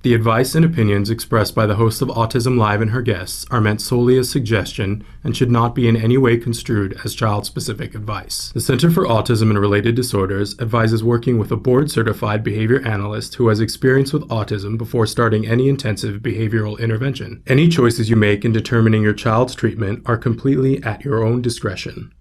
The advice and opinions expressed by the host of Autism Live and her guests are meant solely as suggestion and should not be in any way construed as child-specific advice. The Center for Autism and Related Disorders advises working with a board-certified behavior analyst who has experience with autism before starting any intensive behavioral intervention. Any choices you make in determining your child's treatment are completely at your own discretion.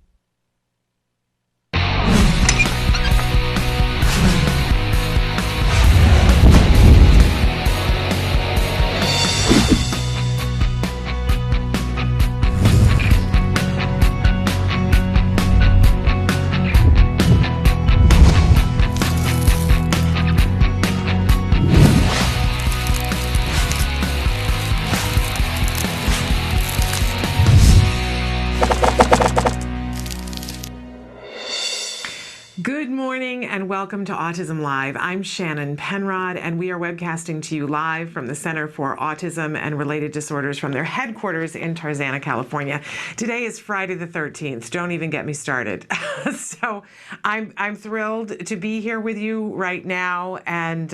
Good morning and welcome to Autism Live. I'm Shannon Penrod and we are webcasting to you live from the Center for Autism and Related Disorders from their headquarters in Tarzana, California. Today is Friday the 13th. Don't even get me started. So I'm thrilled to be here with you right now, and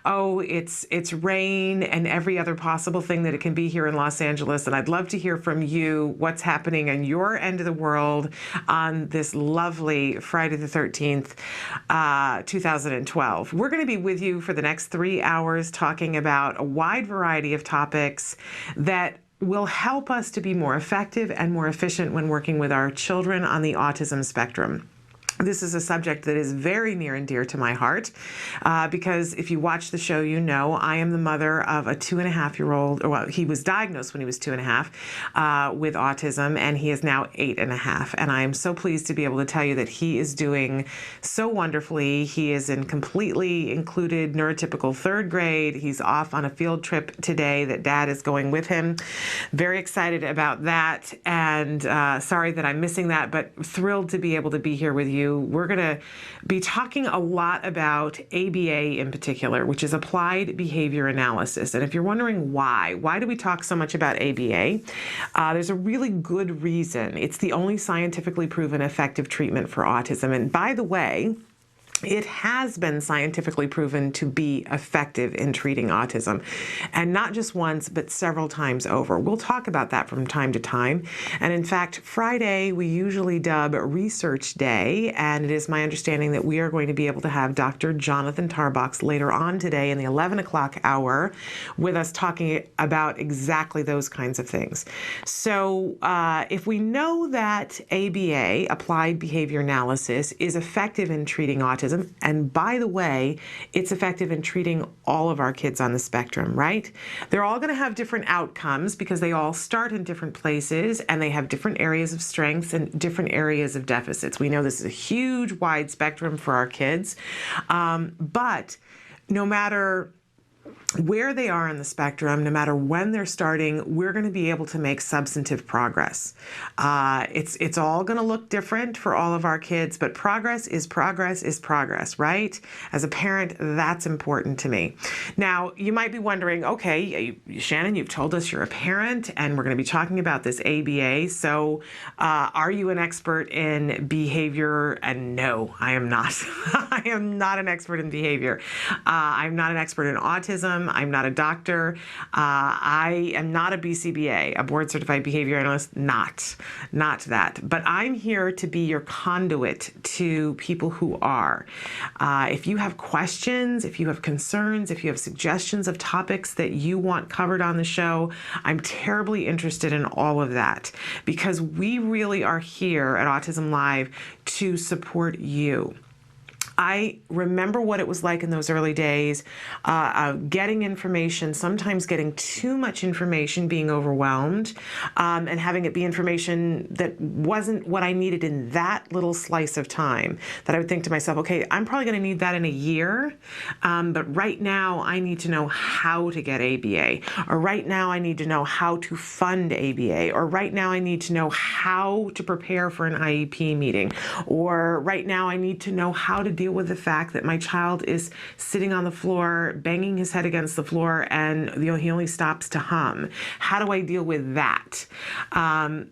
it's rain and every other possible thing that it can be here in Los Angeles, and I'd love to hear from you what's happening on your end of the world on this lovely Friday the 13th, 2012. We're going to be with you for the next 3 hours talking about a wide variety of topics that will help us to be more effective and more efficient when working with our children on the autism spectrum. This is a subject that is very near and dear to my heart because if you watch the show, you know I am the mother of a 2.5-year-old. Well, he was diagnosed when he was 2.5 with autism, and he is now 8.5. And I am so pleased to be able to tell you that he is doing so wonderfully. He is in completely included neurotypical 3rd grade. He's off on a field trip today that Dad is going with him. Very excited about that, and sorry that I'm missing that, but thrilled to be able to be here with you. We're going to be talking a lot about ABA in particular, which is Applied Behavior Analysis. And if you're wondering why do we talk so much about ABA? There's a really good reason. It's the only scientifically proven effective treatment for autism. And by the way, it has been scientifically proven to be effective in treating autism, and not just once, but several times over. We'll talk about that from time to time. And in fact, Friday, we usually dub Research Day, and it is my understanding that we are going to be able to have Dr. Jonathan Tarbox later on today in the 11 o'clock hour with us talking about exactly those kinds of things. So if we know that ABA, Applied Behavior Analysis, is effective in treating autism, and by the way, it's effective in treating all of our kids on the spectrum, right? They're all going to have different outcomes because they all start in different places and they have different areas of strengths and different areas of deficits. We know this is a huge, wide spectrum for our kids, but no matter where they are in the spectrum, no matter when they're starting, we're going to be able to make substantive progress. It's all going to look different for all of our kids, but progress is progress, right? As a parent, that's important to me. Now, you might be wondering, okay, Shannon, you've told us you're a parent, and we're going to be talking about this ABA, so are you an expert in behavior? And no, I am not. I am not an expert in behavior. I'm not an expert in autism. I'm not a doctor. I am not a BCBA, a board certified behavior analyst, not that. But I'm here to be your conduit to people who are. If you have questions, if you have concerns, if you have suggestions of topics that you want covered on the show, I'm terribly interested in all of that because we really are here at Autism Live to support you. I remember what it was like in those early days, getting information, sometimes getting too much information, being overwhelmed, and having it be information that wasn't what I needed in that little slice of time, that I would think to myself, okay, I'm probably going to need that in a year, but right now I need to know how to get ABA, or right now I need to know how to fund ABA, or right now I need to know how to prepare for an IEP meeting, or right now I need to know how to deal with the fact that my child is sitting on the floor, banging his head against the floor, and he only stops to hum. How do I deal with that? And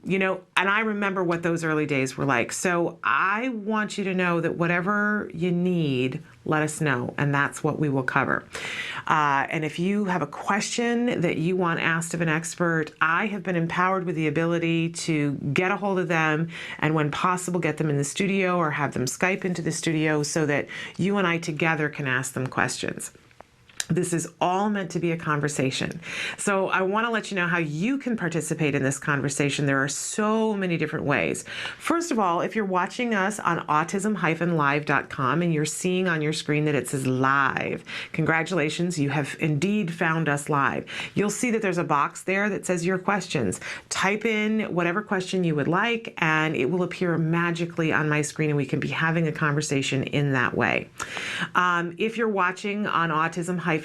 I remember what those early days were like. So I want you to know that whatever you need, let us know, and that's what we will cover. And if you have a question that you want asked of an expert, I have been empowered with the ability to get a hold of them and when possible get them in the studio or have them Skype into the studio so that you and I together can ask them questions. This is all meant to be a conversation. So I want to let you know how you can participate in this conversation. There are so many different ways. First of all, if you're watching us on autism-live.com and you're seeing on your screen that it says live, congratulations, you have indeed found us live. You'll see that there's a box there that says your questions. Type in whatever question you would like and it will appear magically on my screen and we can be having a conversation in that way. If you're watching on autism-live.com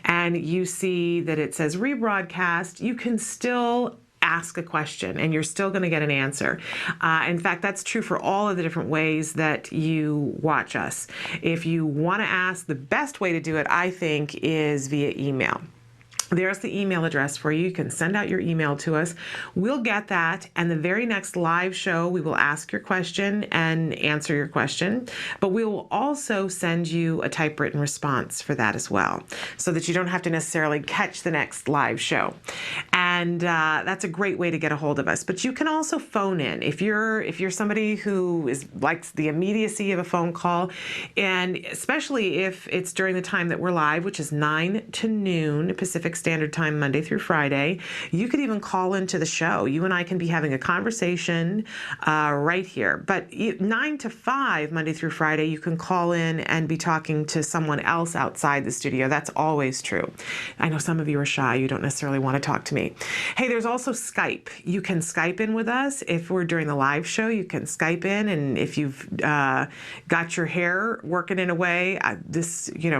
and you see that it says rebroadcast, you can still ask a question and you're still going to get an answer. In fact, that's true for all of the different ways that you watch us. If you want to ask, the best way to do it, I think, is via email. There's the email address for you. You can send out your email to us. We'll get that, and the very next live show, we will ask your question and answer your question, but we will also send you a typewritten response for that as well, so that you don't have to necessarily catch the next live show. And that's a great way to get a hold of us. But you can also phone in if you're somebody who likes the immediacy of a phone call, and especially if it's during the time that we're live, which is 9 to noon Pacific Standard Time, Monday through Friday. You could even call into the show. You and I can be having a conversation right here. But 9 to 5, Monday through Friday, you can call in and be talking to someone else outside the studio. That's always true. I know some of you are shy. You don't necessarily want to talk to me. Hey, there's also Skype. You can Skype in with us. If we're doing the live show, you can Skype in. And if you've got your hair working in a way,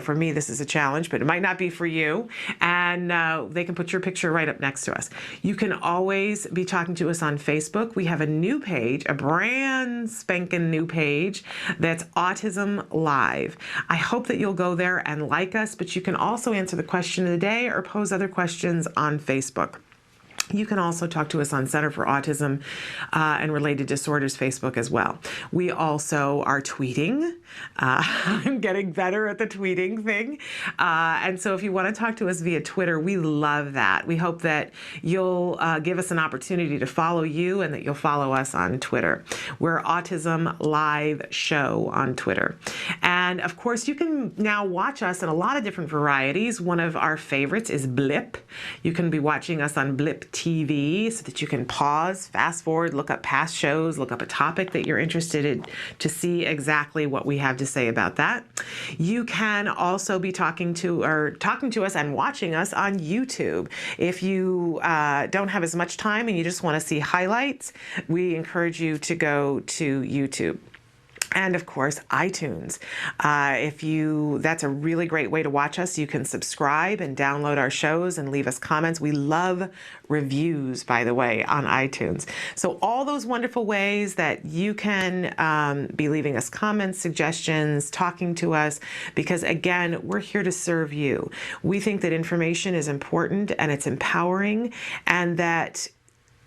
for me, this is a challenge, but it might not be for you. And they can put your picture right up next to us. You can always be talking to us on Facebook. We have a new page, a brand spanking new page that's Autism Live. I hope that you'll go there and like us, but you can also answer the question of the day or pose other questions on Facebook. You can also talk to us on Center for Autism and Related Disorders Facebook as well. We also are tweeting. I'm getting better at the tweeting thing. And so if you want to talk to us via Twitter, we love that. We hope that you'll give us an opportunity to follow you and that you'll follow us on Twitter. We're Autism Live Show on Twitter. And of course, you can now watch us in a lot of different varieties. One of our favorites is Blip. You can be watching us on Blip TV so that you can pause, fast forward, look up past shows, look up a topic that you're interested in to see exactly what we have to say about that. You can also be talking to us and watching us on YouTube. If you don't have as much time and you just want to see highlights, we encourage you to go to YouTube. And of course, iTunes. That's a really great way to watch us. You can subscribe and download our shows and leave us comments. We love reviews, by the way, on iTunes. So all those wonderful ways that you can be leaving us comments, suggestions, talking to us, because again, we're here to serve you. We think that information is important and it's empowering, and that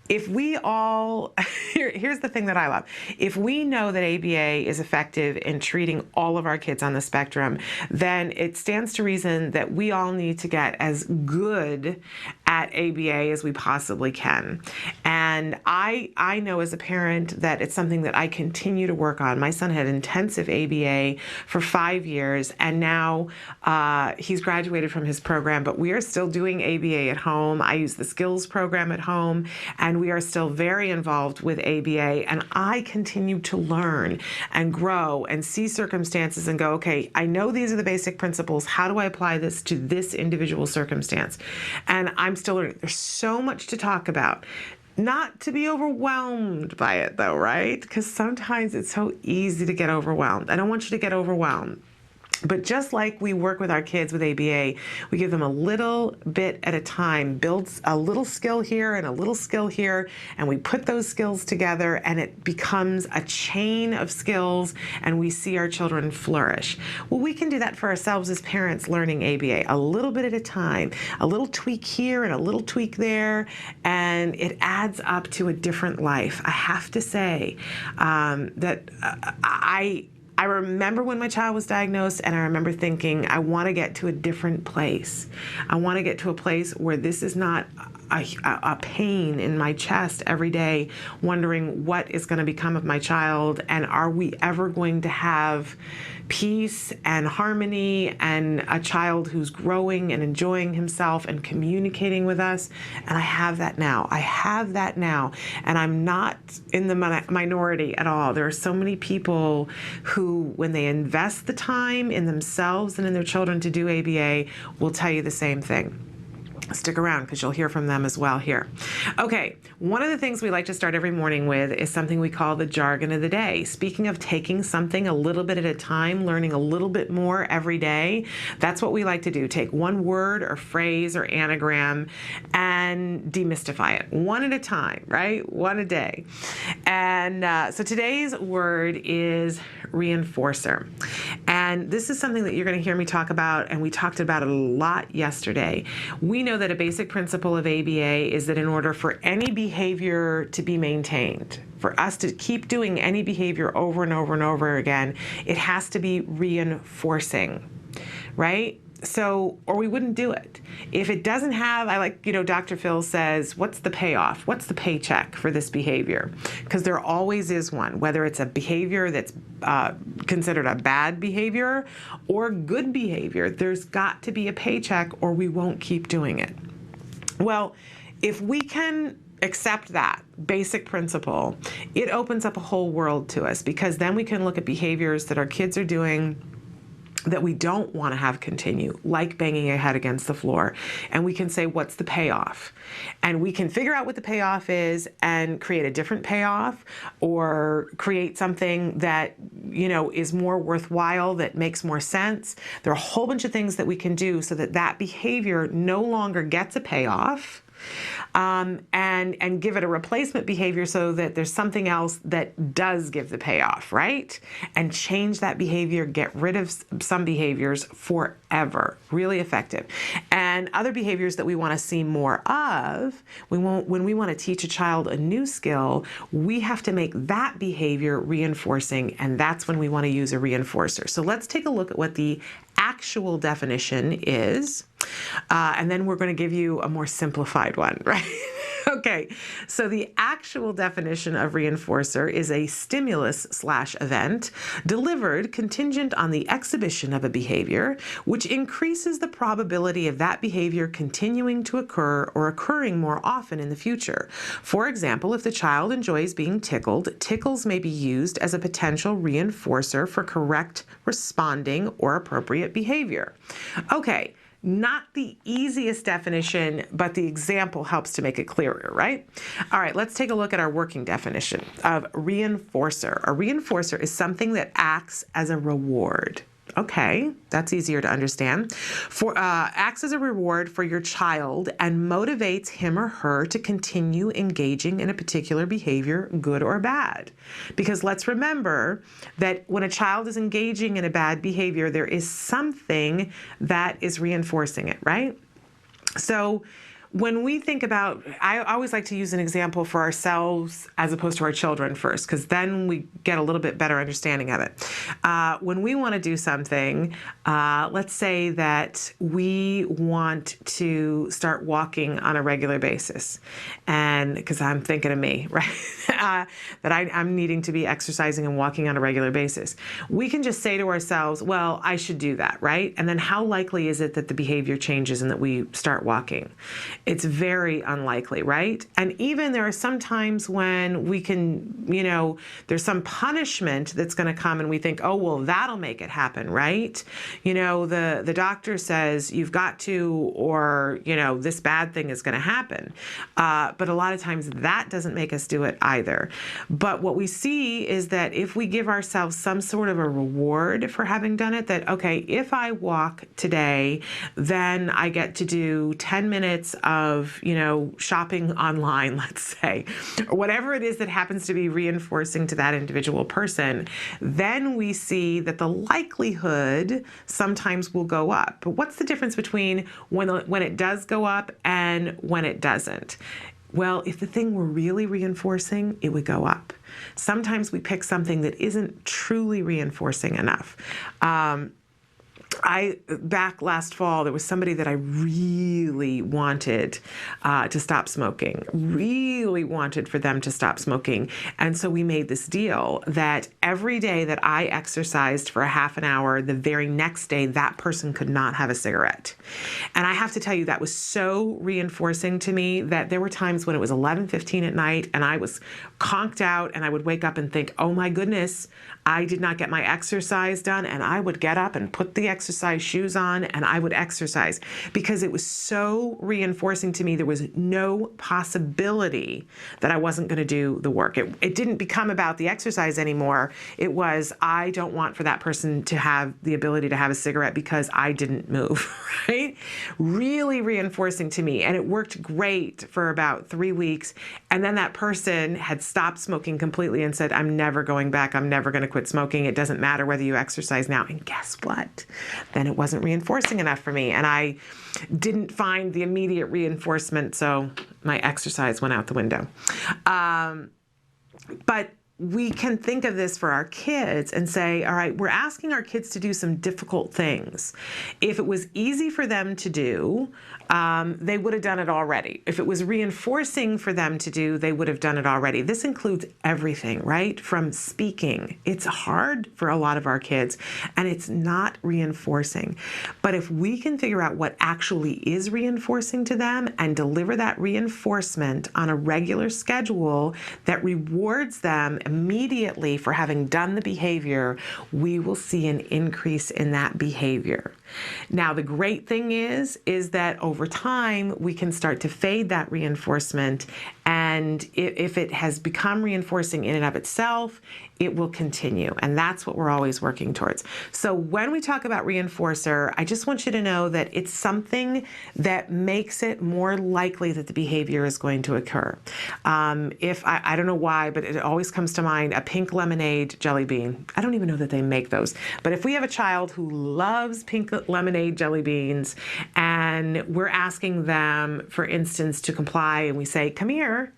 if we all, here's the thing that I love. If we know that ABA is effective in treating all of our kids on the spectrum, then it stands to reason that we all need to get as good at ABA as we possibly can. And I know as a parent that it's something that I continue to work on. My son had intensive ABA for 5 years, and now he's graduated from his program, but we are still doing ABA at home. I use the skills program at home, and we are still very involved with ABA, and I continue to learn and grow and see circumstances and go, okay, I know these are the basic principles. How do I apply this to this individual circumstance? And I'm still learning. There's so much to talk about. Not to be overwhelmed by it though, right? Because sometimes it's so easy to get overwhelmed. I don't want you to get overwhelmed. But just like we work with our kids with ABA, we give them a little bit at a time, builds a little skill here and a little skill here, and we put those skills together and it becomes a chain of skills and we see our children flourish. Well, we can do that for ourselves as parents learning ABA, a little bit at a time, a little tweak here and a little tweak there, and it adds up to a different life. I have to say that I remember when my child was diagnosed, and I remember thinking, I want to get to a different place. I want to get to a place where this is not a pain in my chest every day, wondering what is going to become of my child, and are we ever going to have peace and harmony and a child who's growing and enjoying himself and communicating with us. And I have that now. I have that now. And I'm not in the minority at all. There are so many people who, when they invest the time in themselves and in their children to do ABA, will tell you the same thing. Stick around because you'll hear from them as well here. Okay, one of the things we like to start every morning with is something we call the jargon of the day. Speaking of taking something a little bit at a time, learning a little bit more every day, that's what we like to do. Take one word or phrase or anagram and demystify it one at a time, right? One a day. And so today's word is reinforcer. And this is something that you're going to hear me talk about, and we talked about it a lot yesterday. We know that a basic principle of ABA is that in order for any behavior to be maintained, for us to keep doing any behavior over and over and over again, it has to be reinforcing, right? So, or we wouldn't do it. If it doesn't have, I like, Dr. Phil says, what's the payoff? What's the paycheck for this behavior? Because there always is one, whether it's a behavior that's considered a bad behavior or good behavior, there's got to be a paycheck or we won't keep doing it. Well, if we can accept that basic principle, it opens up a whole world to us, because then we can look at behaviors that our kids are doing that we don't want to have continue, like banging your head against the floor. And we can say, what's the payoff? And we can figure out what the payoff is and create a different payoff, or create something that, is more worthwhile, that makes more sense. There are a whole bunch of things that we can do so that that behavior no longer gets a payoff. And give it a replacement behavior so that there's something else that does give the payoff, right? And change that behavior, get rid of some behaviors forever. Really effective. And other behaviors that we want to see more of, when we want to teach a child a new skill, we have to make that behavior reinforcing, and that's when we want to use a reinforcer. So let's take a look at what the actual definition is, and then we're going to give you a more simplified one, right? Okay, so the actual definition of reinforcer is a stimulus/event delivered contingent on the exhibition of a behavior, which increases the probability of that behavior continuing to occur or occurring more often in the future. For example, if the child enjoys being tickled, tickles may be used as a potential reinforcer for correct responding or appropriate behavior. Okay. Not the easiest definition, but the example helps to make it clearer, right? All right, let's take a look at our working definition of reinforcer. A reinforcer is something that acts as a reward. Okay, that's easier to understand. Acts as a reward for your child and motivates him or her to continue engaging in a particular behavior, good or bad. Because let's remember that when a child is engaging in a bad behavior, there is something that is reinforcing it, right? So when we think about, I always like to use an example for ourselves as opposed to our children first, because then we get a little bit better understanding of it. When we want to do something, let's say that we want to start walking on a regular basis, and because I'm thinking of me, right? That I'm needing to be exercising and walking on a regular basis. We can just say to ourselves, well, I should do that, right? And then how likely is it that the behavior changes and that we start walking? It's very unlikely, right? And even there are some times when we can, there's some punishment that's going to come and we think, oh, well, that'll make it happen, right? The doctor says you've got to, or, this bad thing is going to happen. But a lot of times that doesn't make us do it either. But what we see is that if we give ourselves some sort of a reward for having done it, that, okay, if I walk today, then I get to do 10 minutes of, shopping online, let's say, or whatever it is that happens to be reinforcing to that individual person, then we see that the likelihood sometimes will go up. But what's the difference between when it does go up and when it doesn't? Well, if the thing were really reinforcing, it would go up. Sometimes we pick something that isn't truly reinforcing enough. Back last fall, there was somebody that I really wanted to stop smoking, really wanted for them to stop smoking. And so we made this deal that every day that I exercised for a half an hour, the very next day, that person could not have a cigarette. And I have to tell you, that was so reinforcing to me that there were times when it was 11:15 at night and I was conked out and I would wake up and think, oh my goodness, I did not get my exercise done. And I would get up and put the exercise shoes on and I would exercise because it was so reinforcing to me. There was no possibility that I wasn't going to do the work. It didn't become about the exercise anymore. It was, I don't want for that person to have the ability to have a cigarette because I didn't move, right? Really reinforcing to me. And it worked great for about 3 weeks. And then that person had stopped smoking completely and said, I'm never going back. I'm never going to quit smoking. It doesn't matter whether you exercise now. And guess what? Then it wasn't reinforcing enough for me. And I didn't find the immediate reinforcement. So my exercise went out the window. But we can think of this for our kids and say, all right, we're asking our kids to do some difficult things. If it was easy for them to do, they would have done it already. If it was reinforcing for them to do, they would have done it already. This includes everything, right? From speaking. It's hard for a lot of our kids, and it's not reinforcing. But if we can figure out what actually is reinforcing to them and deliver that reinforcement on a regular schedule that rewards them immediately for having done the behavior, we will see an increase in that behavior. Now, the great thing is that over time, we can start to fade that reinforcement. And if it has become reinforcing in and of itself, it will continue. And that's what we're always working towards. So when we talk about reinforcer, I just want you to know that it's something that makes it more likely that the behavior is going to occur. If I don't know why, but it always comes to mind, a pink lemonade jelly bean. I don't even know that they make those. But if we have a child who loves pink lemonade jelly beans and we're asking them, for instance, to comply, and we say, come here.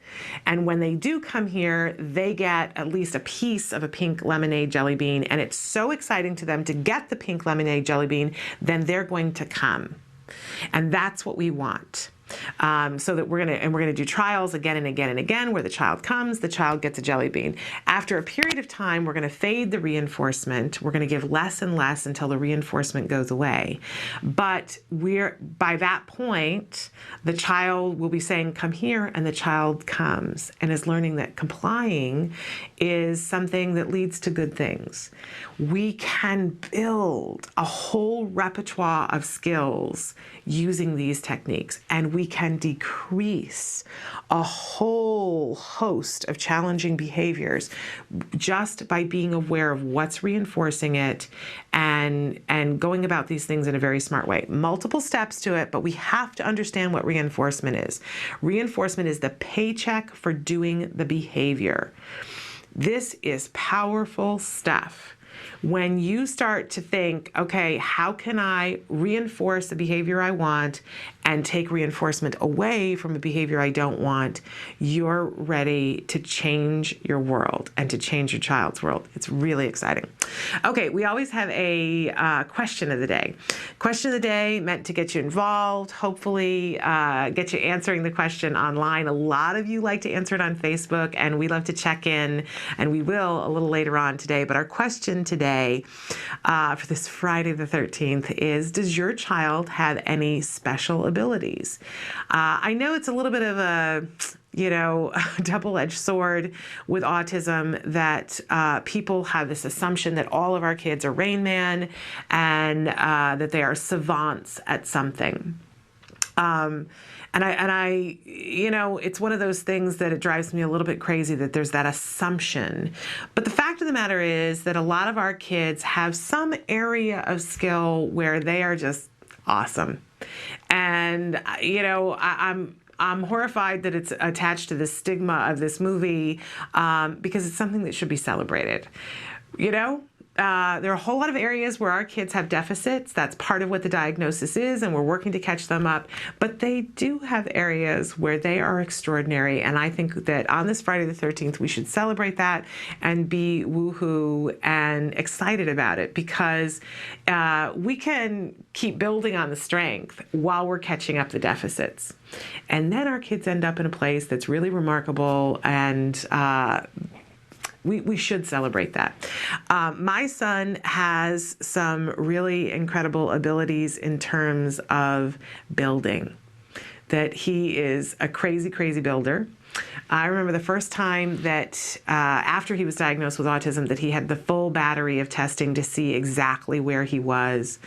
And when they do come here, they get at least a piece of a pink lemonade jelly bean. And it's so exciting to them to get the pink lemonade jelly bean, then they're going to come. And that's what we want. So that we're gonna do trials again and again and again where the child comes, the child gets a jelly bean. After a period of time, we're gonna fade the reinforcement. We're gonna give less and less until the reinforcement goes away. But by that point, the child will be saying, come here, and the child comes and is learning that complying is something that leads to good things. We can build a whole repertoire of skills using these techniques, and we can decrease a whole host of challenging behaviors just by being aware of what's reinforcing it and going about these things in a very smart way. Multiple steps to it, but we have to understand what reinforcement is. Reinforcement is the paycheck for doing the behavior. This is powerful stuff. When you start to think, okay, how can I reinforce the behavior I want and take reinforcement away from a behavior I don't want, you're ready to change your world and to change your child's world. It's really exciting. Okay, we always have a question of the day. Question of the day meant to get you involved, hopefully get you answering the question online. A lot of you like to answer it on Facebook, and we love to check in, and we will a little later on today. But our question today for this Friday the 13th is, does your child have any special abilities? I know it's a little bit of a double-edged sword with autism that people have this assumption that all of our kids are Rain Man and that they are savants at something. And I, it's one of those things that it drives me a little bit crazy that there's that assumption. But the fact of the matter is that a lot of our kids have some area of skill where they are just awesome. And, I'm horrified that it's attached to the stigma of this movie because it's something that should be celebrated. there are a whole lot of areas where our kids have deficits. That's part of what the diagnosis is, and we're working to catch them up. But they do have areas where they are extraordinary, and I think that on this Friday the 13th, we should celebrate that and be woohoo and excited about it, because we can keep building on the strength while we're catching up the deficits. And then our kids end up in a place that's really remarkable, and we should celebrate that. My son has some really incredible abilities in terms of building, that he is a crazy, crazy builder. I remember the first time that after he was diagnosed with autism, that he had the full battery of testing to see exactly where he was.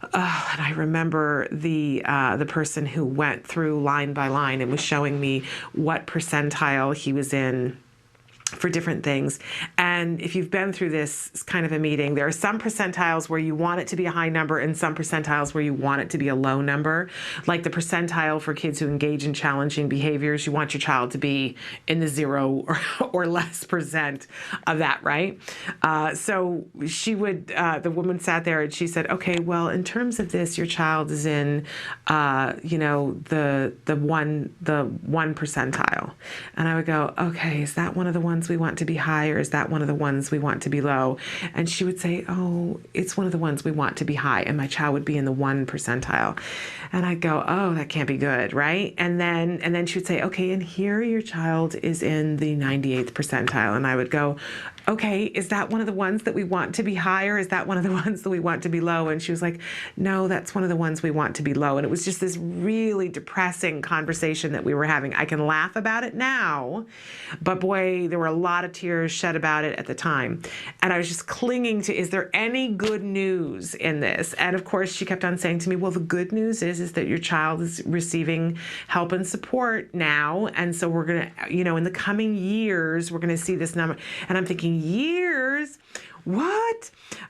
And I remember the person who went through line by line and was showing me what percentile he was in for different things. And if you've been through this kind of a meeting, there are some percentiles where you want it to be a high number and some percentiles where you want it to be a low number. Like the percentile for kids who engage in challenging behaviors, you want your child to be in the 0 or less percent of that, right? So she would, the woman sat there and she said, okay, well, in terms of this, your child is in, the one percentile. And I would go, okay, is that one of the ones we want to be high, or is that one of the ones we want to be low? And she would say, oh, it's one of the ones we want to be high. And my child would be in the 1 percentile. And I'd go, oh, that can't be good, right? And then she would say, okay, and here your child is in the 98th percentile. And I would go, okay, is that one of the ones that we want to be high, or is that one of the ones that we want to be low? And she was like, no, that's one of the ones we want to be low. And it was just this really depressing conversation that we were having. I can laugh about it now, but boy, there were a lot of tears shed about it at the time. And I was just clinging to, is there any good news in this? And of course, she kept on saying to me, well, the good news is that your child is receiving help and support now. And so we're going to, in the coming years, we're going to see this number. And I'm thinking, years? What?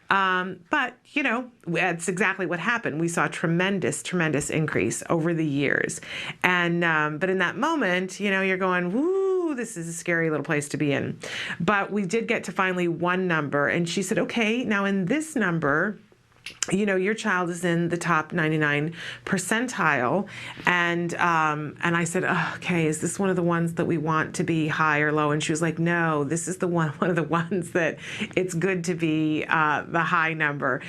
But, that's exactly what happened. We saw a tremendous, tremendous increase over the years. And, but in that moment, you're going, woo, this is a scary little place to be in. But we did get to finally one number. And she said, okay, now in this number, your child is in the top 99 percentile. And I said, oh, okay, is this one of the ones that we want to be high or low? And she was like, no, this is one of the ones that it's good to be the high number.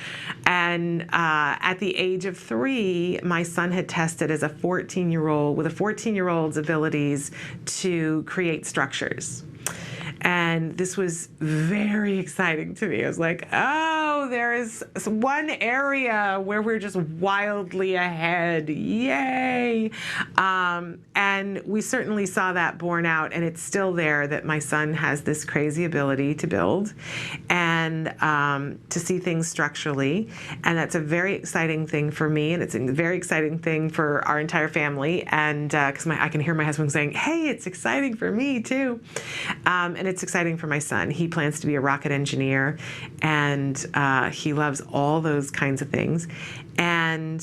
And at the age of 3, my son had tested as a 14-year-old with a 14-year-old's abilities to create structures. And this was very exciting to me. I was like, oh, there is one area where we're just wildly ahead. Yay. And we certainly saw that borne out, and it's still there, that my son has this crazy ability to build and to see things structurally. And that's a very exciting thing for me, and it's a very exciting thing for our entire family. And because I can hear my husband saying, hey, it's exciting for me too. And it's exciting for my son. He plans to be a rocket engineer, and he loves all those kinds of things. And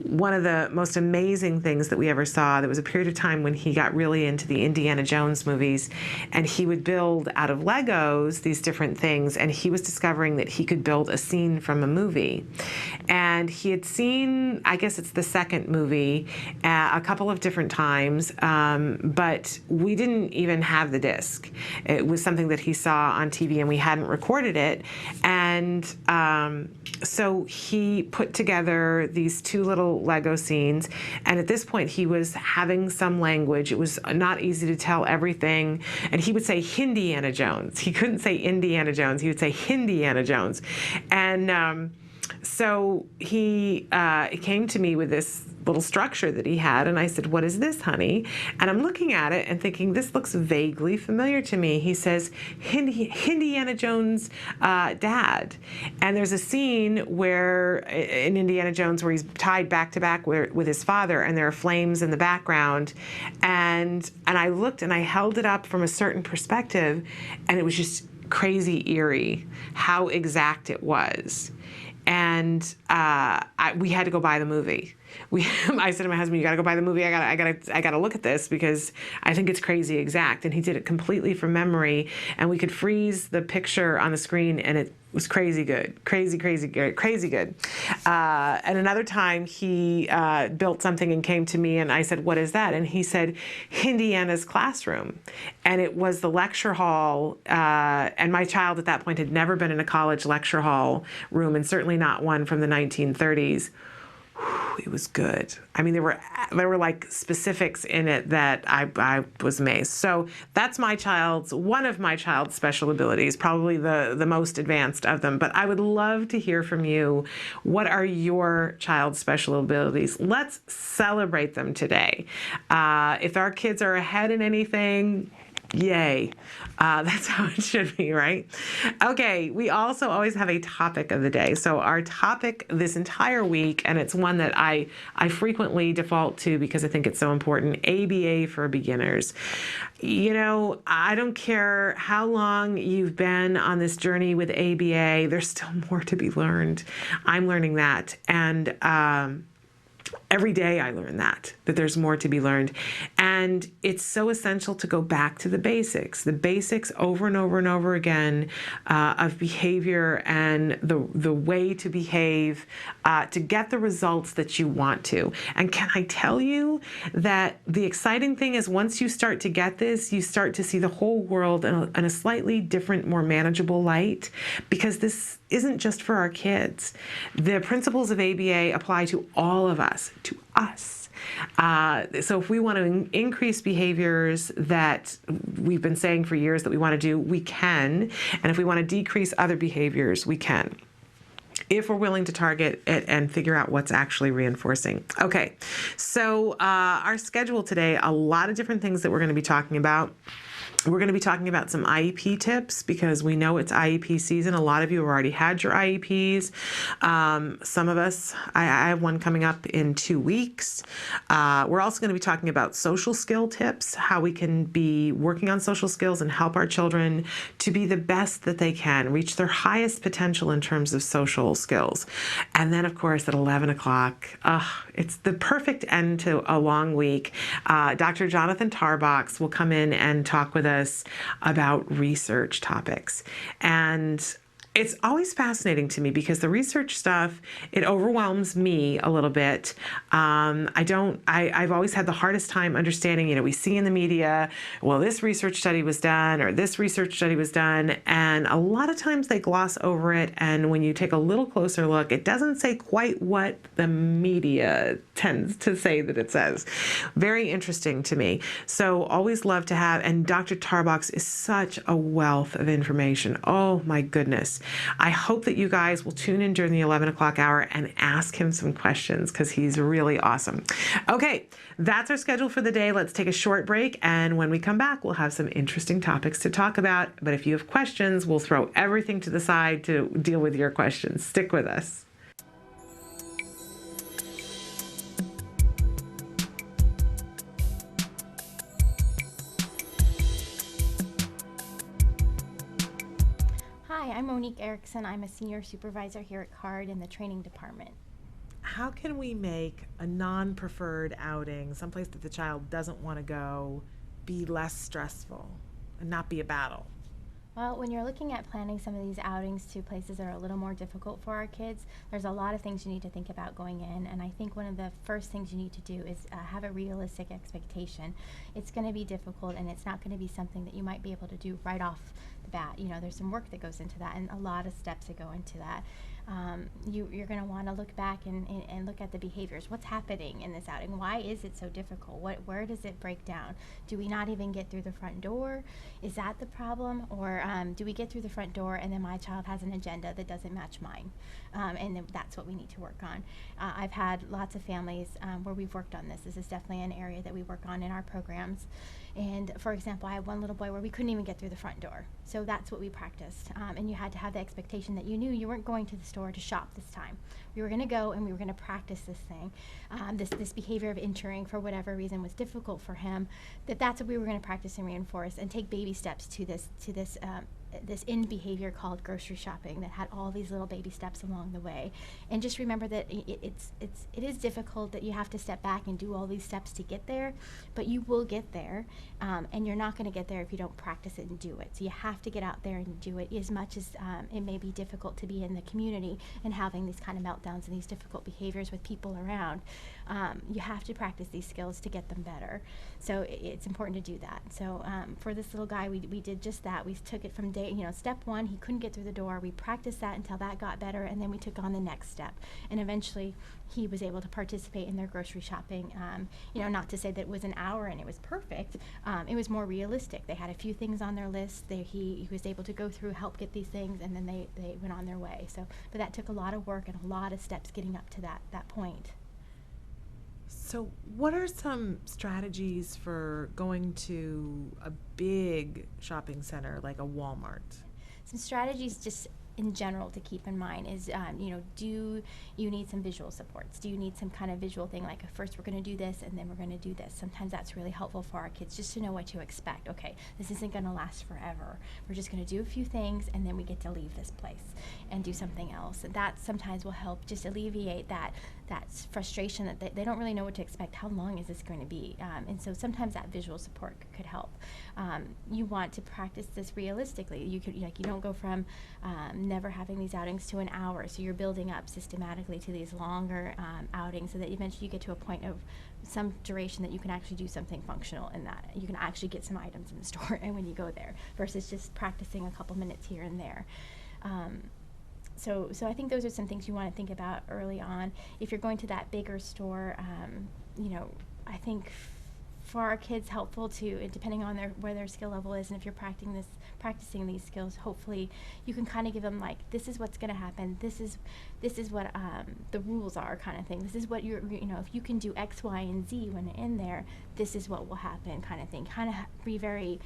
one of the most amazing things that we ever saw, there was a period of time when he got really into the Indiana Jones movies, and he would build out of Legos these different things, and he was discovering that he could build a scene from a movie. And he had seen, I guess it's the second movie, a couple of different times, but we didn't even have the disc. It was something that he saw on TV, and we hadn't recorded it. And so he put together these 2 little Lego scenes, and at this point he was having some language. It was not easy to tell everything, and he would say Hindiana Jones. He couldn't say Indiana Jones. He would say Hindiana Jones. And so he came to me with this little structure that he had, and I said, what is this, honey? And I'm looking at it and thinking, this looks vaguely familiar to me. He says, Indiana Jones' dad. And there's a scene where, in Indiana Jones, where he's tied back to back with his father, and there are flames in the background. And I looked and I held it up from a certain perspective, and it was just crazy eerie how exact it was. And we had to go buy the movie, I said to my husband, "You got to go buy the movie. I gotta look at this because I think it's crazy exact." And he did it completely from memory, and we could freeze the picture on the screen, and it was crazy good, crazy good. And another time he built something and came to me, and I said, "What is that?" And he said, "Hindiana's classroom," and it was the lecture hall. And my child at that point had never been in a college lecture hall room, and certainly not one from the 1930s. It was good. I mean, there were like specifics in it that I was amazed. So that's one of my child's special abilities, probably the most advanced of them. But I would love to hear from you. What are your child's special abilities? Let's celebrate them today. If our kids are ahead in anything, yay. That's how it should be, right? Okay, we also always have a topic of the day. So our topic this entire week, and it's one that I frequently default to because I think it's so important, ABA for beginners. You know, I don't care how long you've been on this journey with ABA, there's still more to be learned. I'm learning that. And every day I learn that there's more to be learned. And it's so essential to go back to the basics over and over and over again of behavior and the way to behave to get the results that you want to. And can I tell you that the exciting thing is once you start to get this, you start to see the whole world in a slightly different, more manageable light, because this isn't just for our kids. The principles of ABA apply to all of us, to us. So if we want to increase behaviors that we've been saying for years that we want to do, we can. And if we want to decrease other behaviors, we can, if we're willing to target it and figure out what's actually reinforcing. Okay, so our schedule today, a lot of different things that we're going to be talking about. We're going to be talking about some IEP tips because we know it's IEP season. A lot of you have already had your IEPs. Some of us, I have one coming up in 2 weeks. We're also going to be talking about social skill tips, how we can be working on social skills and help our children to be the best that they can, reach their highest potential in terms of social skills. And then, of course, at 11 o'clock, it's the perfect end to a long week. Dr. Jonathan Tarbox will come in and talk with us about research topics. And it's always fascinating to me because the research stuff, it overwhelms me a little bit. I've always had the hardest time understanding, we see in the media, well, this research study was done or this research study was done. And a lot of times they gloss over it. And when you take a little closer look, it doesn't say quite what the media tends to say that it says. Very interesting to me. So always love to have, and Dr. Tarbox is such a wealth of information. Oh my goodness. I hope that you guys will tune in during the 11 o'clock hour and ask him some questions because he's really awesome. Okay, that's our schedule for the day. Let's take a short break, and when we come back, we'll have some interesting topics to talk about. But if you have questions, we'll throw everything to the side to deal with your questions. Stick with us. Hi, I'm Monique Erickson. I'm a senior supervisor here at CARD in the training department. How can we make a non-preferred outing, someplace that the child doesn't want to go, be less stressful and not be a battle? Well, when you're looking at planning some of these outings to places that are a little more difficult for our kids, there's a lot of things you need to think about going in, and I think one of the first things you need to do is have a realistic expectation. It's going to be difficult, and it's not going to be something that you might be able to do right off the bat. There's some work that goes into that and a lot of steps that go into that. You're going to want to look back and look at the behaviors. What's happening in this outing? Why is it so difficult? Where does it break down? Do we not even get through the front door? Is that the problem? Or do we get through the front door and then my child has an agenda that doesn't match mine? And then that's what we need to work on. I've had lots of families where we've worked on this. This is definitely an area that we work on in our programs. And for example, I had one little boy where we couldn't even get through the front door. So that's what we practiced. And you had to have the expectation that you knew you weren't going to the store to shop this time. We were going to go and we were going to practice this thing. This behavior of entering for whatever reason was difficult for him. That's what we were going to practice and reinforce and take baby steps to this this in behavior called grocery shopping that had all these little baby steps along the way. And just remember that it is difficult, that you have to step back and do all these steps to get there, but you will get there, and you're not going to get there if you don't practice it and do it. So you have to get out there and do it, as much as it may be difficult to be in the community and having these kind of meltdowns and these difficult behaviors with people around. You have to practice these skills to get them better. So it's important to do that. So for this little guy, we did just that. We took it from step one, he couldn't get through the door. We practiced that until that got better, and then we took on the next step. And eventually he was able to participate in their grocery shopping. Not to say that it was an hour and it was perfect. It was more realistic. They had a few things on their list. He was able to go through, help get these things, and then they went on their way. So, but that took a lot of work and a lot of steps getting up to that point. So what are some strategies for going to a big shopping center like a Walmart? Some strategies just in general to keep in mind is, do you need some visual supports? Do you need some kind of visual thing, like first we're going to do this and then we're going to do this? Sometimes that's really helpful for our kids, just to know what to expect. Okay, this isn't going to last forever. We're just going to do a few things and then we get to leave this place and do something else. And that sometimes will help just alleviate that frustration that they don't really know what to expect. How long is this going to be? And so sometimes that visual support could help. You want to practice this realistically. You don't go from never having these outings to an hour. So you're building up systematically to these longer outings, so that eventually you get to a point of some duration that you can actually do something functional in that. You can actually get some items in the store and when you go there, versus just practicing a couple minutes here and there. So I think those are some things you want to think about early on. If you're going to that bigger store, I think for our kids helpful to, depending on where their skill level is, and if you're practicing these skills, hopefully you can kind of give them, like, this is what's going to happen, this is what the rules are, kind of thing. This is what if you can do X, Y, and Z when you're in there, this is what will happen, kind of thing. Kind of be very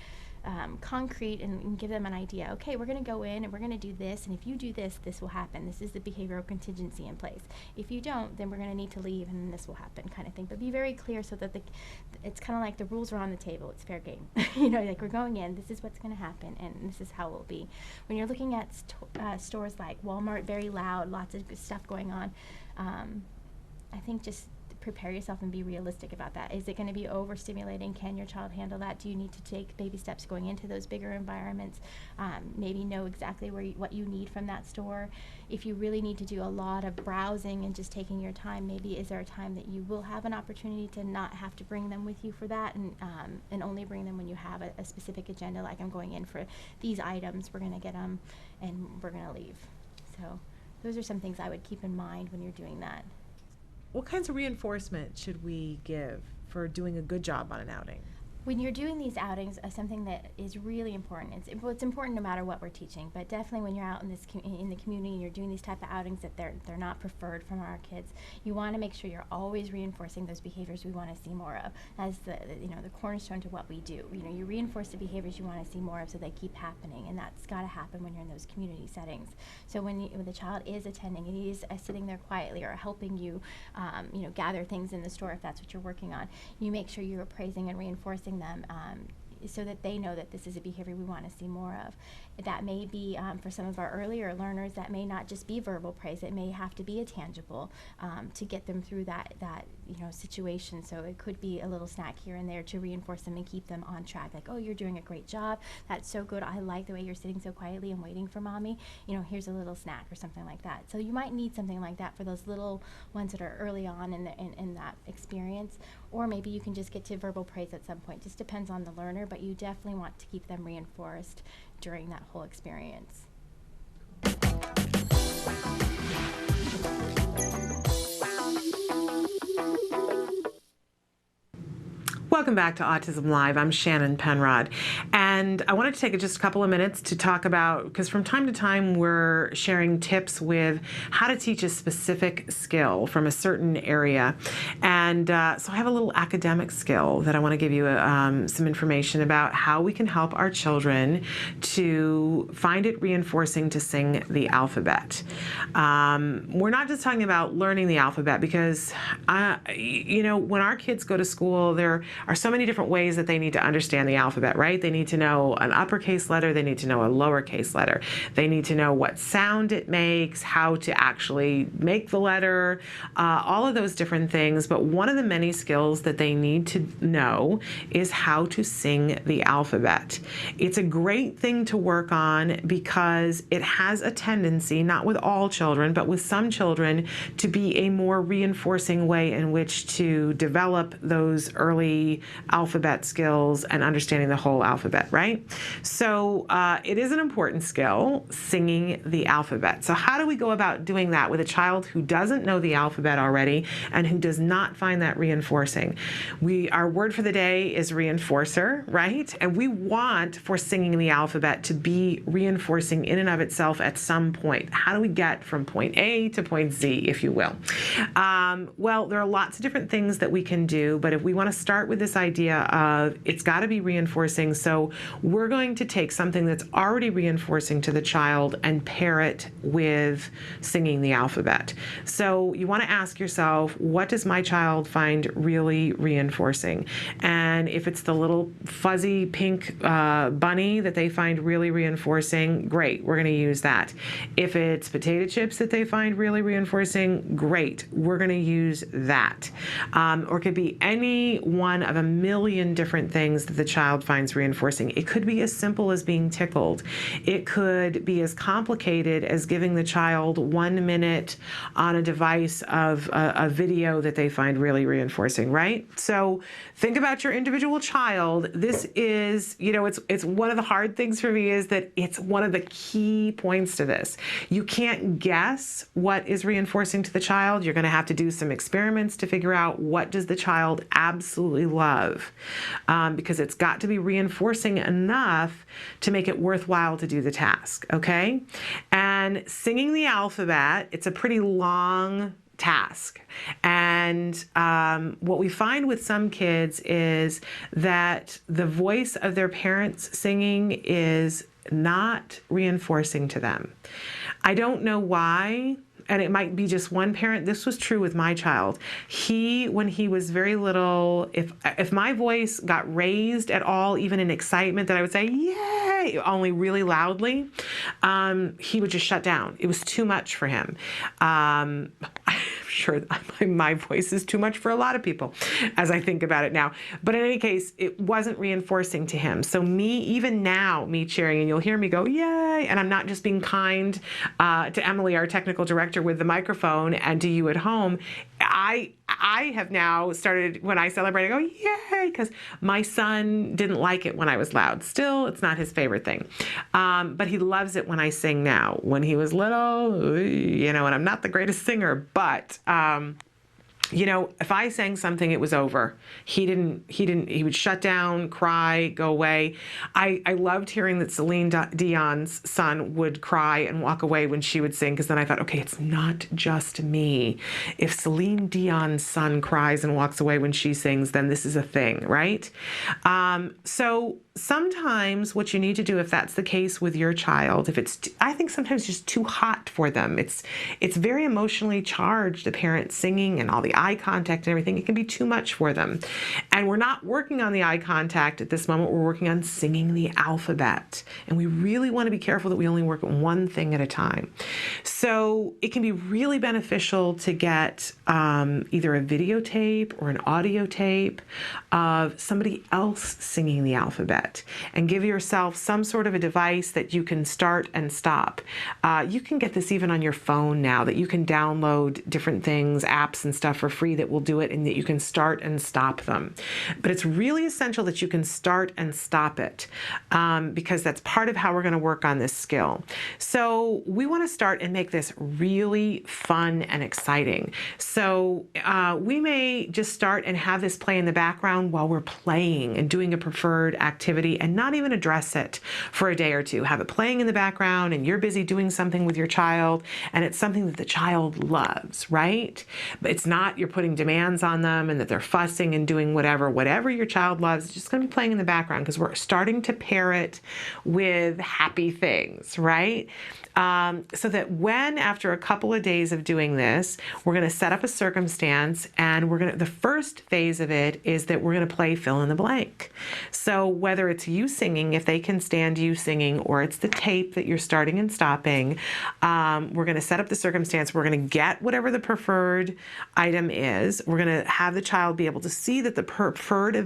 concrete and give them an idea. Okay, we're going to go in and we're going to do this, and if you do this, this will happen. This is the behavioral contingency in place. If you don't, then we're going to need to leave, and then this will happen, kind of thing. But be very clear so that it's kind of like the rules are on the table. It's fair game. Like, we're going in, this is what's going to happen, and this is how it will be. When you're looking at stores like Walmart, very loud, lots of good stuff going on, I think just prepare yourself and be realistic about that. Is it going to be overstimulating? Can your child handle that? Do you need to take baby steps going into those bigger environments? Maybe know exactly what you need from that store. If you really need to do a lot of browsing and just taking your time, maybe is there a time that you will have an opportunity to not have to bring them with you for that, and only bring them when you have a specific agenda, like, I'm going in for these items, we're going to get them, and we're going to leave. So those are some things I would keep in mind when you're doing that. What kinds of reinforcement should we give for doing a good job on an outing? When you're doing these outings, something that is really important, it's important no matter what we're teaching, but definitely when you're out in the community and you're doing these type of outings that they're not preferred from our kids, you want to make sure you're always reinforcing those behaviors we want to see more of. As the cornerstone to what we do. You reinforce the behaviors you want to see more of, so they keep happening, and that's got to happen when you're in those community settings. So when the child is attending and he is sitting there quietly or helping you, gather things in the store, if that's what you're working on, you make sure you're appraising and reinforcing them, so that they know that this is a behavior we want to see more of. That may be, for some of our earlier learners, that may not just be verbal praise. It may have to be a tangible to get them through that situation. So it could be a little snack here and there to reinforce them and keep them on track. Like, oh, you're doing a great job. That's so good. I like the way you're sitting so quietly and waiting for mommy. Here's a little snack or something like that. So you might need something like that for those little ones that are early on in that experience. Or maybe you can just get to verbal praise at some point. Just depends on the learner, but you definitely want to keep them reinforced during that whole experience. Welcome back to Autism Live. I'm Shannon Penrod, and I wanted to take just a couple of minutes to talk about, because from time to time we're sharing tips with how to teach a specific skill from a certain area, and so I have a little academic skill that I want to give you some information about how we can help our children to find it reinforcing to sing the alphabet. We're not just talking about learning the alphabet, because when our kids go to school, there are so many different ways that they need to understand the alphabet, right? They need to know an uppercase letter. They need to know a lowercase letter. They need to know what sound it makes, how to actually make the letter, all of those different things. But one of the many skills that they need to know is how to sing the alphabet. It's a great thing to work on because it has a tendency, not with all children, but with some children, to be a more reinforcing way in which to develop those early alphabet skills and understanding the whole alphabet, right? So it is an important skill, singing the alphabet. So how do we go about doing that with a child who doesn't know the alphabet already and who does not find that reinforcing? Our word for the day is reinforcer, right? And we want for singing the alphabet to be reinforcing in and of itself at some point. How do we get from point A to point Z, if you will? Well, there are lots of different things that we can do, but if we want to start with this idea of it's got to be reinforcing, so we're going to take something that's already reinforcing to the child and pair it with singing the alphabet. So you want to ask yourself, what does my child find really reinforcing? And if it's the little fuzzy pink bunny that they find really reinforcing, great, we're going to use that. If it's potato chips that they find really reinforcing, great, we're going to use that. Or it could be any one of a million different things that the child finds reinforcing. It could be as simple as being tickled. It could be as complicated as giving the child 1 minute on a device of a video that they find really reinforcing, right? So think about your individual child. This is, it's one of the hard things for me is that it's one of the key points to this. You can't guess what is reinforcing to the child. You're going to have to do some experiments to figure out what does the child absolutely love, because it's got to be reinforcing enough to make it worthwhile to do the task, okay? And singing the alphabet, it's a pretty long task. And what we find with some kids is that the voice of their parents singing is not reinforcing to them. I don't know why. And it might be just one parent. This was true with my child. When he was very little, if my voice got raised at all, even in excitement that I would say, yay, only really loudly, he would just shut down. It was too much for him. I'm sure my voice is too much for a lot of people as I think about it now. But in any case, it wasn't reinforcing to him. So even now, me cheering, and you'll hear me go, yay, and I'm not just being kind to Emily, our technical director, with the microphone, and to you at home. I have now started, when I celebrate, I go, yay, because my son didn't like it when I was loud. Still, it's not his favorite thing. But he loves it when I sing now. When he was little, and I'm not the greatest singer, but if I sang something, it was over. He would shut down, cry, go away. I loved hearing that Celine Dion's son would cry and walk away when she would sing, because then I thought, okay, it's not just me. If Celine Dion's son cries and walks away when she sings, then this is a thing, right? So sometimes what you need to do, if that's the case with your child, I think sometimes just too hot for them. It's very emotionally charged, the parent singing and all the eye contact and everything. It can be too much for them. And we're not working on the eye contact at this moment. We're working on singing the alphabet. And we really want to be careful that we only work on one thing at a time. So it can be really beneficial to get either a videotape or an audio tape of somebody else singing the alphabet, and give yourself some sort of a device that you can start and stop. You can get this even on your phone now, that you can download different things, apps and stuff for free that will do it, and that you can start and stop them. But it's really essential that you can start and stop it, because that's part of how we're going to work on this skill. So we want to start and make this really fun and exciting. So we may just start and have this play in the background while we're playing and doing a preferred activity, and not even address it for a day or two. Have it playing in the background and you're busy doing something with your child, and it's something that the child loves, right? But it's not you're putting demands on them and that they're fussing and doing whatever your child loves. It's just going to be playing in the background, because we're starting to pair it with happy things, right? So that when, after a couple of days of doing this, we're going to set up a circumstance, and the first phase of it is that we're going to play fill in the blank. So whether it's you singing, if they can stand you singing, or it's the tape that you're starting and stopping, we're going to set up the circumstance. We're going to get whatever the preferred item is. We're going to have the child be able to see that the preferred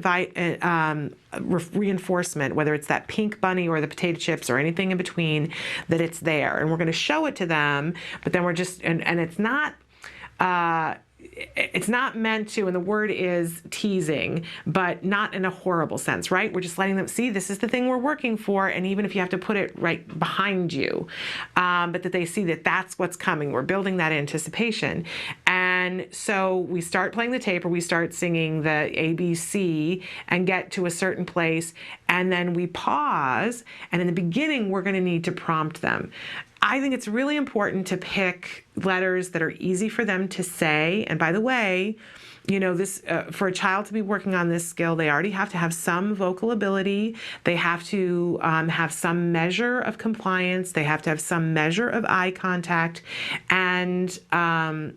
reinforcement, whether it's that pink bunny or the potato chips or anything in between, that it's there. And we're going to show it to them, but then we're just, and it's not meant to, and the word is teasing, but not in a horrible sense, right? We're just letting them see this is the thing we're working for, and even if you have to put it right behind you, but that they see that that's what's coming. We're building that anticipation. And so we start playing the tape, or we start singing the ABC and get to a certain place, and then we pause, and in the beginning, we're going to need to prompt them. I think it's really important to pick letters that are easy for them to say. And by the way, this for a child to be working on this skill, they already have to have some vocal ability. They have to have some measure of compliance. They have to have some measure of eye contact, and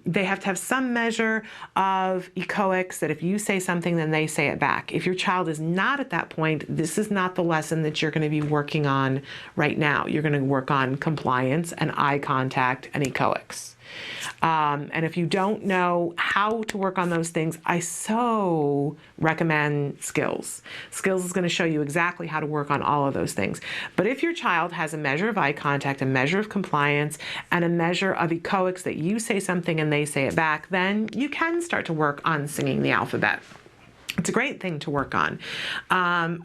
they have to have some measure of echoics, that if you say something, then they say it back. If your child is not at that point, this is not the lesson that you're going to be working on right now. You're going to work on compliance and eye contact and echoics. And if you don't know how to work on those things, I so recommend Skills. Skills is going to show you exactly how to work on all of those things. But if your child has a measure of eye contact, a measure of compliance, and a measure of echoics, that you say something and they say it back, then you can start to work on singing the alphabet. It's a great thing to work on.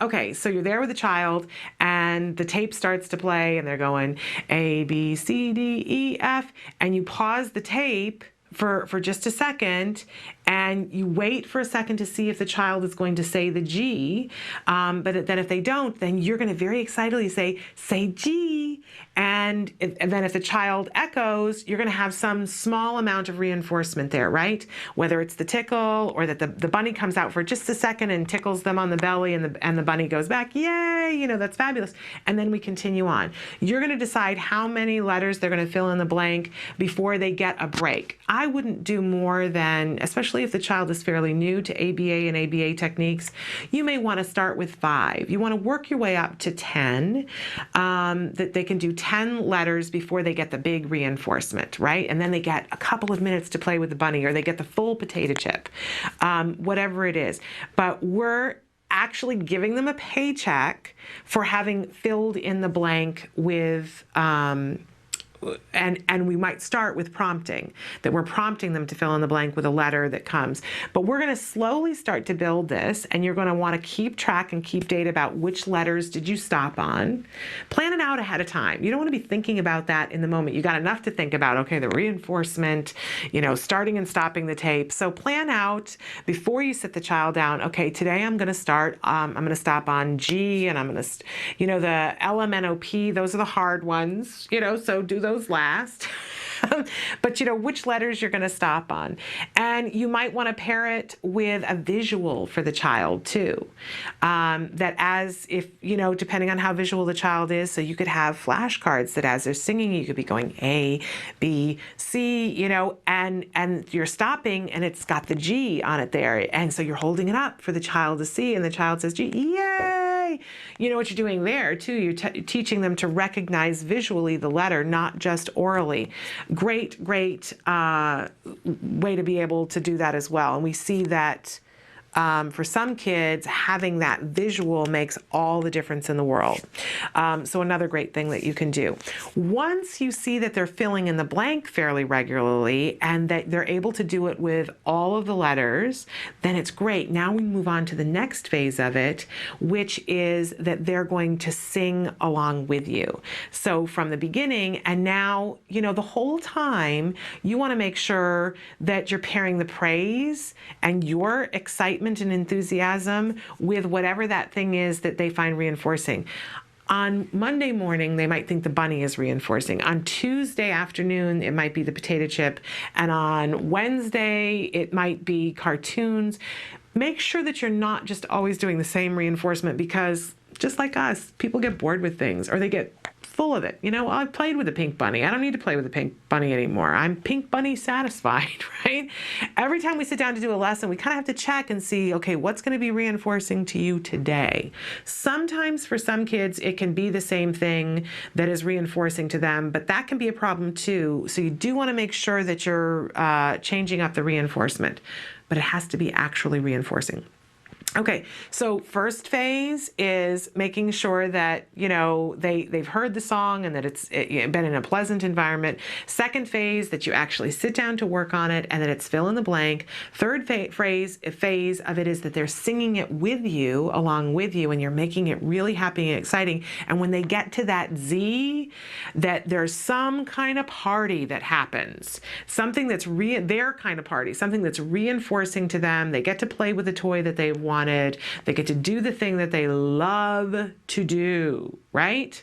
Okay, so you're there with a child, and the tape starts to play, and they're going A, B, C, D, E, F, and you pause the tape for just a second, and you wait for a second to see if the child is going to say the G. But then if they don't, then you're going to very excitedly say G. And then if the child echoes, you're going to have some small amount of reinforcement there, right? Whether it's the tickle, or that the bunny comes out for just a second and tickles them on the belly, and the bunny goes back, yay, that's fabulous. And then we continue on. You're going to decide how many letters they're going to fill in the blank before they get a break. I wouldn't do more than, especially if the child is fairly new to ABA and ABA techniques, you may want to start with 5. You want to work your way up to 10, that they can do 10 letters before they get the big reinforcement, right? And then they get a couple of minutes to play with the bunny, or they get the full potato chip, whatever it is. But we're actually giving them a paycheck for having filled in the blank with and we might start with prompting, that we're prompting them to fill in the blank with a letter that comes. But we're going to slowly start to build this, and you're going to want to keep track and keep data about which letters did you stop on. Plan it out ahead of time. You don't want to be thinking about that in the moment. You got enough to think about, okay, the reinforcement, starting and stopping the tape. So plan out before you sit the child down, okay, today I'm going to start, I'm going to stop on G, and I'm going to, the LMNOP, those are the hard ones, so do those last. But which letters you're going to stop on. And you might want to pair it with a visual for the child too. That as if, depending on how visual the child is, so you could have flashcards that as they're singing, you could be going A, B, C, and you're stopping, and it's got the G on it there. And so you're holding it up for the child to see, and the child says G, yay! You know what you're doing there too. You're teaching them to recognize visually the letter, not just orally. Great way to be able to do that as well. And we see that for some kids, having that visual makes all the difference in the world. So another great thing that you can do. Once you see that they're filling in the blank fairly regularly, and that they're able to do it with all of the letters, then it's great. Now we move on to the next phase of it, which is that they're going to sing along with you. So from the beginning, and now, the whole time, you want to make sure that you're pairing the praise and your excitement and enthusiasm with whatever that thing is that they find reinforcing. On Monday morning, they might think the bunny is reinforcing. On Tuesday afternoon, it might be the potato chip. And on Wednesday, it might be cartoons. Make sure that you're not just always doing the same reinforcement, because just like us, people get bored with things, or they get full of it. I've played with a pink bunny. I don't need to play with a pink bunny anymore. I'm pink bunny satisfied, right? Every time we sit down to do a lesson, we kind of have to check and see, okay, what's going to be reinforcing to you today? Sometimes for some kids, it can be the same thing that is reinforcing to them, but that can be a problem too. So you do want to make sure that you're changing up the reinforcement, but it has to be actually reinforcing. Okay, so first phase is making sure that, they've heard the song and that it's been in a pleasant environment. Second phase, that you actually sit down to work on it and that it's fill in the blank. Third phase of it is that they're singing it with you, along with you, and you're making it really happy and exciting. And when they get to that Z, that there's some kind of party that happens, something that's their kind of party, something that's reinforcing to them. They get to play with the toy that they want. They get to do the thing that they love to do, right?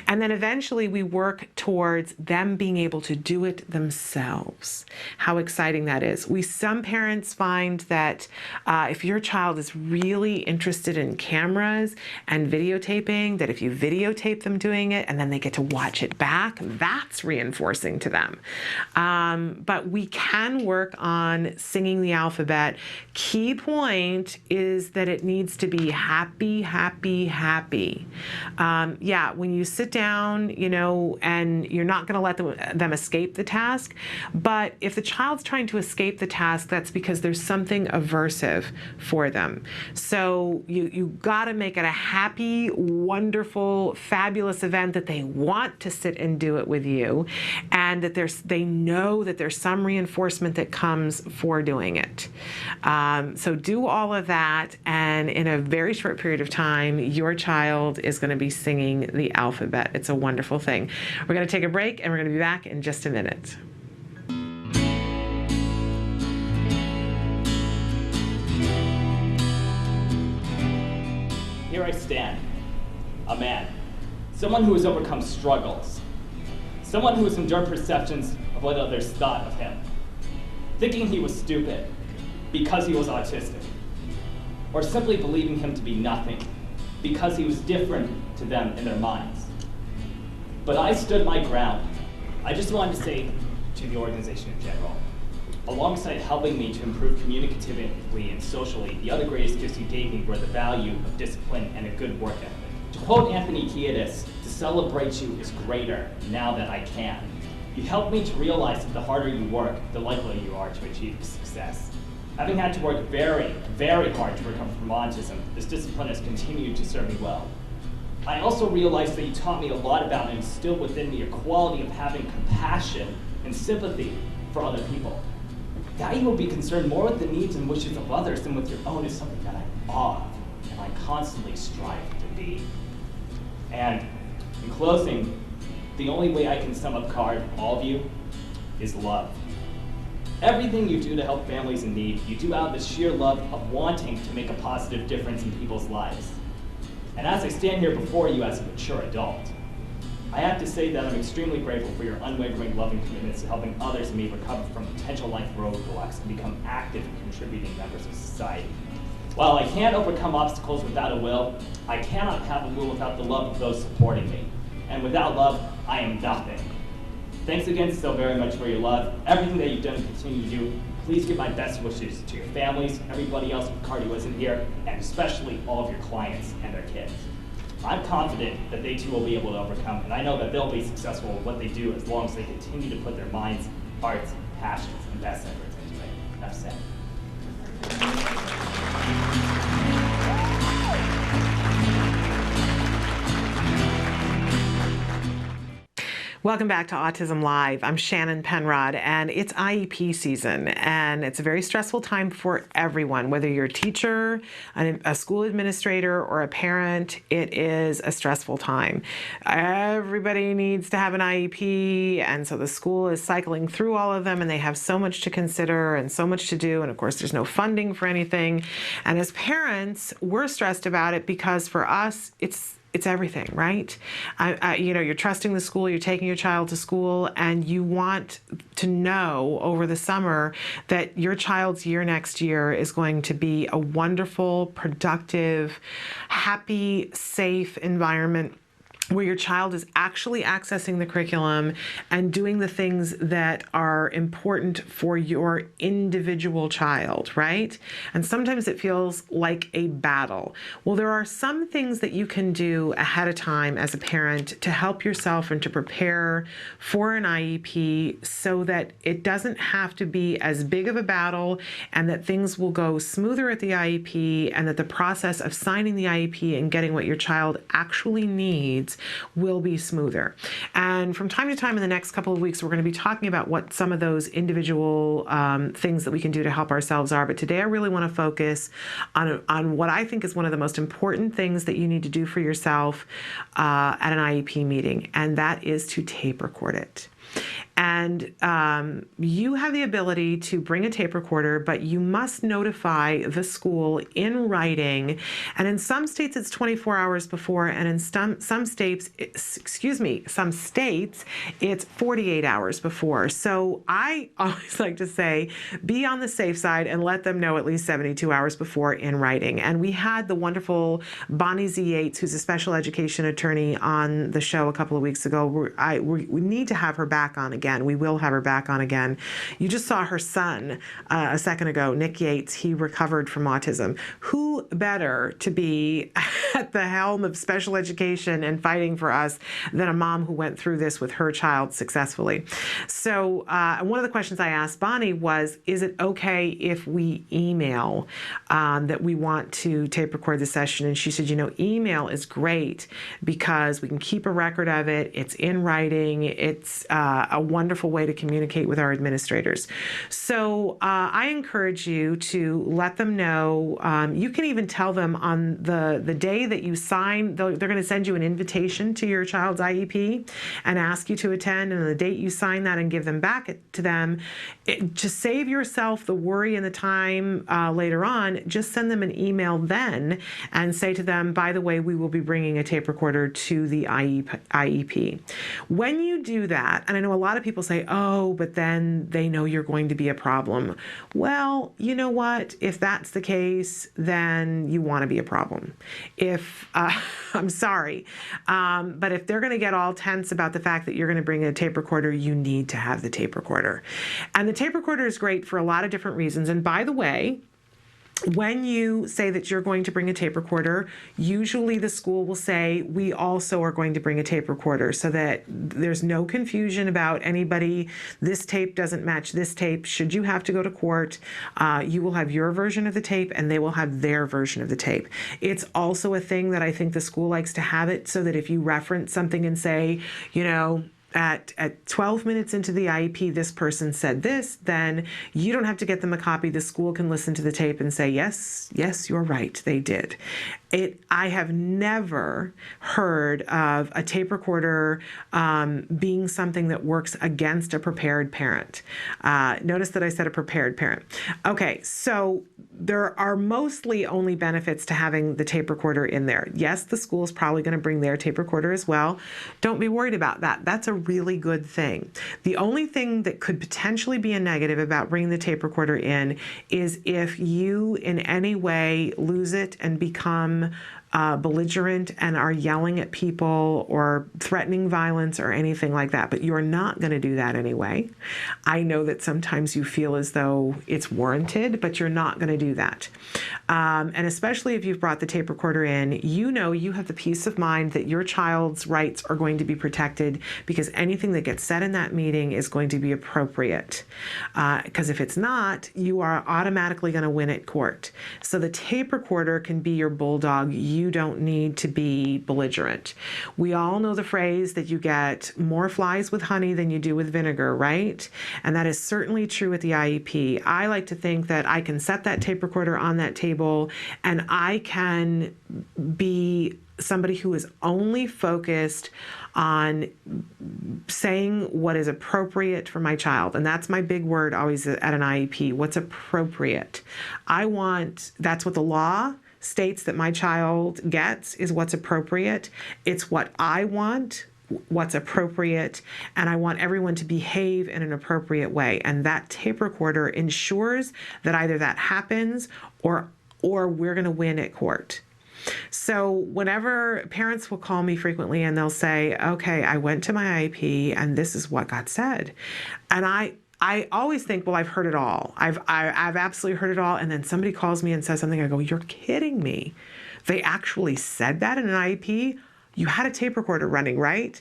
And then eventually we work towards them being able to do it themselves. How exciting that is. Some parents find that if your child is really interested in cameras and videotaping, that if you videotape them doing it and then they get to watch it back, that's reinforcing to them. But we can work on singing the alphabet. Key point is that it needs to be happy, happy, happy. When you sit down, and you're not going to let them escape the task, but if the child's trying to escape the task, that's because there's something aversive for them. So you got to make it a happy, wonderful, fabulous event that they want to sit and do it with you, and that they know that there's some reinforcement that comes for doing it. So do all of that, and in a very short period of time, your child is going to be singing the alphabet. It's a wonderful thing. We're going to take a break, and we're going to be back in just a minute. Here I stand, a man, someone who has overcome struggles, someone who has endured perceptions of what others thought of him, thinking he was stupid because he was autistic, or simply believing him to be nothing because he was different to them in their minds. But I stood my ground. I just wanted to say to the organization in general, alongside helping me to improve communicatively and socially, the other greatest gifts you gave me were the value of discipline and a good work ethic. To quote Anthony Kiedis, "To celebrate you is greater now that I can." You helped me to realize that the harder you work, the likelier you are to achieve success. Having had to work very, very hard to recover from autism, this discipline has continued to serve me well. I also realized that you taught me a lot about and instilled within me a quality of having compassion and sympathy for other people. That you will be concerned more with the needs and wishes of others than with your own is something that I'm awe of, and I constantly strive to be. And in closing, the only way I can sum up card all of you is love. Everything you do to help families in need, you do out of the sheer love of wanting to make a positive difference in people's lives. And as I stand here before you as a mature adult, I have to say that I'm extremely grateful for your unwavering loving commitments to helping others and me recover from potential life roadblocks and become active and contributing members of society. While I can't overcome obstacles without a will, I cannot have a will without the love of those supporting me. And without love, I am nothing. Thanks again so very much for your love, everything that you've done and continue to do. Please give my best wishes to your families, everybody else with cardio isn't here, and especially all of your clients and their kids. I'm confident that they too will be able to overcome, and I know that they'll be successful with what they do as long as they continue to put their minds, hearts, passions, and best efforts into it. Enough said. Welcome back to Autism Live. I'm Shannon Penrod, and it's IEP season, and it's a very stressful time for everyone, whether you're a teacher, a school administrator, or a parent. It is a stressful time. Everybody needs to have an IEP, and so the school is cycling through all of them, and they have so much to consider and so much to do, and of course there's no funding for anything. And as parents, we're stressed about it because for us, it's it's everything, right? You're trusting the school, you're taking your child to school, and you want to know over the summer that your child's year next year is going to be a wonderful, productive, happy, safe environment where your child is actually accessing the curriculum and doing the things that are important for your individual child, right? And sometimes it feels like a battle. Well, there are some things that you can do ahead of time as a parent to help yourself and to prepare for an IEP so that it doesn't have to be as big of a battle, and that things will go smoother at the IEP, and that the process of signing the IEP and getting what your child actually needs will be smoother. And from time to time in the next couple of weeks, we're going to be talking about what some of those individual things that we can do to help ourselves are. But today I really want to focus on what I think is one of the most important things that you need to do for yourself at an IEP meeting, and that is to tape record it. And you have the ability to bring a tape recorder, but you must notify the school in writing. And in some states, it's 24 hours before, and in some states, it's 48 hours before. So I always like to say, be on the safe side and let them know at least 72 hours before in writing. And we had the wonderful Bonnie Z. Yates, who's a special education attorney, on the show a couple of weeks ago. We need to have her back on again. We will have her back on again. You just saw her son a second ago, Nick Yates. He recovered from autism. Who better to be at the helm of special education and fighting for us than a mom who went through this with her child successfully? So one of the questions I asked Bonnie was, is it okay if we email that we want to tape record the session? And she said, email is great because we can keep a record of it. It's in writing. It's a wonderful way to communicate with our administrators. So I encourage you to let them know. You can even tell them on the day that you sign, they're going to send you an invitation to your child's IEP and ask you to attend. And on the date you sign that and give them back to them, just save yourself the worry and the time later on. Just send them an email then and say to them, by the way, we will be bringing a tape recorder to the IEP. When you do that, and I know a lot of people say, oh, but then they know you're going to be a problem. Well, you know what? If that's the case, then you want to be a problem. I'm sorry, but if they're going to get all tense about the fact that you're going to bring a tape recorder, you need to have the tape recorder. And the tape recorder is great for a lot of different reasons. And by the way, when you say that you're going to bring a tape recorder, usually the school will say, we also are going to bring a tape recorder, so that there's no confusion about anybody. This tape doesn't match this tape. Should you have to go to court, you will have your version of the tape and they will have their version of the tape. It's also a thing that I think the school likes to have it so that if you reference something and say, at 12 minutes into the IEP, this person said this, then you don't have to get them a copy. The school can listen to the tape and say, yes, you're right, they did. I have never heard of a tape recorder being something that works against a prepared parent. Notice that I said a prepared parent. Okay, so there are mostly only benefits to having the tape recorder in there. Yes, the school is probably going to bring their tape recorder as well. Don't be worried about that. That's a really good thing. The only thing that could potentially be a negative about bringing the tape recorder in is if you in any way lose it and become belligerent and are yelling at people or threatening violence or anything like that. But you're not going to do that anyway. I know that sometimes you feel as though it's warranted, but you're not going to do that. And especially if you've brought the tape recorder in, you have the peace of mind that your child's rights are going to be protected, because anything that gets said in that meeting is going to be appropriate. Because if it's not, you are automatically going to win at court. So the tape recorder can be your bulldog. You don't need to be belligerent. We all know the phrase that you get more flies with honey than you do with vinegar, right? And that is certainly true at the IEP. I like to think that I can set that tape recorder on that table and I can be somebody who is only focused on saying what is appropriate for my child. And that's my big word always at an IEP. What's appropriate? That's what the law states that my child gets is what's appropriate. It's what I want, what's appropriate, and I want everyone to behave in an appropriate way. And that tape recorder ensures that either that happens or we're going to win at court. So whenever parents will call me frequently and they'll say, okay, I went to my IEP and this is what got said. And I always think, well, I've heard it all. I've absolutely heard it all. And then somebody calls me and says something. I go, you're kidding me. They actually said that in an IEP? You had a tape recorder running, right?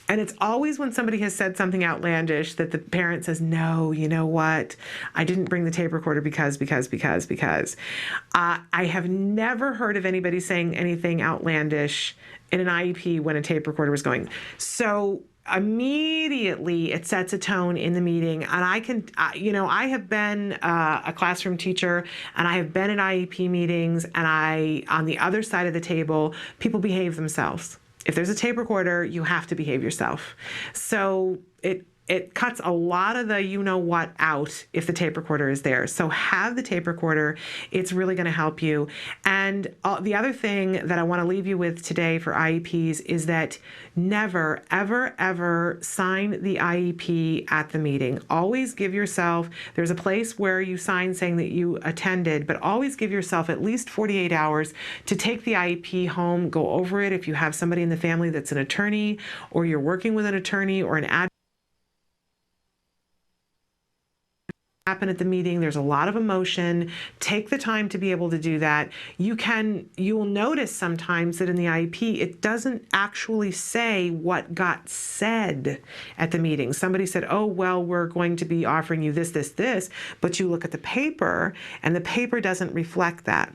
And it's always when somebody has said something outlandish that the parent says, no, you know what? I didn't bring the tape recorder because. I have never heard of anybody saying anything outlandish in an IEP when a tape recorder was going. So immediately it sets a tone in the meeting. And I have been a classroom teacher and I have been in IEP meetings, and on the other side of the table, people behave themselves. If there's a tape recorder, you have to behave yourself. So it cuts a lot of the you-know-what out if the tape recorder is there. So have the tape recorder. It's really going to help you. And the other thing that I want to leave you with today for IEPs is that never, ever, ever sign the IEP at the meeting. Always give yourself, there's a place where you sign saying that you attended, but always give yourself at least 48 hours to take the IEP home, go over it. If you have somebody in the family that's an attorney, or you're working with an attorney or an advocate, happen at the meeting. There's a lot of emotion. Take the time to be able to do that. You will notice sometimes that in the IEP, it doesn't actually say what got said at the meeting. Somebody said, oh, well, we're going to be offering you this, but you look at the paper and the paper doesn't reflect that.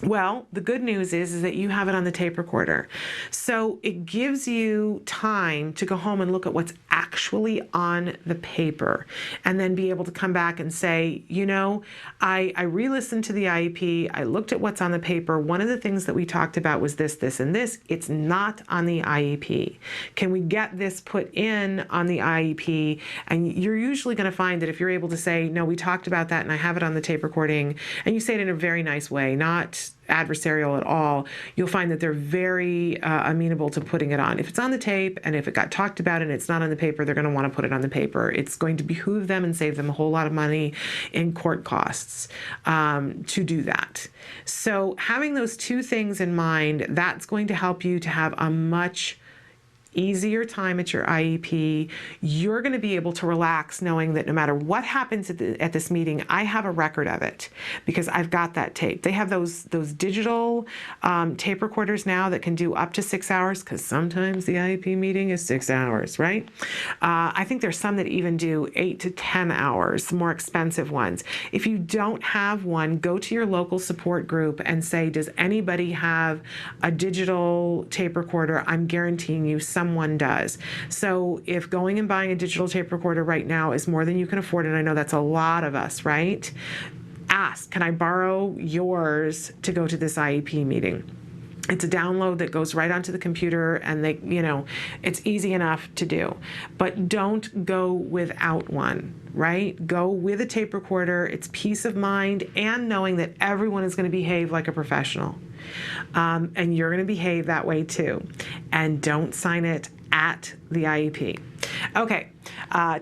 Well, the good news is that you have it on the tape recorder. So it gives you time to go home and look at what's actually on the paper and then be able to come back and say, I re-listened to the IEP. I looked at what's on the paper. One of the things that we talked about was this, and this. It's not on the IEP. Can we get this put in on the IEP? And you're usually going to find that if you're able to say, no, we talked about that and I have it on the tape recording, and you say it in a very nice way, not adversarial at all, you'll find that they're very amenable to putting it on. If it's on the tape and if it got talked about and it's not on the paper, they're going to want to put it on the paper. It's going to behoove them and save them a whole lot of money in court costs to do that. So having those two things in mind, that's going to help you to have a much easier time at your IEP. You're going to be able to relax knowing that no matter what happens at this meeting, I have a record of it because I've got that tape. They have those digital tape recorders now that can do up to 6 hours, because sometimes the IEP meeting is 6 hours, right? I think there's some that even do 8 to 10 hours, more expensive ones. If you don't have one, go to your local support group and say, does anybody have a digital tape recorder? I'm guaranteeing you someone does. So if going and buying a digital tape recorder right now is more than you can afford, and I know that's a lot of us, right? Ask, can I borrow yours to go to this IEP meeting? It's a download that goes right onto the computer, and it's easy enough to do. But don't go without one, right? Go with a tape recorder. It's peace of mind and knowing that everyone is going to behave like a professional. And you're going to behave that way too. And don't sign it at the IEP. Okay,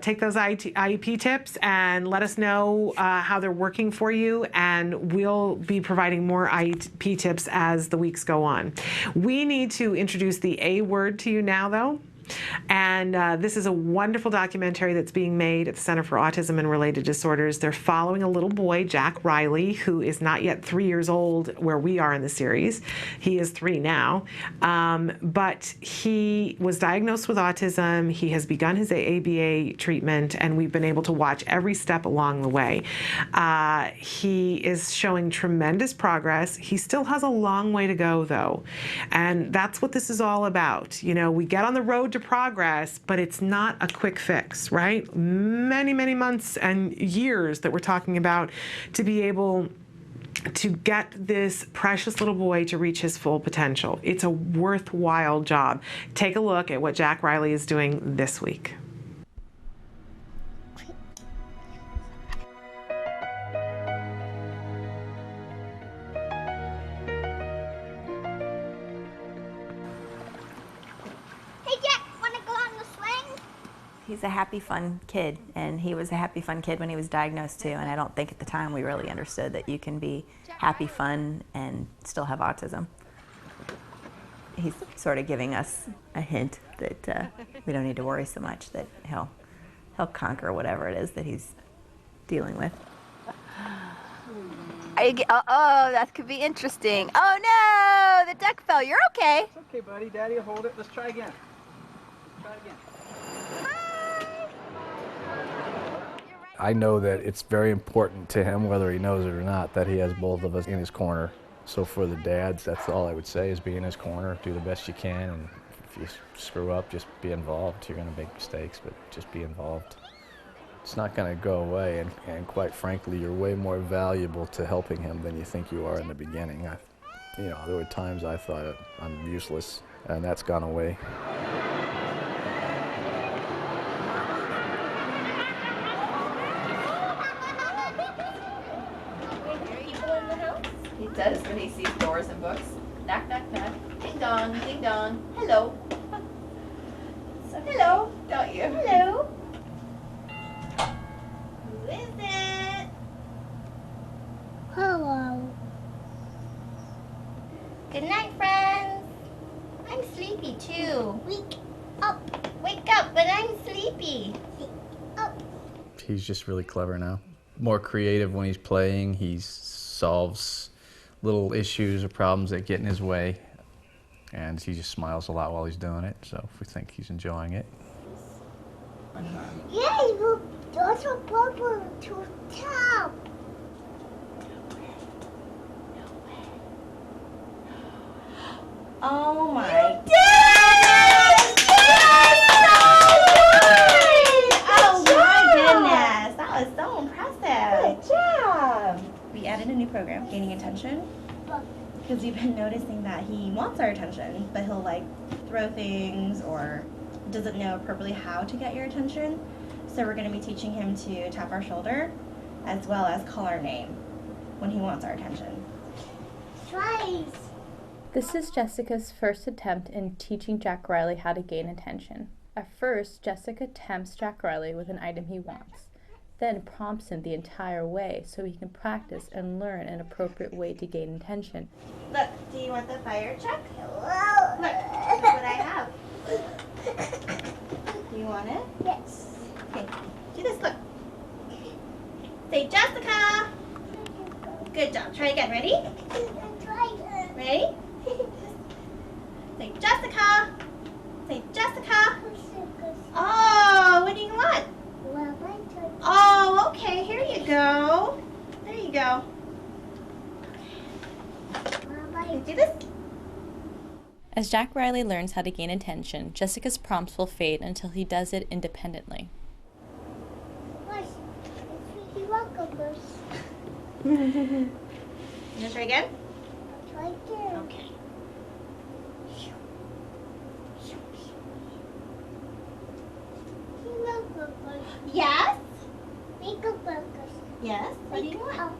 take those IEP tips and let us know how they're working for you, and we'll be providing more IEP tips as the weeks go on. We need to introduce the A word to you now, though. And this is a wonderful documentary that's being made at the Center for Autism and Related Disorders. They're following a little boy, Jack Riley, who is not yet 3 years old where we are in the series. He is 3 now. But he was diagnosed with autism. He has begun his ABA treatment, and we've been able to watch every step along the way. He is showing tremendous progress. He still has a long way to go, though. And that's what this is all about. We get on the road to progress, but it's not a quick fix, right? Many, many months and years that we're talking about to be able to get this precious little boy to reach his full potential. It's a worthwhile job. Take a look at what Jack Riley is doing this week. He's a happy, fun kid, and he was a happy, fun kid when he was diagnosed too, and I don't think at the time we really understood that you can be happy, fun, and still have autism. He's sort of giving us a hint that we don't need to worry so much, that he'll conquer whatever it is that he's dealing with. Uh-oh, that could be interesting. Oh no, the duck fell. You're okay. It's okay, buddy. Daddy will hold it. Let's try again. Let's try again. I know that it's very important to him, whether he knows it or not, that he has both of us in his corner. So for the dads, that's all I would say, is be in his corner, do the best you can, and if you screw up, just be involved. You're going to make mistakes, but just be involved. It's not going to go away, and quite frankly, you're way more valuable to helping him than you think you are in the beginning. There were times I thought I'm useless, and that's gone away. He does when he sees doors and books. Knock, knock, knock. Ding dong, ding dong. Hello. So hello, don't you? Hello. Who is it? Hello. Good night, friends. I'm sleepy too. Wake up. Wake up, but I'm sleepy. Wake up. He's just really clever now. More creative when he's playing. He solves little issues or problems that get in his way, and he just smiles a lot while he's doing it, so we think he's enjoying it. Yeah, you there's a bubble to top. Oh my. Oh my goodness, that was so impressive. Good job. We added a new program, Gaining Attention, because we've been noticing that he wants our attention, but he'll like throw things or doesn't know appropriately how to get your attention. So we're going to be teaching him to tap our shoulder as well as call our name when he wants our attention. Twice. This is Jessica's first attempt in teaching Jack Riley how to gain attention. At first, Jessica tempts Jack Riley with an item he wants, then prompts him the entire way so he can practice and learn an appropriate way to gain attention. Look, do you want the fire truck? Look, that's what I have. Do you want it? Yes. Okay, do this, look. Say Jessica. Good job, try again, ready? Ready? Say Jessica. Say Jessica. Oh, what do you want? Oh, okay, here you go. There you go. Okay. Do this. As Jack Riley learns how to gain attention, Jessica's prompts will fade until he does it independently. You want to try again? Try again. Okay. Yes? Yes? What do you want?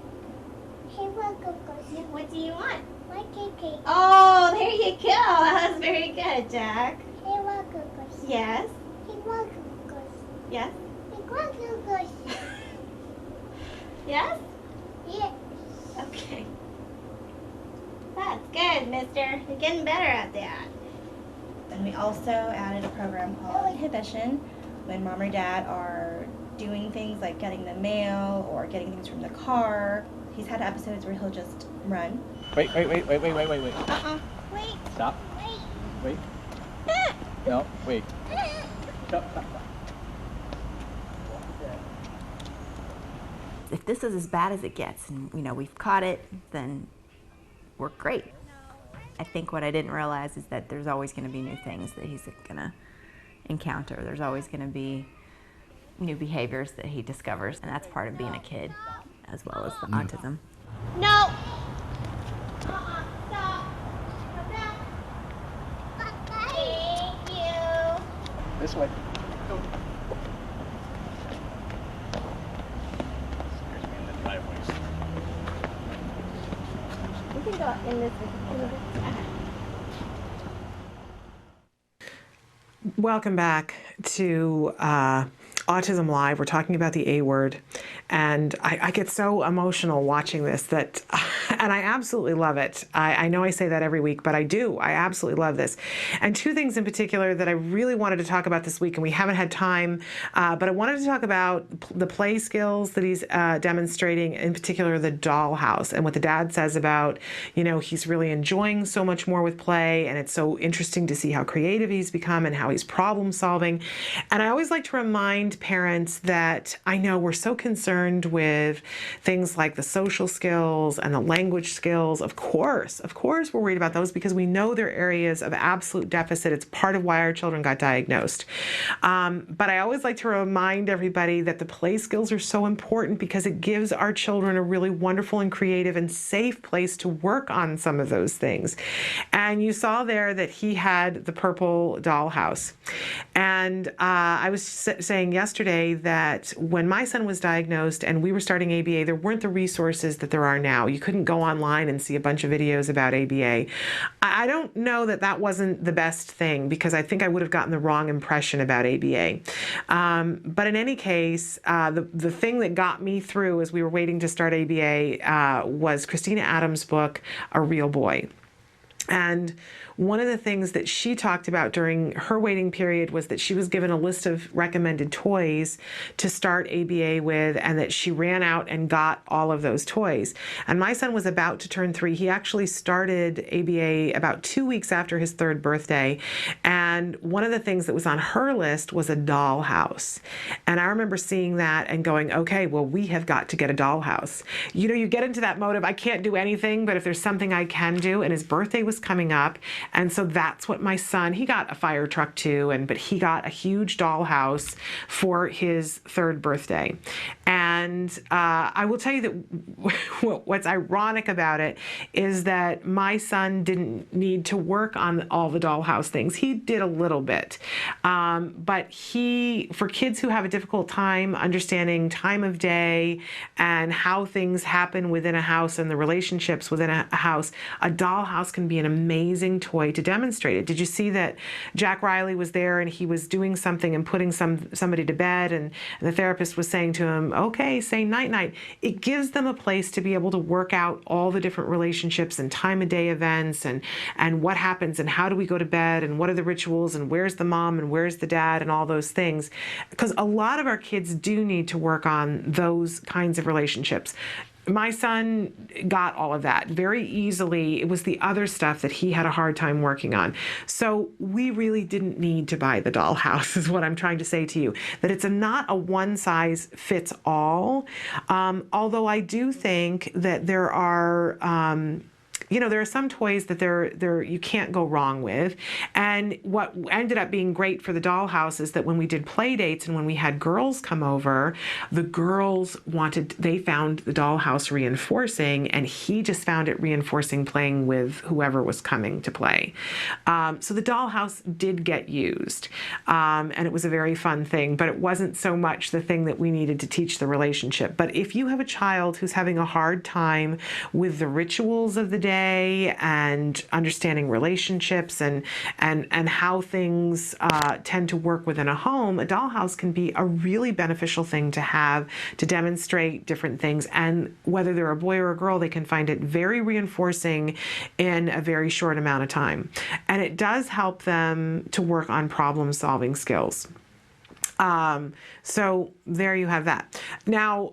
What do you want? Oh, there you go. That was very good, Jack. Yes? Yes? Yes? Yes. Okay. That's good, mister. You're getting better at that. Then we also added a program called Inhibition, when mom or dad are doing things like getting the mail or getting things from the car. He's had episodes where he'll just run. Wait. Wait. Wait. Stop. Wait. No, wait. Stop. If this is as bad as it gets, and we've caught it, then we're great. I think what I didn't realize is that there's always going to be new things that he's going to encounter. There's always going to be new behaviors that he discovers, and that's part of being a kid, as well as the autism. No. Stop. Thank you. This way. We can go in this. Welcome back to Autism Live. We're talking about the A word, and I get so emotional watching this and I absolutely love it. I know I say that every week, but I do. I absolutely love this. And two things in particular that I really wanted to talk about this week, and we haven't had time, but I wanted to talk about the play skills that he's demonstrating, in particular the dollhouse, and what the dad says about, he's really enjoying so much more with play, and it's so interesting to see how creative he's become and how he's problem solving. And I always like to remind parents that I know we're so concerned with things like the social skills and the language skills. Of course, we're worried about those because we know they're areas of absolute deficit. It's part of why our children got diagnosed. But I always like to remind everybody that the play skills are so important because it gives our children a really wonderful and creative and safe place to work on some of those things. And you saw there that he had the purple dollhouse. And I was saying yesterday that when my son was diagnosed and we were starting ABA, there weren't the resources that there are now. You couldn't go online and see a bunch of videos about ABA. I don't know that that wasn't the best thing because I think I would have gotten the wrong impression about ABA. But in any case, the thing that got me through as we were waiting to start ABA was Christina Adams' book, A Real Boy. And one of the things that she talked about during her waiting period was that she was given a list of recommended toys to start ABA with, and that she ran out and got all of those toys. And my son was about to turn 3. He actually started ABA about 2 weeks after his 3rd birthday. And one of the things that was on her list was a dollhouse. And I remember seeing that and going, okay, well, we have got to get a dollhouse. You get into that mode of, I can't do anything, but if there's something I can do, and his birthday was coming up. And so that's what my son, he got a fire truck too, but he got a huge dollhouse for his 3rd birthday. And I will tell you that what's ironic about it is that my son didn't need to work on all the dollhouse things. He did a little bit. But for kids who have a difficult time understanding time of day and how things happen within a house and the relationships within a house, a dollhouse can be an amazing toy to demonstrate it. Did you see that Jack Riley was there and he was doing something and putting somebody to bed, and the therapist was saying to him, okay, say night-night. It gives them a place to be able to work out all the different relationships and time of day events and what happens and how do we go to bed and what are the rituals and where's the mom and where's the dad and all those things. Because a lot of our kids do need to work on those kinds of relationships. My son got all of that very easily. It was the other stuff that he had a hard time working on. So we really didn't need to buy the dollhouse, is what I'm trying to say to you. That it's not a one size fits all. Although I do think that there are there are some toys that you can't go wrong with. And what ended up being great for the dollhouse is that when we did play dates and when we had girls come over, the girls they found the dollhouse reinforcing, and he just found it reinforcing playing with whoever was coming to play. So the dollhouse did get used, and it was a very fun thing, but it wasn't so much the thing that we needed to teach the relationship. But if you have a child who's having a hard time with the rituals of the day, and understanding relationships and how things tend to work within a home, a dollhouse can be a really beneficial thing to have to demonstrate different things. And whether they're a boy or a girl, they can find it very reinforcing in a very short amount of time. And it does help them to work on problem-solving skills. So there you have that. Now,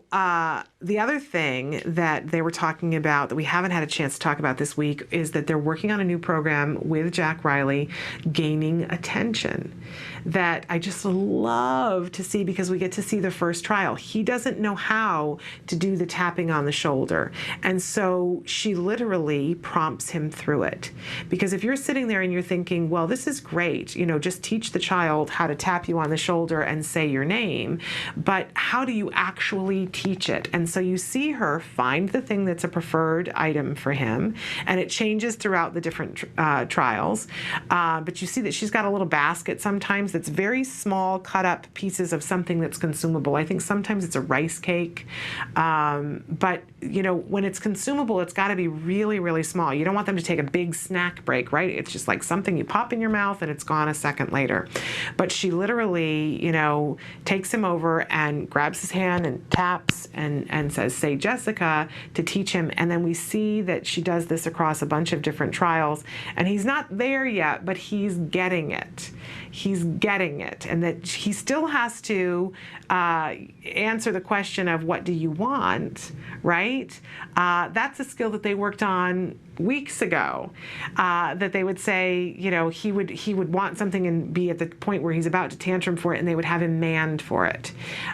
the other thing that they were talking about that we haven't had a chance to talk about this week is that they're working on a new program with Jack Riley, Gaining Attention, that I just love to see because we get to see the first trial. He doesn't know how to do the tapping on the shoulder. And so she literally prompts him through it. Because if you're sitting there and you're thinking, well, this is great, just teach the child how to tap you on the shoulder and say your name, but how do you actually teach it? And And so you see her find the thing that's a preferred item for him, and it changes throughout the different trials. But you see that she's got a little basket sometimes that's very small, cut up pieces of something that's consumable. I think sometimes it's a rice cake. But, you know, when it's consumable, it's got to be really, really small. You don't want them to take a big snack break, right? It's just like something you pop in your mouth and it's gone a second later. But she literally, you know, takes him over and grabs his hand and taps and says, "Say Jessica," to teach him. And then we see that she does this across a bunch of different trials. And he's not there yet, but he's getting it. He's getting it. And that he still has to answer the question of, what do you want, right? That's a skill that they worked on weeks ago, that they would say, you know, he would want something and be at the point where he's about to tantrum for it, and they would have him manned for it.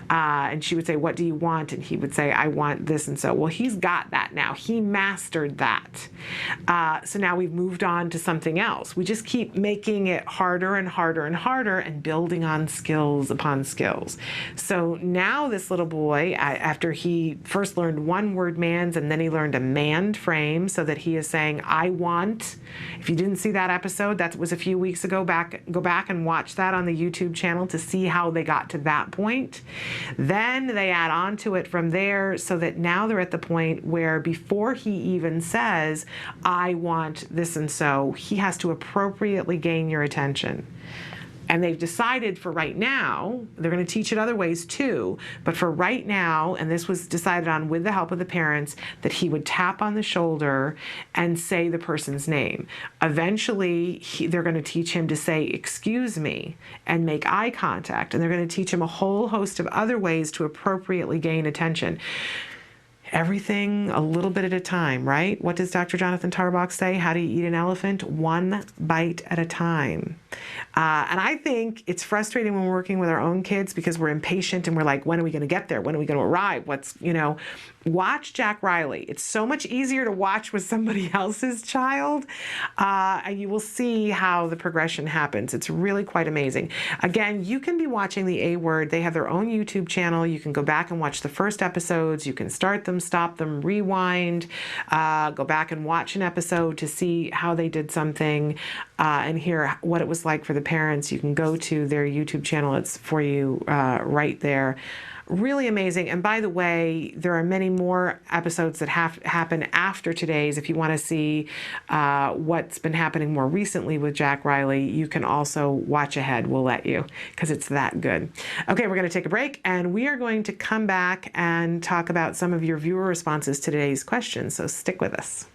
And she would say, "What do you want?" And he would say, "I want this and so." Well, he's got that now. He mastered that. So now we've moved on to something else. We just keep making it harder and harder and harder and building on skills upon skills. So now this little boy, after he first learned one word mands, and then he learned a manned frame, so that he is saying, "I want." If you didn't see that episode, that was a few weeks ago, go back and watch that on the YouTube channel to see how they got to that point. Then they add on to it from there, so that now they're at the point where before he even says, "I want this and so," he has to appropriately gain your attention. And they've decided for right now, they're going to teach it other ways too, but for right now, and this was decided on with the help of the parents, that he would tap on the shoulder and say the person's name. Eventually, they're going to teach him to say, "Excuse me," and make eye contact. And they're going to teach him a whole host of other ways to appropriately gain attention. Everything a little bit at a time, right? What does Dr. Jonathan Tarbox say? How do you eat an elephant? One bite at a time. And I think it's frustrating when we're working with our own kids because we're impatient and we're like, when are we going to get there? When are we going to arrive? Watch Jack Riley. It's so much easier to watch with somebody else's child. And you will see how the progression happens. It's really quite amazing. Again, you can be watching the A Word. They have their own YouTube channel. You can go back and watch the first episodes. You can start them, stop them, rewind, go back and watch an episode to see how they did something and hear what it was like for the parents. You can go to their YouTube channel. It's for you right there. Really amazing. And by the way, there are many more episodes that happen after today's. If you want to see what's been happening more recently with Jack Riley, you can also watch ahead. We'll let you, because it's that good. Okay, we're going to take a break, and we are going to come back and talk about some of your viewer responses to today's questions. So stick with us.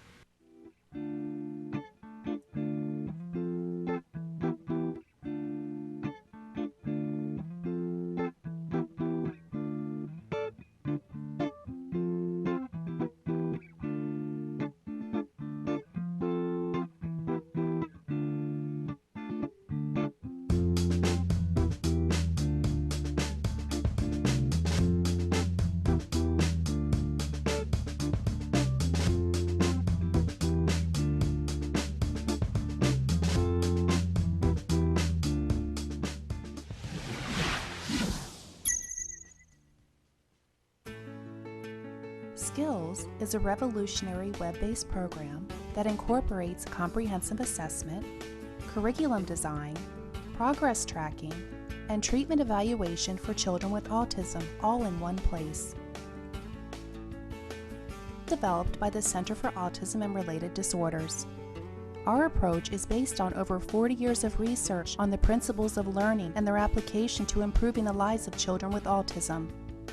Skills is a revolutionary web-based program that incorporates comprehensive assessment, curriculum design, progress tracking, and treatment evaluation for children with autism all in one place. Developed by the Center for Autism and Related Disorders. Our approach is based on over 40 years of research on the principles of learning and their application to improving the lives of children with autism.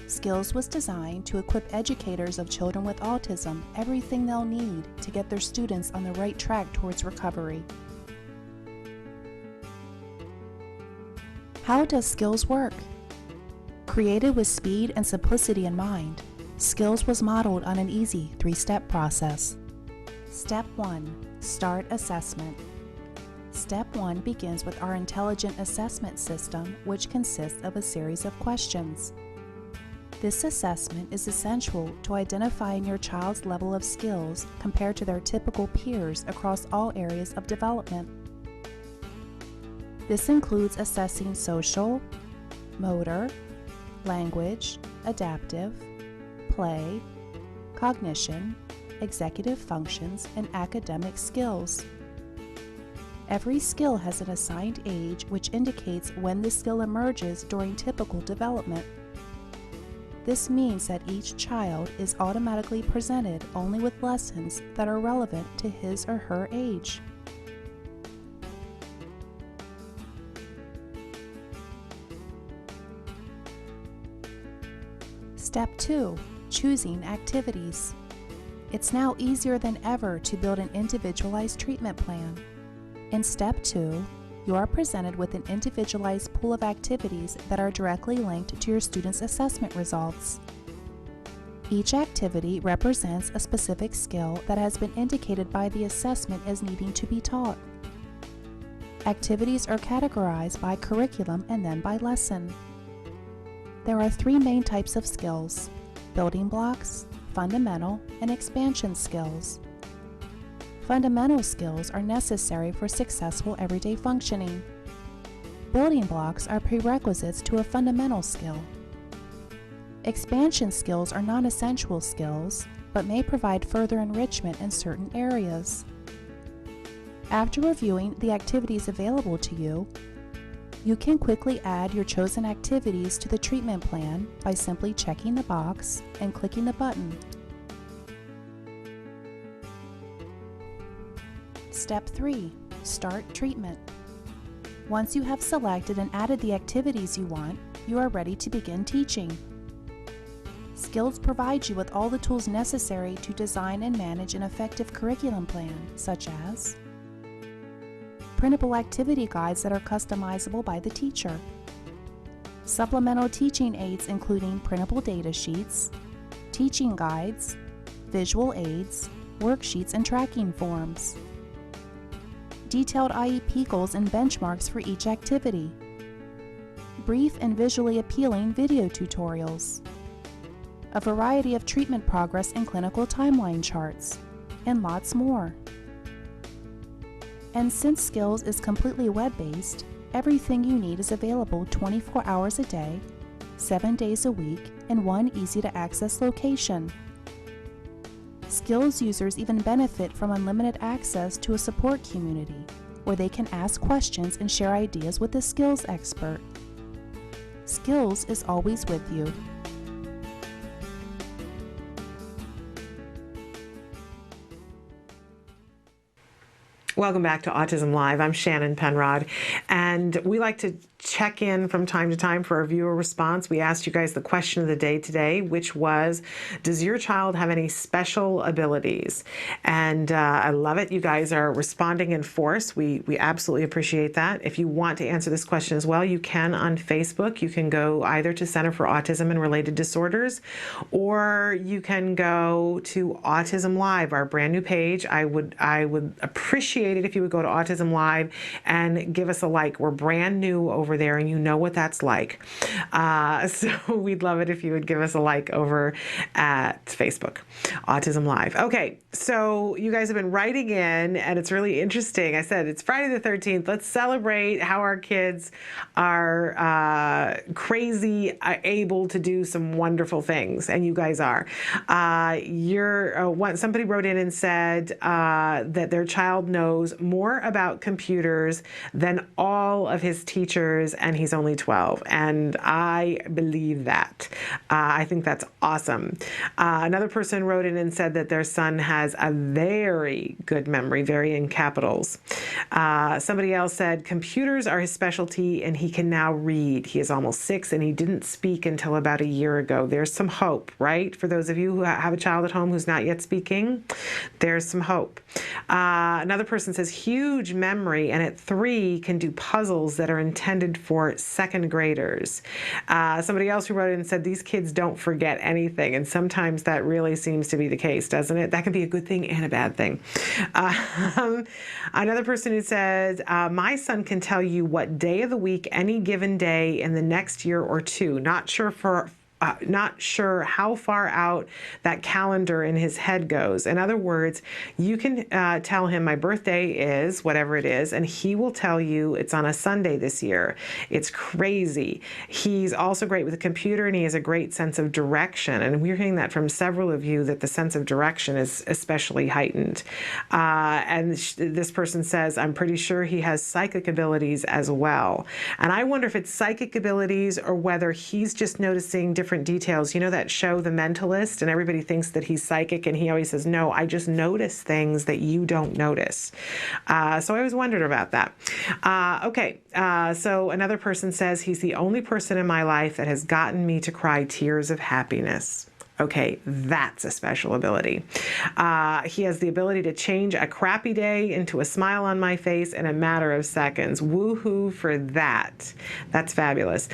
Skills was designed to equip educators of children with autism everything they'll need to get their students on the right track towards recovery. How does Skills work? Created with speed and simplicity in mind, Skills was modeled on an easy 3-step process. Step 1. Start assessment. Step 1 begins with our intelligent assessment system, which consists of a series of questions. This assessment is essential to identifying your child's level of skills compared to their typical peers across all areas of development. This includes assessing social, motor, language, adaptive, play, cognition, executive functions, and academic skills. Every skill has an assigned age which indicates when the skill emerges during typical development. This means that each child is automatically presented only with lessons that are relevant to his or her age. Step 2. Choosing activities. It's now easier than ever to build an individualized treatment plan. In Step 2, you are presented with an individualized pool of activities that are directly linked to your student's assessment results. Each activity represents a specific skill that has been indicated by the assessment as needing to be taught. Activities are categorized by curriculum and then by lesson. There are 3 main types of skills: building blocks, fundamental, and expansion skills. Fundamental skills are necessary for successful everyday functioning. Building blocks are prerequisites to a fundamental skill. Expansion skills are non-essential skills, but may provide further enrichment in certain areas. After reviewing the activities available to you, you can quickly add your chosen activities to the treatment plan by simply checking the box and clicking the button. Step 3. Start treatment. Once you have selected and added the activities you want, you are ready to begin teaching. Skills provide you with all the tools necessary to design and manage an effective curriculum plan, such as printable activity guides that are customizable by the teacher, supplemental teaching aids including printable data sheets, teaching guides, visual aids, worksheets, and tracking forms, detailed IEP goals and benchmarks for each activity, brief and visually appealing video tutorials, a variety of treatment progress and clinical timeline charts, and lots more. And since Skills is completely web-based, everything you need is available 24 hours a day, 7 days a week, in one easy-to-access location. Skills users even benefit from unlimited access to a support community, where they can ask questions and share ideas with a skills expert. Skills is always with you. Welcome back to Autism Live. I'm Shannon Penrod, and we like to check in from time to time for our viewer response. We asked you guys the question of the day today, which was, does your child have any special abilities? And I love it. You guys are responding in force. We absolutely appreciate that. If you want to answer this question as well, you can on Facebook. You can go either to Center for Autism and Related Disorders, or you can go to Autism Live, our brand new page. I would appreciate it if you would go to Autism Live and give us a like. We're brand new over there, and you know what that's like. So we'd love it if you would give us a like over at Facebook, Autism Live. Okay, so you guys have been writing in, and it's really interesting. I said it's Friday the 13th. Let's celebrate how our kids are crazy, able to do some wonderful things, and you guys are. Somebody wrote in and said that their child knows more about computers than all of his teachers, and he's only 12. And I believe that. I think that's awesome. Another person wrote in and said that their son has a very good memory, very in capitals. Somebody else said computers are his specialty and he can now read. He is almost 6 and he didn't speak until about a year ago. There's some hope, right? For those of you who have a child at home who's not yet speaking, there's some hope. Another person says huge memory, and at 3 can do puzzles that are intended for second graders. Somebody else who wrote in and said these kids don't forget anything, and sometimes that really seems to be the case, doesn't it? That can be a good thing and a bad thing. Another person who says, my son can tell you what day of the week, any given day in the next year or two. Not sure not sure how far out that calendar in his head goes. In other words, you can tell him my birthday is whatever it is, and he will tell you it's on a Sunday this year. It's crazy. He's also great with a computer, and he has a great sense of direction. And we're hearing that from several of you, that the sense of direction is especially heightened. And this person says, I'm pretty sure he has psychic abilities as well. And I wonder if it's psychic abilities or whether he's just noticing different details. You know that show, The Mentalist, and everybody thinks that he's psychic, and he always says, no, I just notice things that you don't notice. So I always wondered about that. So another person says, he's the only person in my life that has gotten me to cry tears of happiness. Okay, that's a special ability. He has the ability to change a crappy day into a smile on my face in a matter of seconds. Woohoo for that. That's fabulous.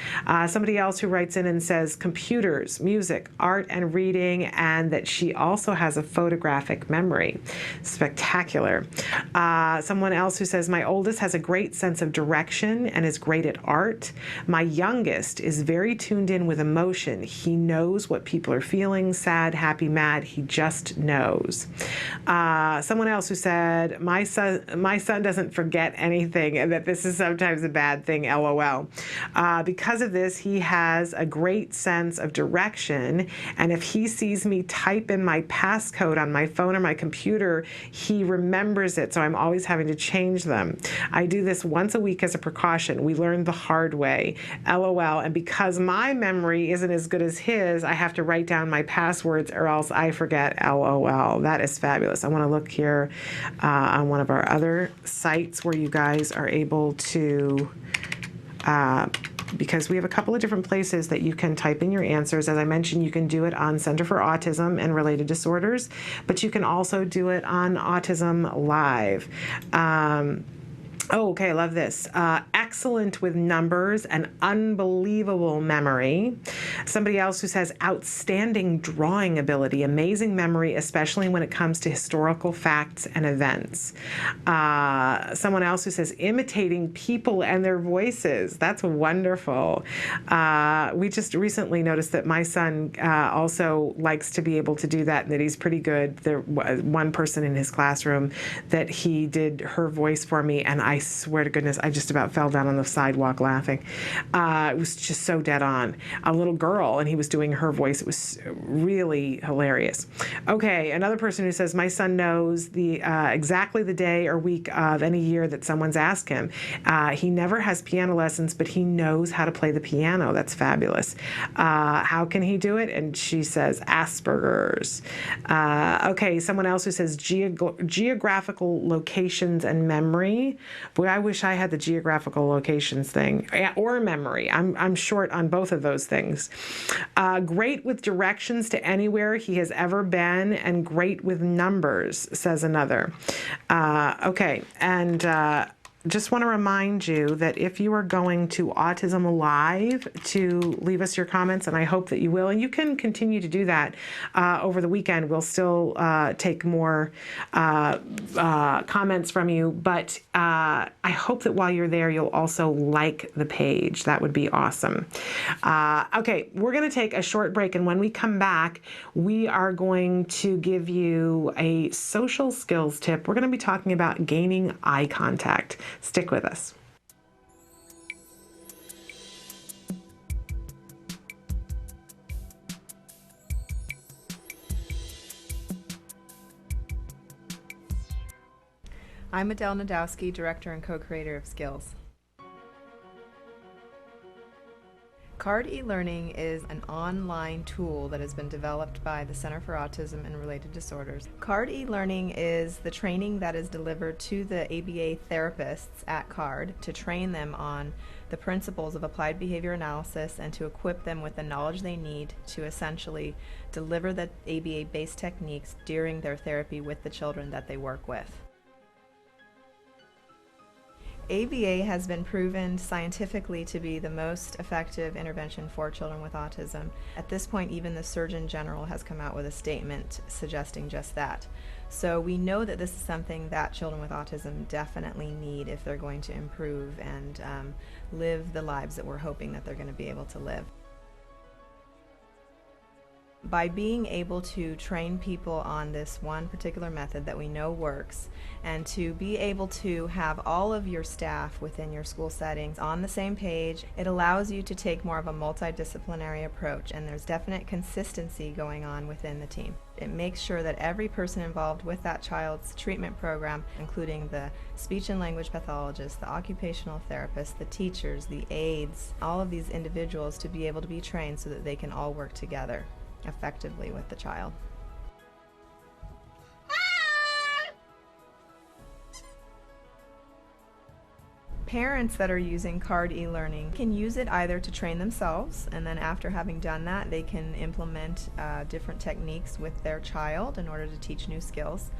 Somebody else who writes in and says computers, music, art, and reading, and that she also has a photographic memory. Spectacular. Someone else who says, my oldest has a great sense of direction and is great at art. My youngest is very tuned in with emotion. He knows what people are feeling. Sad, happy, mad. He just knows. Someone else who said, my son doesn't forget anything, and that this is sometimes a bad thing, LOL. Because of this, he has a great sense of direction, and if he sees me type in my passcode on my phone or my computer, he remembers it, so I'm always having to change them. I do this once a week as a precaution. We learned the hard way, LOL, and because my memory isn't as good as his, I have to write down my passwords or else I forget, LOL. That is fabulous. I want to look here on one of our other sites where you guys are able to, because we have a couple of different places that you can type in your answers. As I mentioned, you can do it on Center for Autism and Related Disorders, but you can also do it on Autism Live. Okay, I love this. Excellent with numbers and unbelievable memory. Somebody else who says outstanding drawing ability, amazing memory, especially when it comes to historical facts and events. Someone else who says imitating people and their voices. That's wonderful. We just recently noticed that my son also likes to be able to do that, and that he's pretty good. There was one person in his classroom that he did her voice for me, and I swear to goodness, I just about fell down on the sidewalk laughing. It was just so dead on. A little girl, and he was doing her voice. It was really hilarious. Okay, another person who says, my son knows the exactly the day or week of any year that someone's asked him. He never has piano lessons, but he knows how to play the piano. That's fabulous. How can he do it? And she says, Asperger's. Okay, someone else who says geographical locations and memory. Boy, I wish I had the geographical locations thing, or memory. I'm short on both of those things. Great with directions to anywhere he has ever been, and great with numbers, says another. Okay, and just want to remind you that if you are going to Autism Live to leave us your comments, and I hope that you will, and you can continue to do that over the weekend. We'll still take more comments from you, but I hope that while you're there, you'll also like the page. That would be awesome. Okay, we're going to take a short break, and when we come back, we are going to give you a social skills tip. We're going to be talking about gaining eye contact. Stick with us. I'm Adele Nadowski, Director and Co-Creator of Skills. CARD e-learning is an online tool that has been developed by the Center for Autism and Related Disorders. CARD e-learning is the training that is delivered to the ABA therapists at CARD to train them on the principles of applied behavior analysis and to equip them with the knowledge they need to essentially deliver the ABA-based techniques during their therapy with the children that they work with. ABA has been proven scientifically to be the most effective intervention for children with autism. At this point, even the Surgeon General has come out with a statement suggesting just that. So we know that this is something that children with autism definitely need if they're going to improve and live the lives that we're hoping that they're going to be able to live. By being able to train people on this one particular method that we know works, and to be able to have all of your staff within your school settings on the same page, it allows you to take more of a multidisciplinary approach, and there's definite consistency going on within the team. It makes sure that every person involved with that child's treatment program, including the speech and language pathologist, the occupational therapist, the teachers, the aides, all of these individuals to be able to be trained so that they can all work together effectively with the child. Parents that are using CARD e-learning can use it either to train themselves, and then after having done that, they can implement different techniques with their child in order to teach new skills.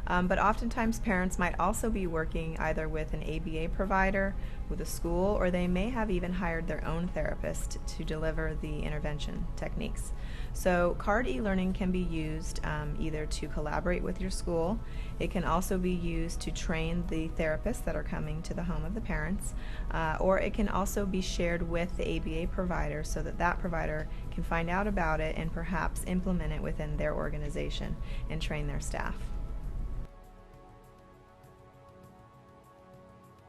But oftentimes parents might also be working either with an ABA provider, with a school, or they may have even hired their own therapist to deliver the intervention techniques. So CARD e-learning can be used either to collaborate with your school. It can also be used to train the therapists that are coming to the home of the parents, or it can also be shared with the ABA provider so that that provider can find out about it and perhaps implement it within their organization and train their staff.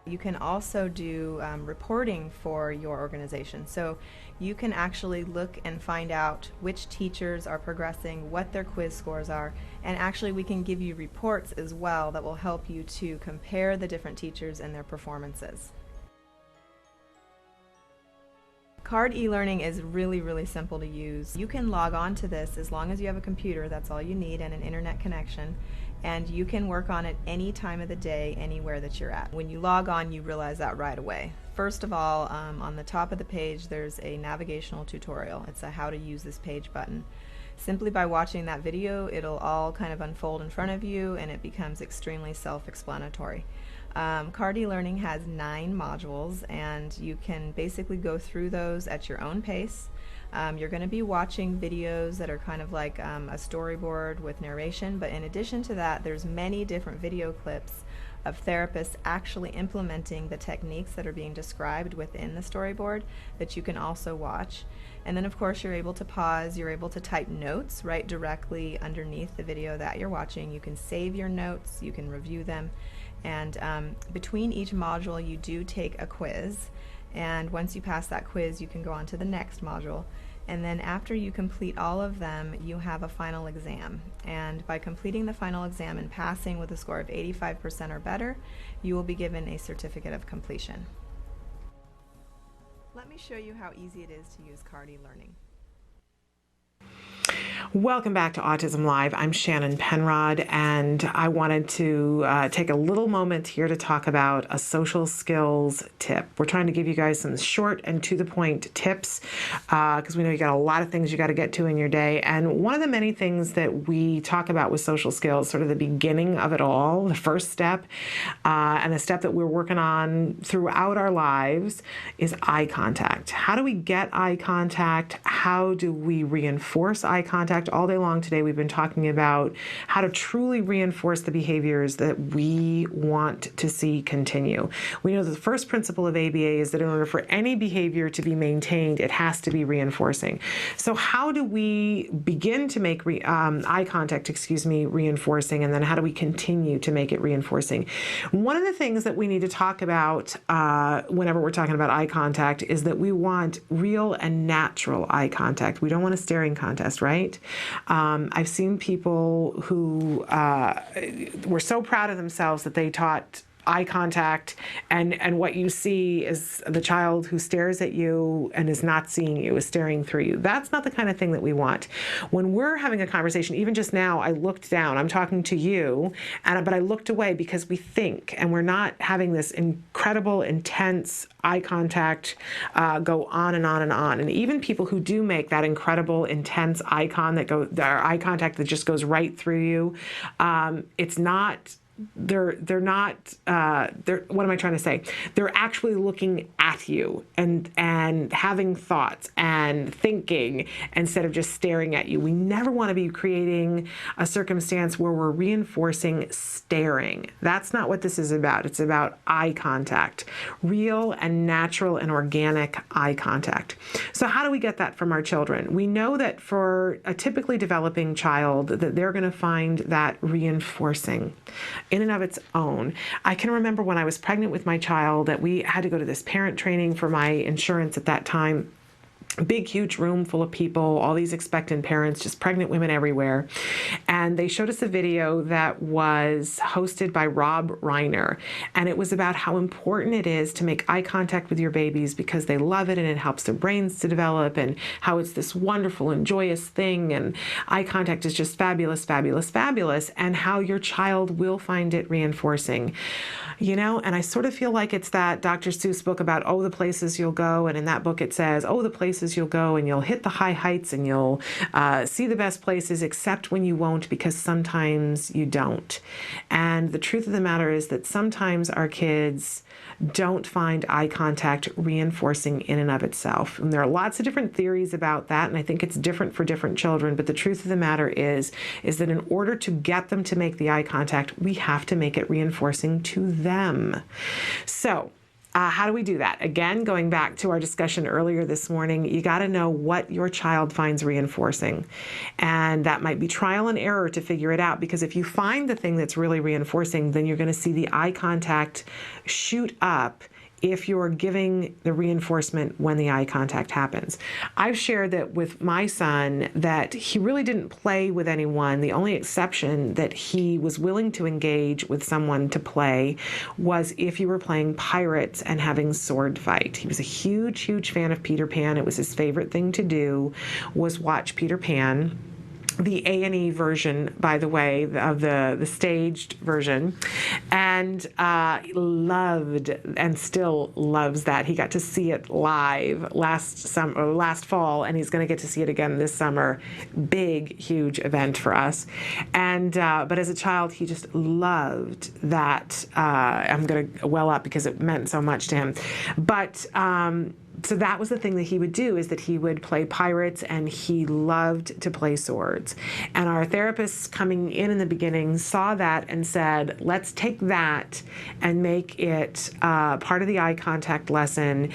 You can also do reporting for your organization. So you can actually look and find out which teachers are progressing, what their quiz scores are, and actually we can give you reports as well that will help you to compare the different teachers and their performances. CARD e-learning is really, really simple to use. You can log on to this as long as you have a computer, that's all you need, and an internet connection. And you can work on it any time of the day, anywhere that you're at. When you log on, you realize that right away. First of all, on the top of the page, there's a navigational tutorial. It's a how to use this page button. Simply by watching that video, it'll all kind of unfold in front of you, and it becomes extremely self-explanatory. CARD e-learning has 9 modules, and you can basically go through those at your own pace. You're going to be watching videos that are kind of like a storyboard with narration, but in addition to that, there's many different video clips of therapists actually implementing the techniques that are being described within the storyboard that you can also watch. And then of course you're able to pause, you're able to type notes right directly underneath the video that you're watching. You can save your notes, you can review them, and between each module you do take a quiz. And once you pass that quiz, you can go on to the next module. And then after you complete all of them, you have a final exam. And by completing the final exam and passing with a score of 85% or better, you will be given a certificate of completion. Let me show you how easy it is to use CARD e-learning. Welcome back to Autism Live. I'm Shannon Penrod, and I wanted to take a little moment here to talk about a social skills tip. We're trying to give you guys some short and to-the-point tips because we know you got a lot of things you got to get to in your day. And one of the many things that we talk about with social skills, sort of the beginning of it all, the first step, and the step that we're working on throughout our lives is eye contact. How do we get eye contact? How do we reinforce eye contact? All day long today we've been talking about how to truly reinforce the behaviors that we want to see continue. We know that the first principle of ABA is that in order for any behavior to be maintained, it has to be reinforcing. So how do we begin to make eye contact, reinforcing, and then how do we continue to make it reinforcing? One of the things that we need to talk about whenever we're talking about eye contact is that we want real and natural eye contact. We don't want a staring contest, right? I've seen people who were so proud of themselves that they taught eye contact, and what you see is the child who stares at you and is not seeing you, is staring through you. That's not the kind of thing that we want. When we're having a conversation, even just now, I looked down, I'm talking to you, but I looked away because we think, and we're not having this incredible, intense eye contact go on and on and on. And even people who do make that incredible, intense eye contact that just goes right through you, it's not they're not, what am I trying to say? They're actually looking at you and having thoughts and thinking instead of just staring at you. We never want to be creating a circumstance where we're reinforcing staring. That's not what this is about. It's about eye contact, real and natural and organic eye contact. So how do we get that from our children? We know that for a typically developing child that they're going to find that reinforcing in and of its own. I can remember when I was pregnant with my child that we had to go to this parent training for my insurance at that time. Big, huge room full of people, all these expectant parents, just pregnant women everywhere. And they showed us a video that was hosted by Rob Reiner. And it was about how important it is to make eye contact with your babies because they love it and it helps their brains to develop, and how it's this wonderful and joyous thing. And eye contact is just fabulous, fabulous, fabulous. And how your child will find it reinforcing. You know, and I sort of feel like it's that Dr. Seuss book about, oh, the places you'll go. And in that book it says, oh, the places you'll go and you'll hit the high heights and you'll see the best places, except when you won't, because sometimes you don't. And the truth of the matter is that sometimes our kids don't find eye contact reinforcing in and of itself. And there are lots of different theories about that, and I think it's different for different children, but the truth of the matter is that in order to get them to make the eye contact, we have to make it reinforcing to them. So, how do we do that? Again, going back to our discussion earlier this morning, you got to know what your child finds reinforcing. And that might be trial and error to figure it out, because if you find the thing that's really reinforcing, then you're going to see the eye contact shoot up if you're giving the reinforcement when the eye contact happens. I've shared that with my son that he really didn't play with anyone. The only exception that he was willing to engage with someone to play was if you were playing pirates and having sword fight. He was a huge, huge fan of Peter Pan. It was his favorite thing to do was watch Peter Pan. The A&E version, by the way, of the staged version, and loved and still loves that. He got to see it live last fall, and he's going to get to see it again this summer. Big, huge event for us. And but as a child, he just loved that. I'm going to well up because it meant so much to him. But so that was the thing that he would do, is that he would play pirates, and he loved to play swords. And our therapists coming in the beginning saw that and said, let's take that and make it part of the eye contact lesson,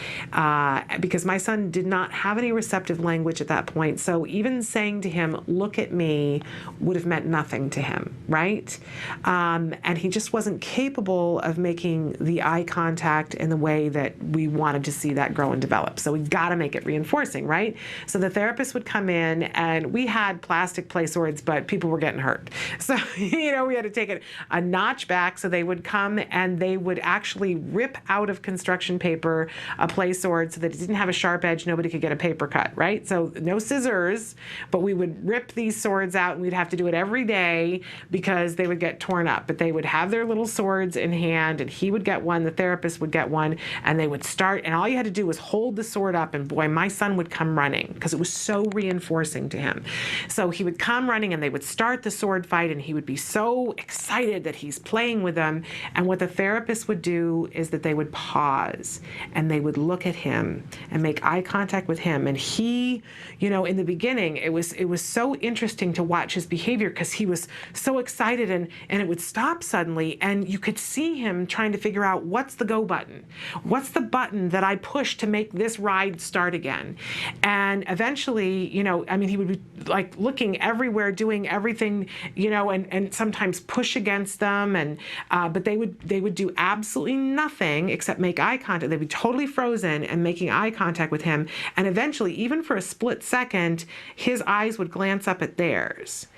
because my son did not have any receptive language at that point. So even saying to him, look at me, would have meant nothing to him, right? And he just wasn't capable of making the eye contact in the way that we wanted to see that grow and develop. So we've got to make it reinforcing, right? So the therapist would come in, and we had plastic play swords, but people were getting hurt. So, we had to take it a notch back. So they would come and they would actually rip out of construction paper a play sword so that it didn't have a sharp edge. Nobody could get a paper cut, right? So no scissors, but we would rip these swords out, and we'd have to do it every day because they would get torn up. But they would have their little swords in hand, and he would get one, the therapist would get one, and they would start, and all you had to do was hold the sword up, and boy, my son would come running because it was so reinforcing to him. So he would come running, and they would start the sword fight, and he would be so excited that he's playing with them. And what the therapist would do is that they would pause, and they would look at him and make eye contact with him. And he, in the beginning, it was so interesting to watch his behavior because he was so excited, and it would stop suddenly, and you could see him trying to figure out, what's the go button? What's the button that I push to make this ride start again? And eventually, he would be like looking everywhere, doing everything, and sometimes push against them, and but they would do absolutely nothing except make eye contact. They'd be totally frozen and making eye contact with him. And eventually, even for a split second, his eyes would glance up at theirs.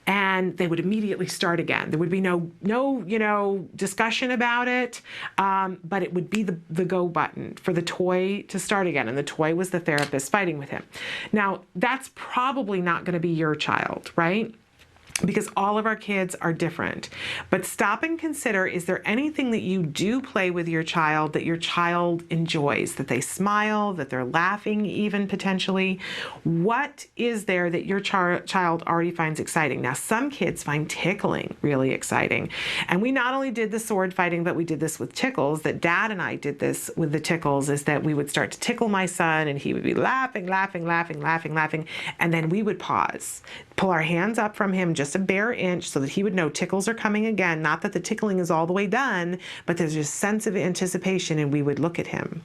And they would immediately start again. There would be no discussion about it, but it would be the go button for the toy to start again. And the toy was the therapist fighting with him. Now, that's probably not going to be your child, right? because all of our kids are different. But stop and consider, is there anything that you do play with your child that your child enjoys, that they smile, that they're laughing even potentially? What is there that your child already finds exciting? Now, some kids find tickling really exciting. And we not only did the sword fighting, but we did this with tickles, that Dad and I did this with the tickles, is that we would start to tickle my son and he would be laughing, and then we would pause, pull our hands up from him just a bare inch so that he would know tickles are coming again. Not that the tickling is all the way done, but there's this sense of anticipation, and we would look at him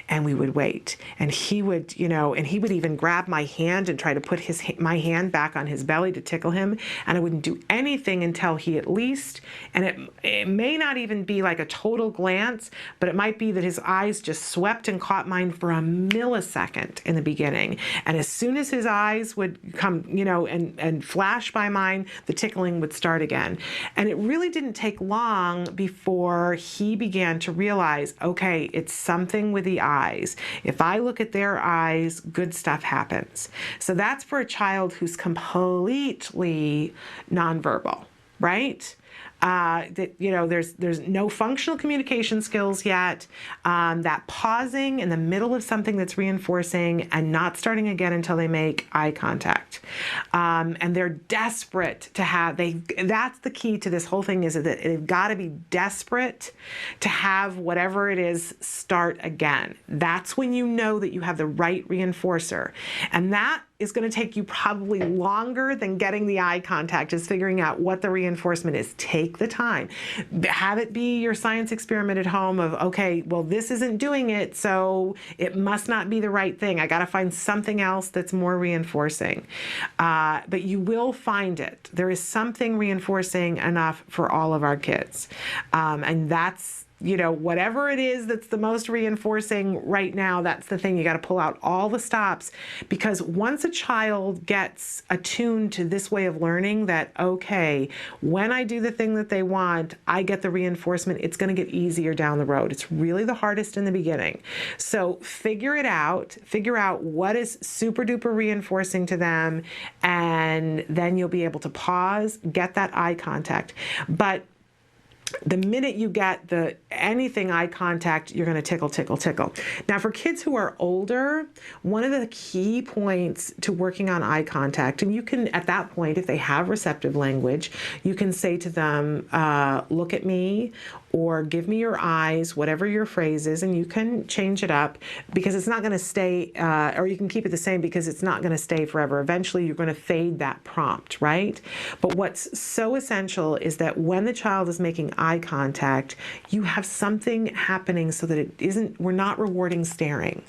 and we would wait. And he would, and he would even grab my hand and try to put my hand back on his belly to tickle him. And I wouldn't do anything until he at least, and it may not even be like a total glance, but it might be that his eyes just swept and caught mine for a millisecond in the beginning. And as soon as his eyes would come, and flash by mine, the tickling would start again. And it really didn't take long before he began to realize, okay, it's something with the eyes. If I look at their eyes, good stuff happens. So that's for a child who's completely nonverbal, right? There's no functional communication skills yet. That pausing in the middle of something that's reinforcing and not starting again until they make eye contact. And they're desperate to have, that's the key to this whole thing, is that they've got to be desperate to have whatever it is start again. That's when you know that you have the right reinforcer. And that is going to take you probably longer than getting the eye contact, is figuring out what the reinforcement is. Take the time. Have it be your science experiment at home of, okay, well, this isn't doing it, so it must not be the right thing. I got to find something else that's more reinforcing. But you will find it. There is something reinforcing enough for all of our kids. And that's, whatever it is that's the most reinforcing right now, that's the thing. You got to pull out all the stops, because once a child gets attuned to this way of learning, that, okay, when I do the thing that they want, I get the reinforcement, it's going to get easier down the road. It's really the hardest in the beginning. So figure out what is super duper reinforcing to them, and then you'll be able to pause, get that eye contact. But the minute you get anything eye contact, you're going to tickle. Now, for kids who are older, one of the key points to working on eye contact, and you can, at that point, if they have receptive language, you can say to them, look at me, or give me your eyes, whatever your phrase is, and you can change it up, because it's not going to stay, or you can keep it the same, because it's not going to stay forever. Eventually, you're going to fade that prompt, right? But what's so essential is that when the child is making eye contact, you have something happening so that we're not rewarding staring,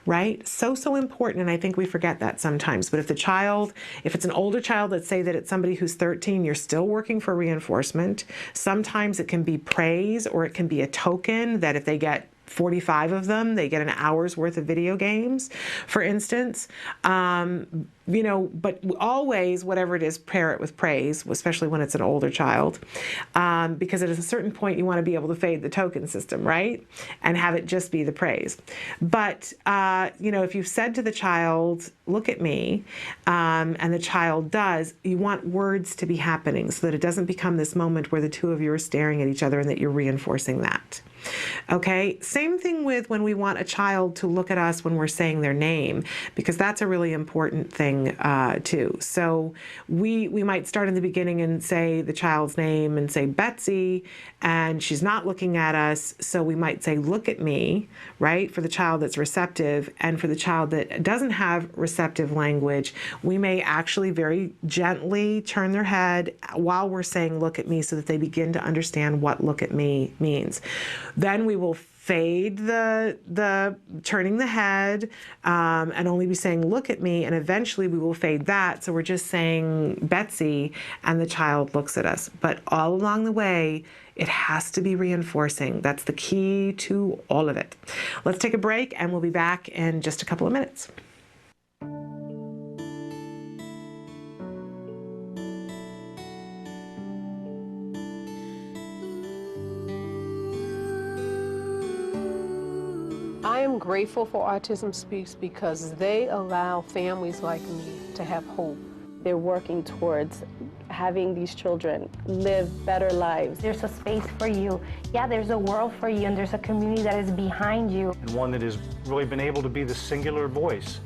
right? So important, and I think we forget that sometimes. But if it's an older child, let's say that it's somebody who's 13, you're still working for reinforcement. Sometimes it can be praise, or it can be a token that if they get 45 of them, they get an hour's worth of video games, for instance. But always, whatever it is, pair it with praise, especially when it's an older child, because at a certain point, you want to be able to fade the token system, right? And have it just be the praise. But, if you've said to the child, look at me, and the child does, you want words to be happening so that it doesn't become this moment where the two of you are staring at each other and that you're reinforcing that. Okay, same thing with when we want a child to look at us when we're saying their name, because that's a really important thing too. So we might start in the beginning and say the child's name and say Betsy, and she's not looking at us, so we might say look at me, right, for the child that's receptive. And for the child that doesn't have receptive language, we may actually very gently turn their head while we're saying look at me, so that they begin to understand what look at me means. Then we will fade the turning the head and only be saying look at me, and eventually we will fade that, so we're just saying Betsy and the child looks at us. But all along the way, it has to be reinforcing. That's the key to all of it. Let's take a break, and we'll be back in just a couple of minutes. I am grateful for Autism Speaks because they allow families like me to have hope. They're working towards having these children live better lives. There's a space for you. Yeah, there's a world for you, and there's a community that is behind you. And one that has really been able to be the singular voice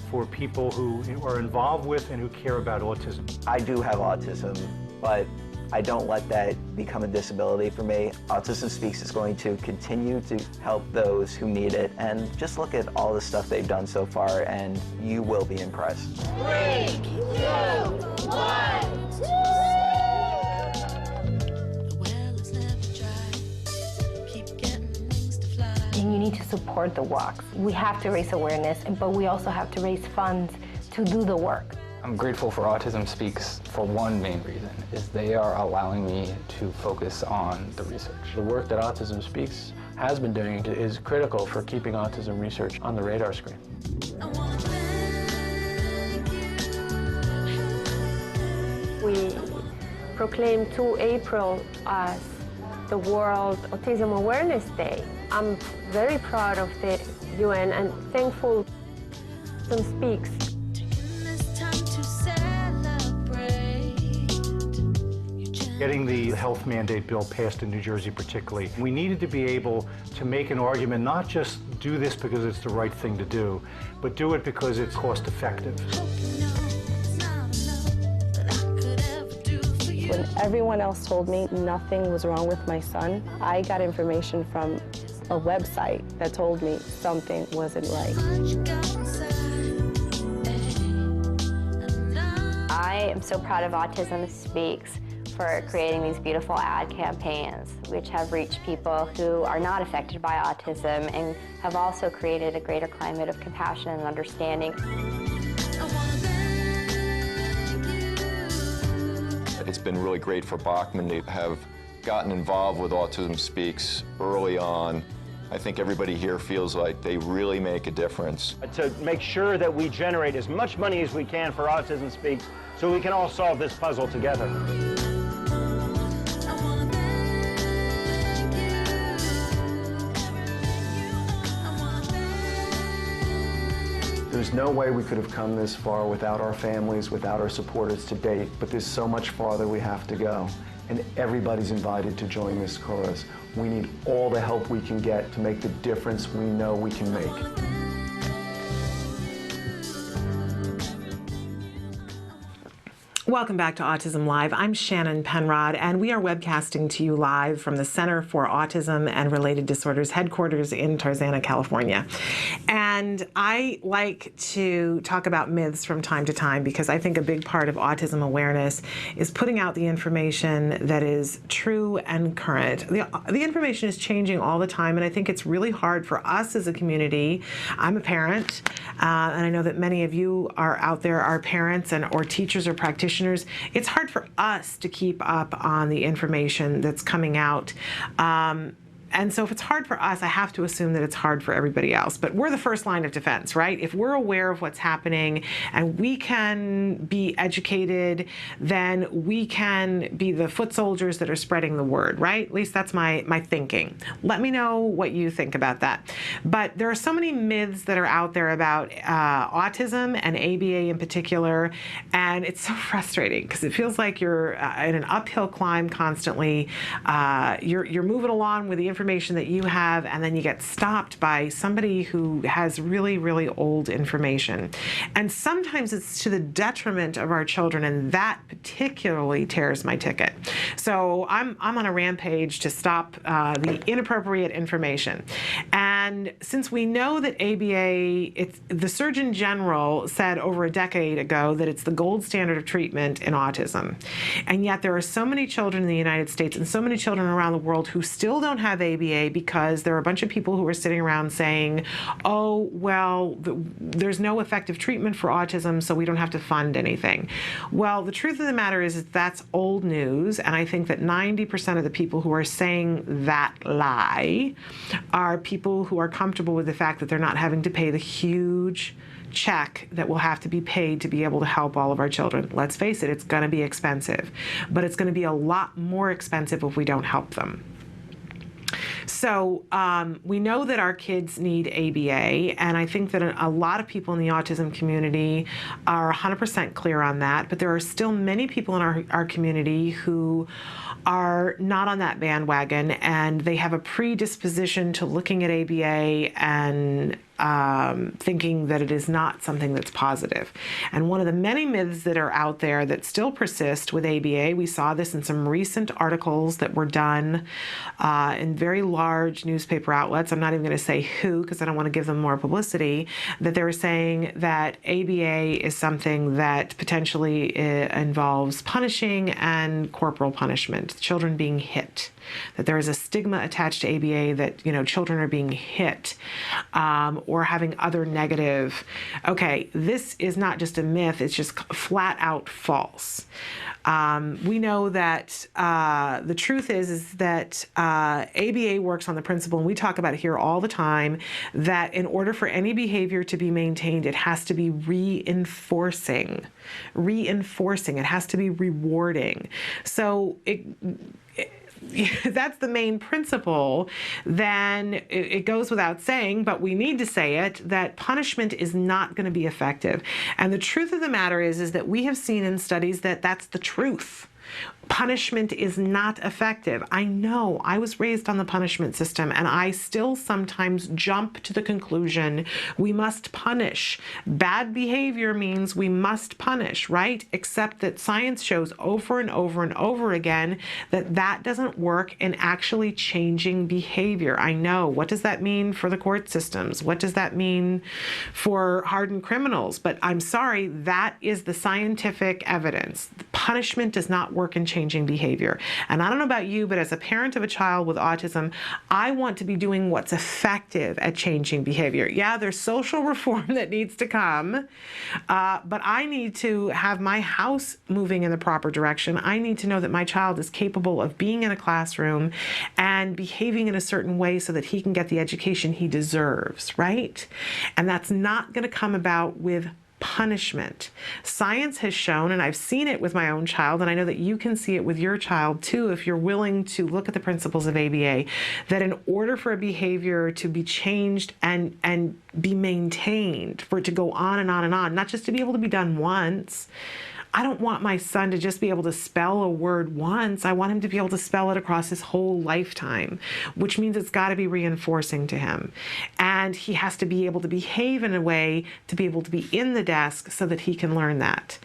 for people who are involved with and who care about autism. I do have autism, but I don't let that become a disability for me. Autism Speaks is going to continue to help those who need it, and just look at all the stuff they've done so far and you will be impressed. 3, 2, 1. And you need to support the walks. We have to raise awareness, but we also have to raise funds to do the work. I'm grateful for Autism Speaks for one main reason, is they are allowing me to focus on the research. The work that Autism Speaks has been doing is critical for keeping autism research on the radar screen. We proclaimed 2 April as the World Autism Awareness Day. I'm very proud of the UN and thankful Autism Speaks. Getting the health mandate bill passed in New Jersey particularly, we needed to be able to make an argument, not just do this because it's the right thing to do, but do it because it's cost effective. When everyone else told me nothing was wrong with my son, I got information from a website that told me something wasn't right. I am so proud of Autism Speaks for creating these beautiful ad campaigns, which have reached people who are not affected by autism and have also created a greater climate of compassion and understanding. It's been really great for Bachman to have gotten involved with Autism Speaks early on. I think everybody here feels like they really make a difference. To make sure that we generate as much money as we can for Autism Speaks so we can all solve this puzzle together. There's no way we could have come this far without our families, without our supporters to date, but there's so much farther we have to go. And everybody's invited to join this cause. We need all the help we can get to make the difference we know we can make. Welcome back to Autism Live. I'm Shannon Penrod, and we are webcasting to you live from the Center for Autism and Related Disorders headquarters in Tarzana, California. And I like to talk about myths from time to time because I think a big part of autism awareness is putting out the information that is true and current. The information is changing all the time, and I think it's really hard for us as a community. I'm a parent, and I know that many of you are out there are parents or teachers or practitioners. It's hard for us to keep up on the information that's coming out. And so if it's hard for us, I have to assume that it's hard for everybody else. But we're the first line of defense, right? If we're aware of what's happening and we can be educated, then we can be the foot soldiers that are spreading the word, right? At least that's my thinking. Let me know what you think about that. But there are so many myths that are out there about autism and ABA in particular, and it's so frustrating because it feels like you're in an uphill climb constantly. You're moving along with the information that you have, and then you get stopped by somebody who has really, really old information. And sometimes it's to the detriment of our children, and that particularly tears my ticket. So I'm on a rampage to stop the inappropriate information. And since we know that ABA, the Surgeon General said over a decade ago that it's the gold standard of treatment in autism. And yet there are so many children in the United States and so many children around the world who still don't have ABA because there are a bunch of people who are sitting around saying, oh, well, there's no effective treatment for autism, so we don't have to fund anything. Well, the truth of the matter is that's old news, and I think that 90% of the people who are saying that lie are people who are comfortable with the fact that they're not having to pay the huge check that will have to be paid to be able to help all of our children. Let's face it, it's going to be expensive, but it's going to be a lot more expensive if we don't help them. So we know that our kids need ABA, and I think that a lot of people in the autism community are 100% clear on that, but there are still many people in our community who are not on that bandwagon, and they have a predisposition to looking at ABA and thinking that it is not something that's positive. And one of the many myths that are out there that still persist with ABA, we saw this in some recent articles that were done in very large newspaper outlets. I'm not even going to say who because I don't want to give them more publicity, that they were saying that ABA is something that potentially involves punishing and corporal punishment, children being hit, that there is a stigma attached to ABA that, you know, children are being hit or having other negative. Okay, this is not just a myth, it's just flat out false. We know that the truth is that ABA works on the principle, and we talk about it here all the time, that in order for any behavior to be maintained, it has to be reinforcing. It has to be rewarding. So that's the main principle. Then it goes without saying, but we need to say it, that punishment is not going to be effective. And the truth of the matter is that we have seen in studies that that's the truth. Punishment is not effective. I know, I was raised on the punishment system, and I still sometimes jump to the conclusion we must punish. Bad behavior means we must punish, right? Except that science shows over and over and over again that that doesn't work in actually changing behavior. I know. What does that mean for the court systems? What does that mean for hardened criminals? But I'm sorry, that is the scientific evidence. Punishment does not work in changing behavior. And I don't know about you, but as a parent of a child with autism, I want to be doing what's effective at changing behavior. Yeah, there's social reform that needs to come, but I need to have my house moving in the proper direction. I need to know that my child is capable of being in a classroom and behaving in a certain way so that he can get the education he deserves, right? And that's not going to come about with punishment. Science has shown, and I've seen it with my own child, and I know that you can see it with your child too, if you're willing to look at the principles of ABA, that in order for a behavior to be changed and be maintained, for it to go on and on and on, not just to be able to be done once. I don't want my son to just be able to spell a word once. I want him to be able to spell it across his whole lifetime, which means it's got to be reinforcing to him. And he has to be able to behave in a way to be able to be in the desk so that he can learn that.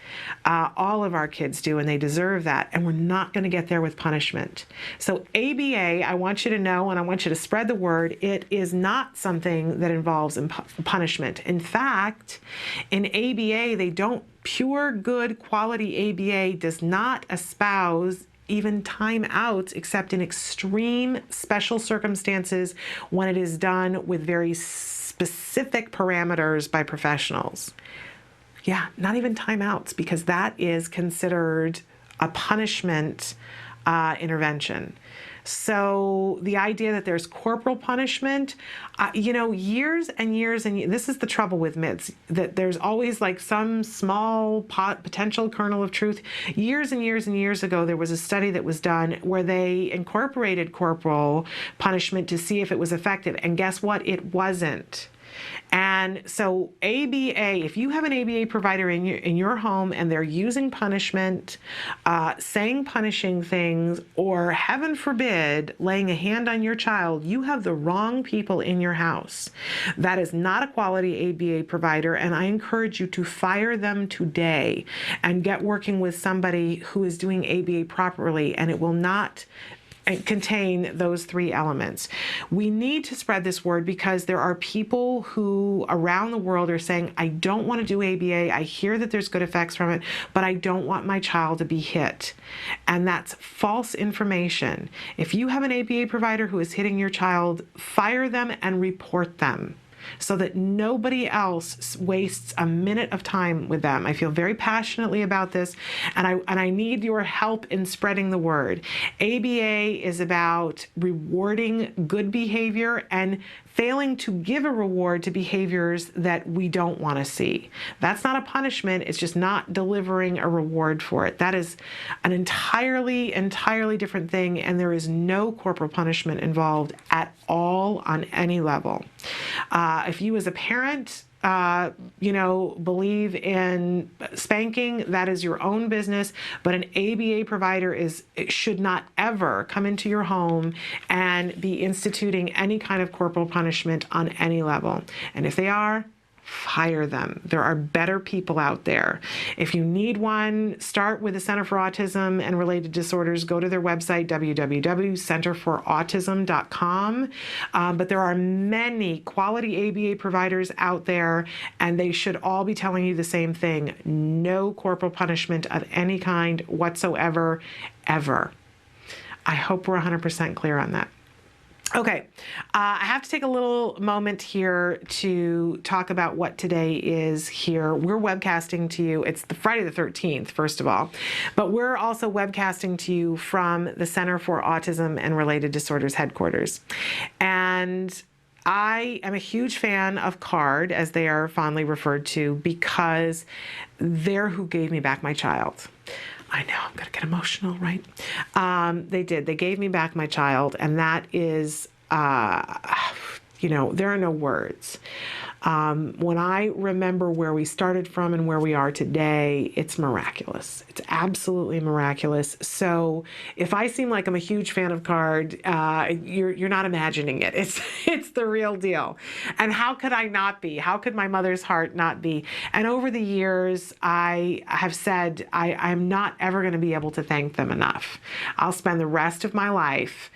All of our kids do, and they deserve that. And we're not going to get there with punishment. So ABA, I want you to know, and I want you to spread the word, it is not something that involves punishment. In fact, in ABA, they don't. Pure, good, quality ABA does not espouse even timeouts except in extreme special circumstances when it is done with very specific parameters by professionals. Yeah, not even timeouts, because that is considered a punishment intervention. So the idea that there's corporal punishment, years and years, and this is the trouble with myths, that there's always like some small potential kernel of truth. Years and years and years ago, there was a study that was done where they incorporated corporal punishment to see if it was effective. And guess what? It wasn't. And so ABA, if you have an ABA provider in your home and they're using punishment, saying punishing things, or heaven forbid, laying a hand on your child, you have the wrong people in your house. That is not a quality ABA provider, and I encourage you to fire them today and get working with somebody who is doing ABA properly, and it will not contain those three elements. We need to spread this word because there are people who around the world are saying, I don't want to do ABA. I hear that there's good effects from it, but I don't want my child to be hit. And that's false information. If you have an ABA provider who is hitting your child, fire them and report them. so that nobody else wastes a minute of time with them. I feel very passionately about this, and I need your help in spreading the word. ABA is about rewarding good behavior and failing to give a reward to behaviors that we don't want to see. That's not a punishment. It's just not delivering a reward for it. That is an entirely different thing, and there is no corporal punishment involved at all on any level. If you as a parent believe in spanking, that is your own business, but an ABA provider should not ever come into your home and be instituting any kind of corporal punishment on any level. And if they are, fire them. There are better people out there. If you need one, start with the Center for Autism and Related Disorders. Go to their website, www.centerforautism.com. But there are many quality ABA providers out there, and they should all be telling you the same thing. No corporal punishment of any kind whatsoever, ever. I hope we're 100% clear on that. Okay, I have to take a little moment here to talk about what today is here. We're webcasting to you. It's the Friday the 13th, first of all, but we're also webcasting to you from the Center for Autism and Related Disorders headquarters. And I am a huge fan of CARD, as they are fondly referred to, because they're who gave me back my child. I know, I'm going to get emotional, right? They did. They gave me back my child, and that is, there are no words. When I remember where we started from and where we are today, it's miraculous. It's absolutely miraculous. So if I seem like I'm a huge fan of CARD, you're not imagining it. It's the real deal. And how could I not be? How could my mother's heart not be? And over the years, I have said I'm not ever going to be able to thank them enough. I'll spend the rest of my life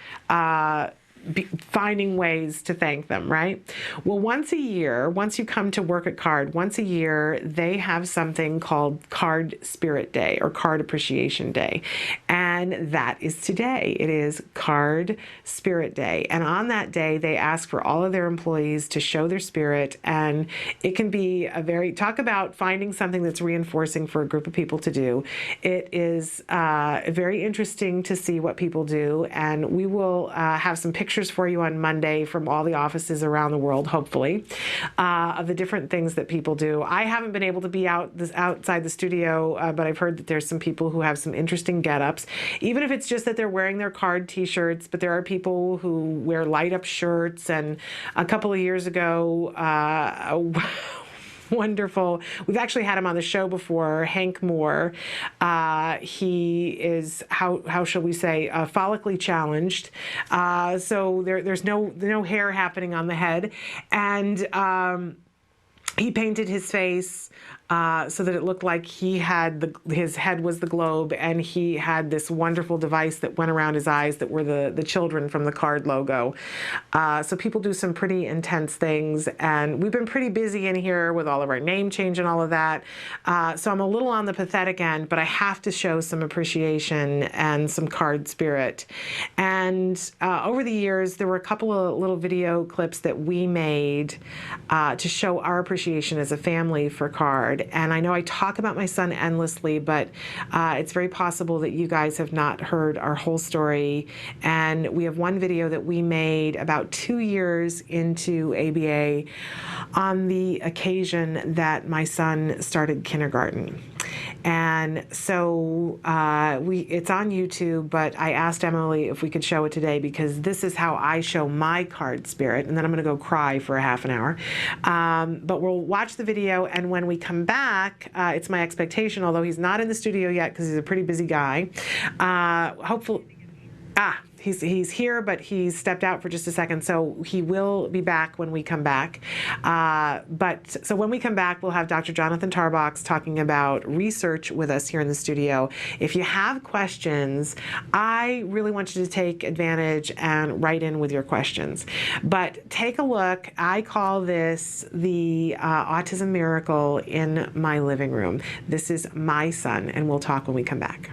finding ways to thank them, right? Well, once a year, once you come to work at CARD, once a year, they have something called CARD Spirit Day or CARD Appreciation Day. And that is today. It is CARD Spirit Day. And on that day, they ask for all of their employees to show their spirit. And it can be talk about finding something that's reinforcing for a group of people to do. It is very interesting to see what people do. And we will have some pictures for you on Monday from all the offices around the world, hopefully, of the different things that people do. I haven't been able to be outside the studio, but I've heard that there's some people who have some interesting get-ups, even if it's just that they're wearing their CARD t-shirts, but there are people who wear light-up shirts. And a couple of years ago, wonderful. We've actually had him on the show before, Hank Moore. He is, how shall we say, follically challenged. So there's no hair happening on the head. And he painted his face so that it looked like his head was the globe, and he had this wonderful device that went around his eyes that were the children from the CARD logo. So people do some pretty intense things, and we've been pretty busy in here with all of our name change and all of that. So I'm a little on the pathetic end, but I have to show some appreciation and some CARD spirit. And over the years, there were a couple of little video clips that we made to show our appreciation as a family for CARD. And I know I talk about my son endlessly, but it's very possible that you guys have not heard our whole story. And we have one video that we made about 2 years into ABA on the occasion that my son started kindergarten. And so it's on YouTube, but I asked Emily if we could show it today, because this is how I show my CARD spirit, and then I'm going to go cry for a half an hour. But we'll watch the video, and when we come back, it's my expectation, although he's not in the studio yet because he's a pretty busy guy, hopefully... He's here, but he's stepped out for just a second, so he will be back when we come back. So when we come back, we'll have Dr. Jonathan Tarbox talking about research with us here in the studio. If you have questions, I really want you to take advantage and write in with your questions. But take a look. I call this the Autism Miracle in my living room. This is my son, and we'll talk when we come back.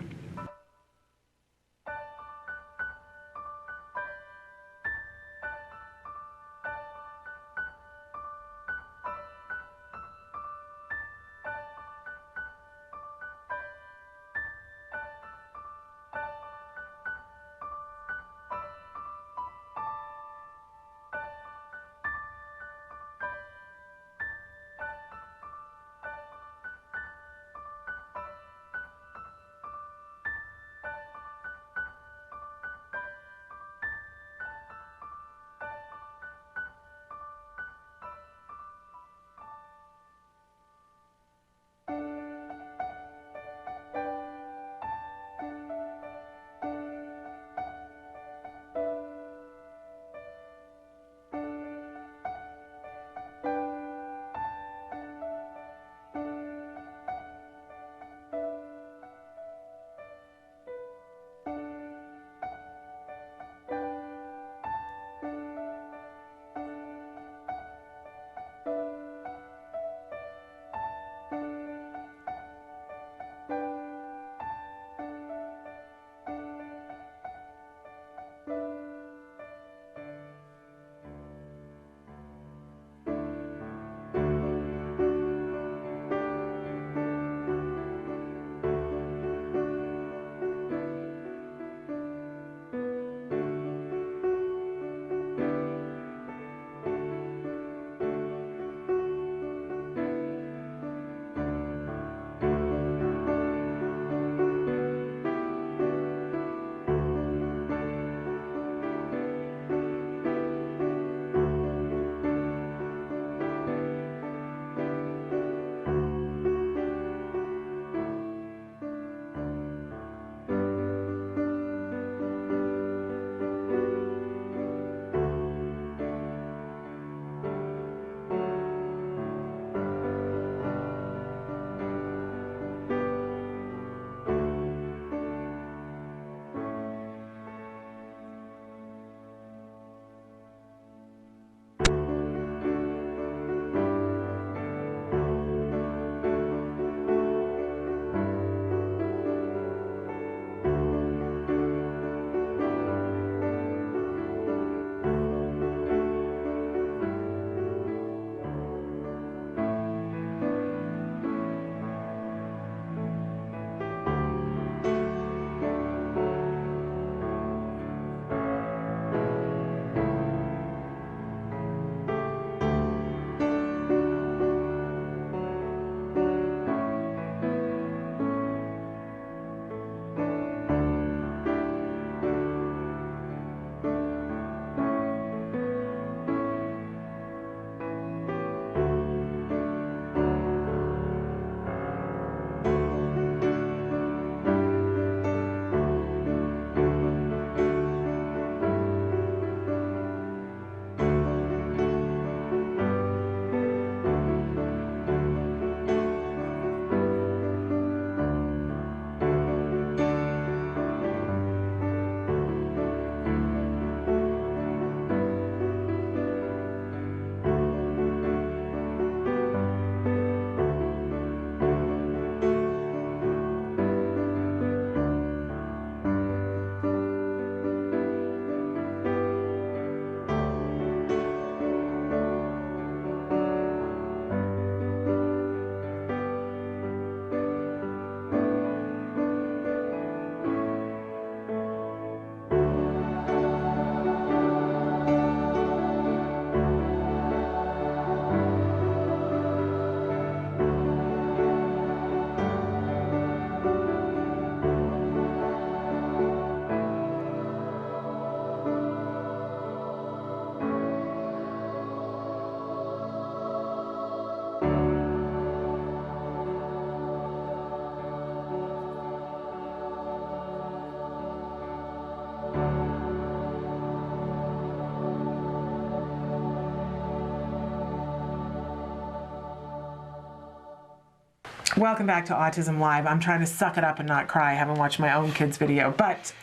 Welcome back to Autism Live. I'm trying to suck it up and not cry. I haven't watched my own kids' video. But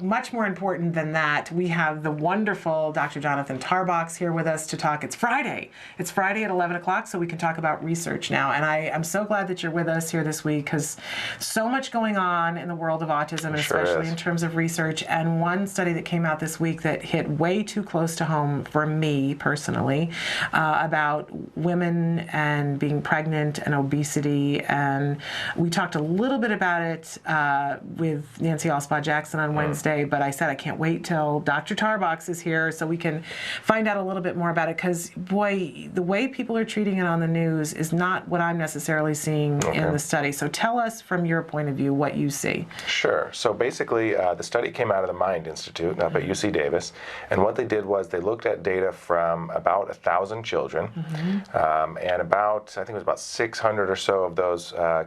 much more important than that, we have the wonderful Dr. Jonathan Tarbox here with us to talk. It's Friday. It's Friday at 11 o'clock, so we can talk about research now. And I'm so glad that you're with us here this week, because so much going on in the world of autism, and especially in terms of research. And one study that came out this week that hit way too close to home for me personally, about women and being pregnant and obesity. And we talked a little bit about it with Nancy Alspaugh-Jackson on Wednesday, but I said I can't wait till Dr. Tarbox is here so we can find out a little bit more about it, because, boy, the way people are treating it on the news is not what I'm necessarily seeing in the study. So tell us from your point of view what you see. Sure. So basically, the study came out of the Mind Institute up at UC Davis, and what they did was they looked at data from about 1,000 children, and about, I think it was about 600 or so of those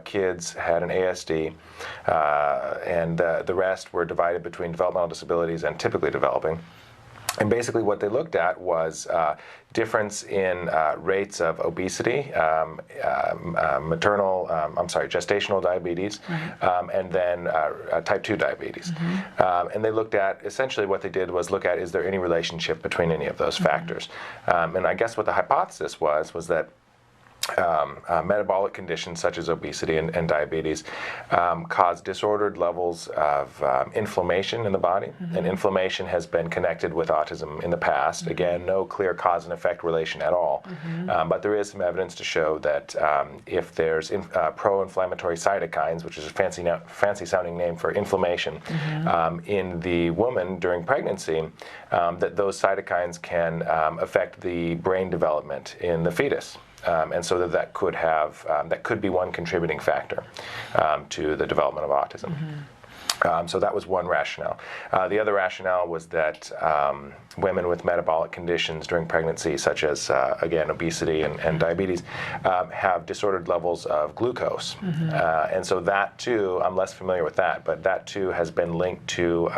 kids had an ASD, and the rest were divided between developmental disabilities and typically developing. And basically what they looked at was difference in rates of obesity, gestational diabetes, and then type 2 diabetes. And they looked at, essentially what they did was look at, is there any relationship between any of those factors? And I guess what the hypothesis was that metabolic conditions such as obesity and diabetes cause disordered levels of inflammation in the body, and inflammation has been connected with autism in the past. Again, no clear cause and effect relation at all, but there is some evidence to show that if there's pro-inflammatory cytokines, which is a fancy sounding name for inflammation, in the woman during pregnancy, that those cytokines can affect the brain development in the fetus. And so that could have, that could be one contributing factor to the development of autism. So that was one rationale. The other rationale was that women with metabolic conditions during pregnancy, such as, again, obesity and diabetes, have disordered levels of glucose. And so that, too, I'm less familiar with that, but that, too, has been linked to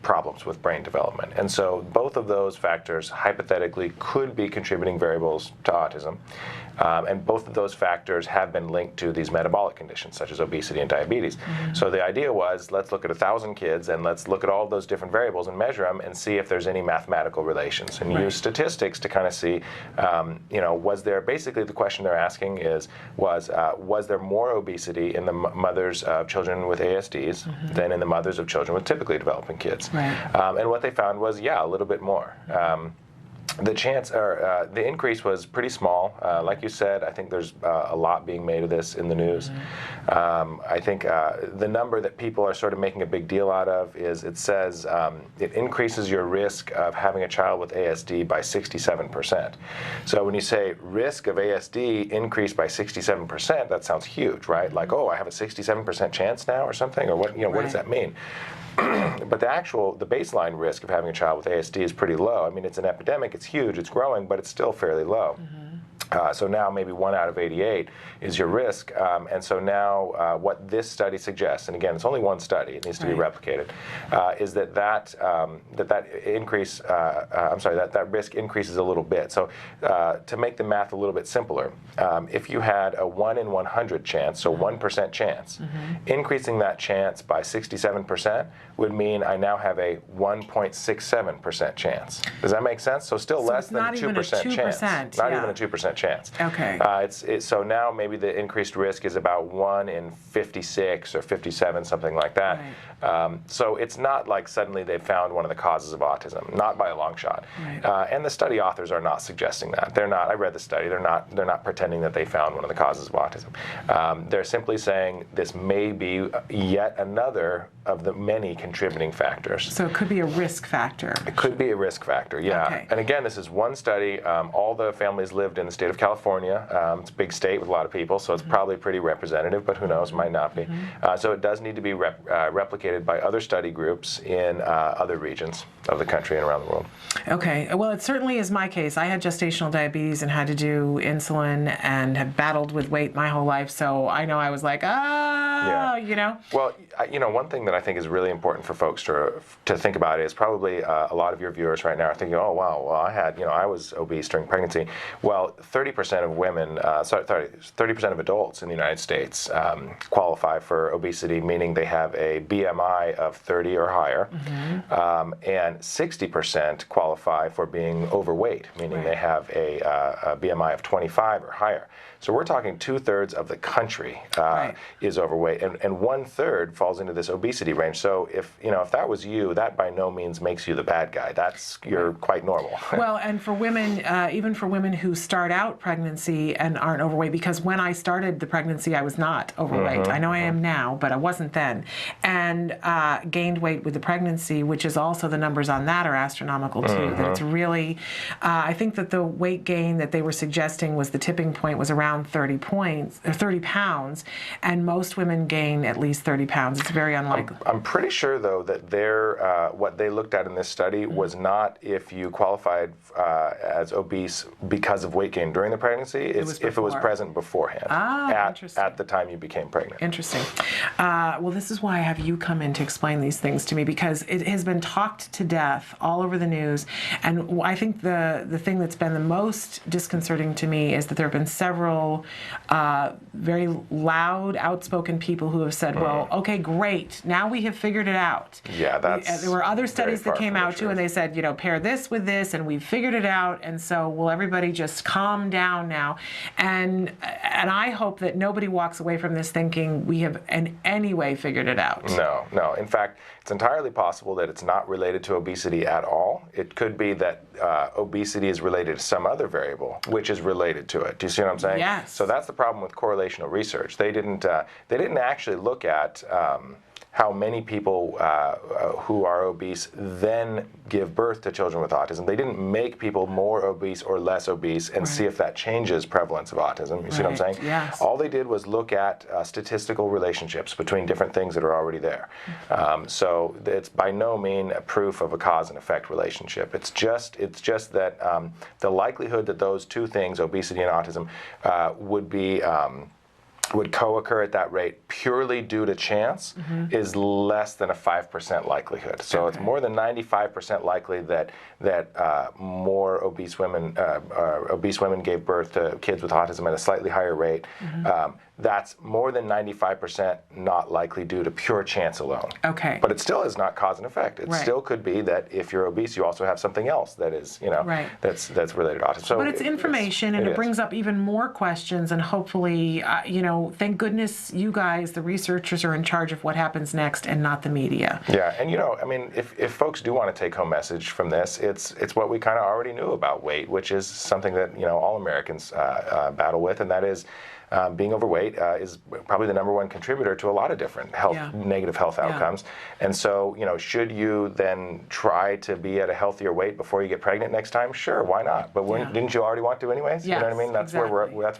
problems with brain development. And so both of those factors hypothetically could be contributing variables to autism. And both of those factors have been linked to these metabolic conditions, such as obesity and diabetes. So the idea was, let's look at 1,000 kids and let's look at all those different variables and measure them and see if there's any mathematical relations, and use statistics to kind of see, you know, was there, basically the question they're asking is, was there more obesity in the mothers of children with ASDs than in the mothers of children with typically developing kids? And what they found was, yeah, a little bit more. The chance, or the increase was pretty small. Like you said, I think there's a lot being made of this in the news. I think the number that people are sort of making a big deal out of is, it says it increases your risk of having a child with ASD by 67%. So when you say risk of ASD increased by 67%, that sounds huge, right? Like, oh, I have a 67% chance now or something, or what, you know, what does that mean? But the baseline risk of having a child with ASD is pretty low. I mean, it's an epidemic, it's huge, it's growing, but it's still fairly low. So now maybe 1 out of 88 is your risk. And so now what this study suggests, and again, it's only one study, it needs to be replicated, is that increase, that risk increases a little bit. So to make the math a little bit simpler, if you had a 1 in 100 chance, so 1% chance, increasing that chance by 67% would mean I now have a 1.67% chance. Does that make sense? So still less than a 2% chance. Not even a 2% chance. Okay. So now maybe the increased risk is about 1 in 56 or 57, something like that. So it's not like suddenly they've found one of the causes of autism, not by a long shot. And the study authors are not suggesting that. They're not. I read the study. They're not pretending that they found one of the causes of autism. They're simply saying this may be yet another of the many contributing factors. So it could be a risk factor. It could be a risk factor, yeah. Okay. And again, this is one study. All the families lived in the state of California. It's a big state with a lot of people, so it's probably pretty representative, but who knows, might not be. So it does need to be replicated by other study groups in other regions of the country and around the world. Okay, well, it certainly is my case. I had gestational diabetes and had to do insulin and have battled with weight my whole life, so I know I was like, you know? Well, one thing that I think is really important for folks to think about is probably a lot of your viewers right now are thinking, oh, wow, well, I was obese during pregnancy. Well, 30% of women, 30% of adults in the United States qualify for obesity, meaning they have a BMI of 30 or higher, and 60% qualify for being overweight, meaning they have a BMI of 25 or higher. So we're talking 2/3 of the country is overweight, and 1/3 falls into this obesity range. So if that was you, that by no means makes you the bad guy. You're quite normal. Well, and for women, even for women who start out pregnancy and aren't overweight, because when I started the pregnancy, I was not overweight. I know I am now, but I wasn't then, and gained weight with the pregnancy, which is also the numbers on that are astronomical too. That it's really, I think that the weight gain that they were suggesting was the tipping point was around 30 pounds, and most women gain at least 30 pounds. It's very unlikely. I'm pretty sure, though, that what they looked at in this study was not if you qualified as obese because of weight gain during the pregnancy. It's if it was present beforehand, at the time you became pregnant. Interesting. Well, this is why I have you come in to explain these things to me, because it has been talked to death all over the news, and I think the thing that's been the most disconcerting to me is that there have been several very loud, outspoken people who have said, well, okay, great, now we have figured it out. Yeah, there were other studies that came out too, and they said, pair this with this, and we've figured it out, and so will everybody just calm down now? And I hope that nobody walks away from this thinking we have in any way figured it out. No. In fact, it's entirely possible that it's not related to obesity at all. It could be that obesity is related to some other variable, which is related to it. Do you see what I'm saying? Yes. So that's the problem with correlational research. They didn't actually look at how many people who are obese then give birth to children with autism. They didn't make people more obese or less obese and see if that changes prevalence of autism. You see what I'm saying? Yes. All they did was look at statistical relationships between different things that are already there. So it's by no means a proof of a cause and effect relationship. It's just that the likelihood that those two things, obesity and autism, would co-occur at that rate purely due to chance is less than a 5% likelihood. So it's more than 95% likely that more obese women gave birth to kids with autism at a slightly higher rate. That's more than 95% not likely due to pure chance alone. Okay. But it still is not cause and effect. It still could be that if you're obese, you also have something else that is, that's related to autism. So but it's information, and it brings up even more questions, and hopefully, thank goodness you guys, the researchers, are in charge of what happens next and not the media. Yeah, and if folks do want to take home message from this, it's what we kind of already knew about weight, which is something that all Americans battle with, and that is being overweight is probably the #1 contributor to a lot of different negative health outcomes. And so, should you then try to be at a healthier weight before you get pregnant next time? Sure, why not? But didn't you already want to anyways? Yes, you know what I mean? That's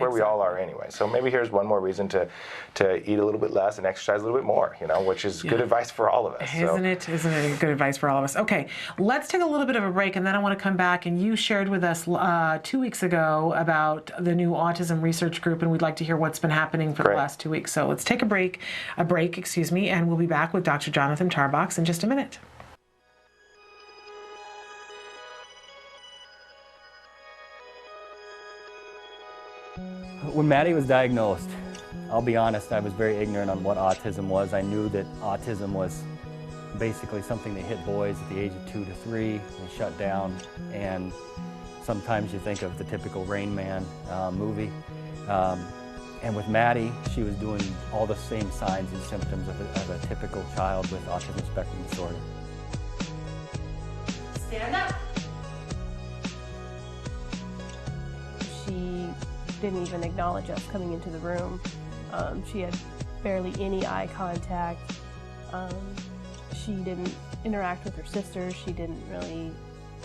where we all are anyway. So maybe here's one more reason to eat a little bit less and exercise a little bit more, which is good advice for all of us. Isn't it good advice for all of us? Okay, let's take a little bit of a break, and then I want to come back, and you shared with us 2 weeks ago about the new autism research group, and we'd like to hear what's been happening for the last 2 weeks. So let's take a break, and we'll be back with Dr. Jonathan Tarbox in just a minute. When Maddie was diagnosed, I'll be honest, I was very ignorant on what autism was. I knew that autism was basically something that hit boys at the age of 2 to 3. They shut down, and sometimes you think of the typical Rain Man movie. And with Maddie, she was doing all the same signs and symptoms of a typical child with autism spectrum disorder. Stand up. She didn't even acknowledge us coming into the room. She had barely any eye contact. She didn't interact with her sisters. She didn't really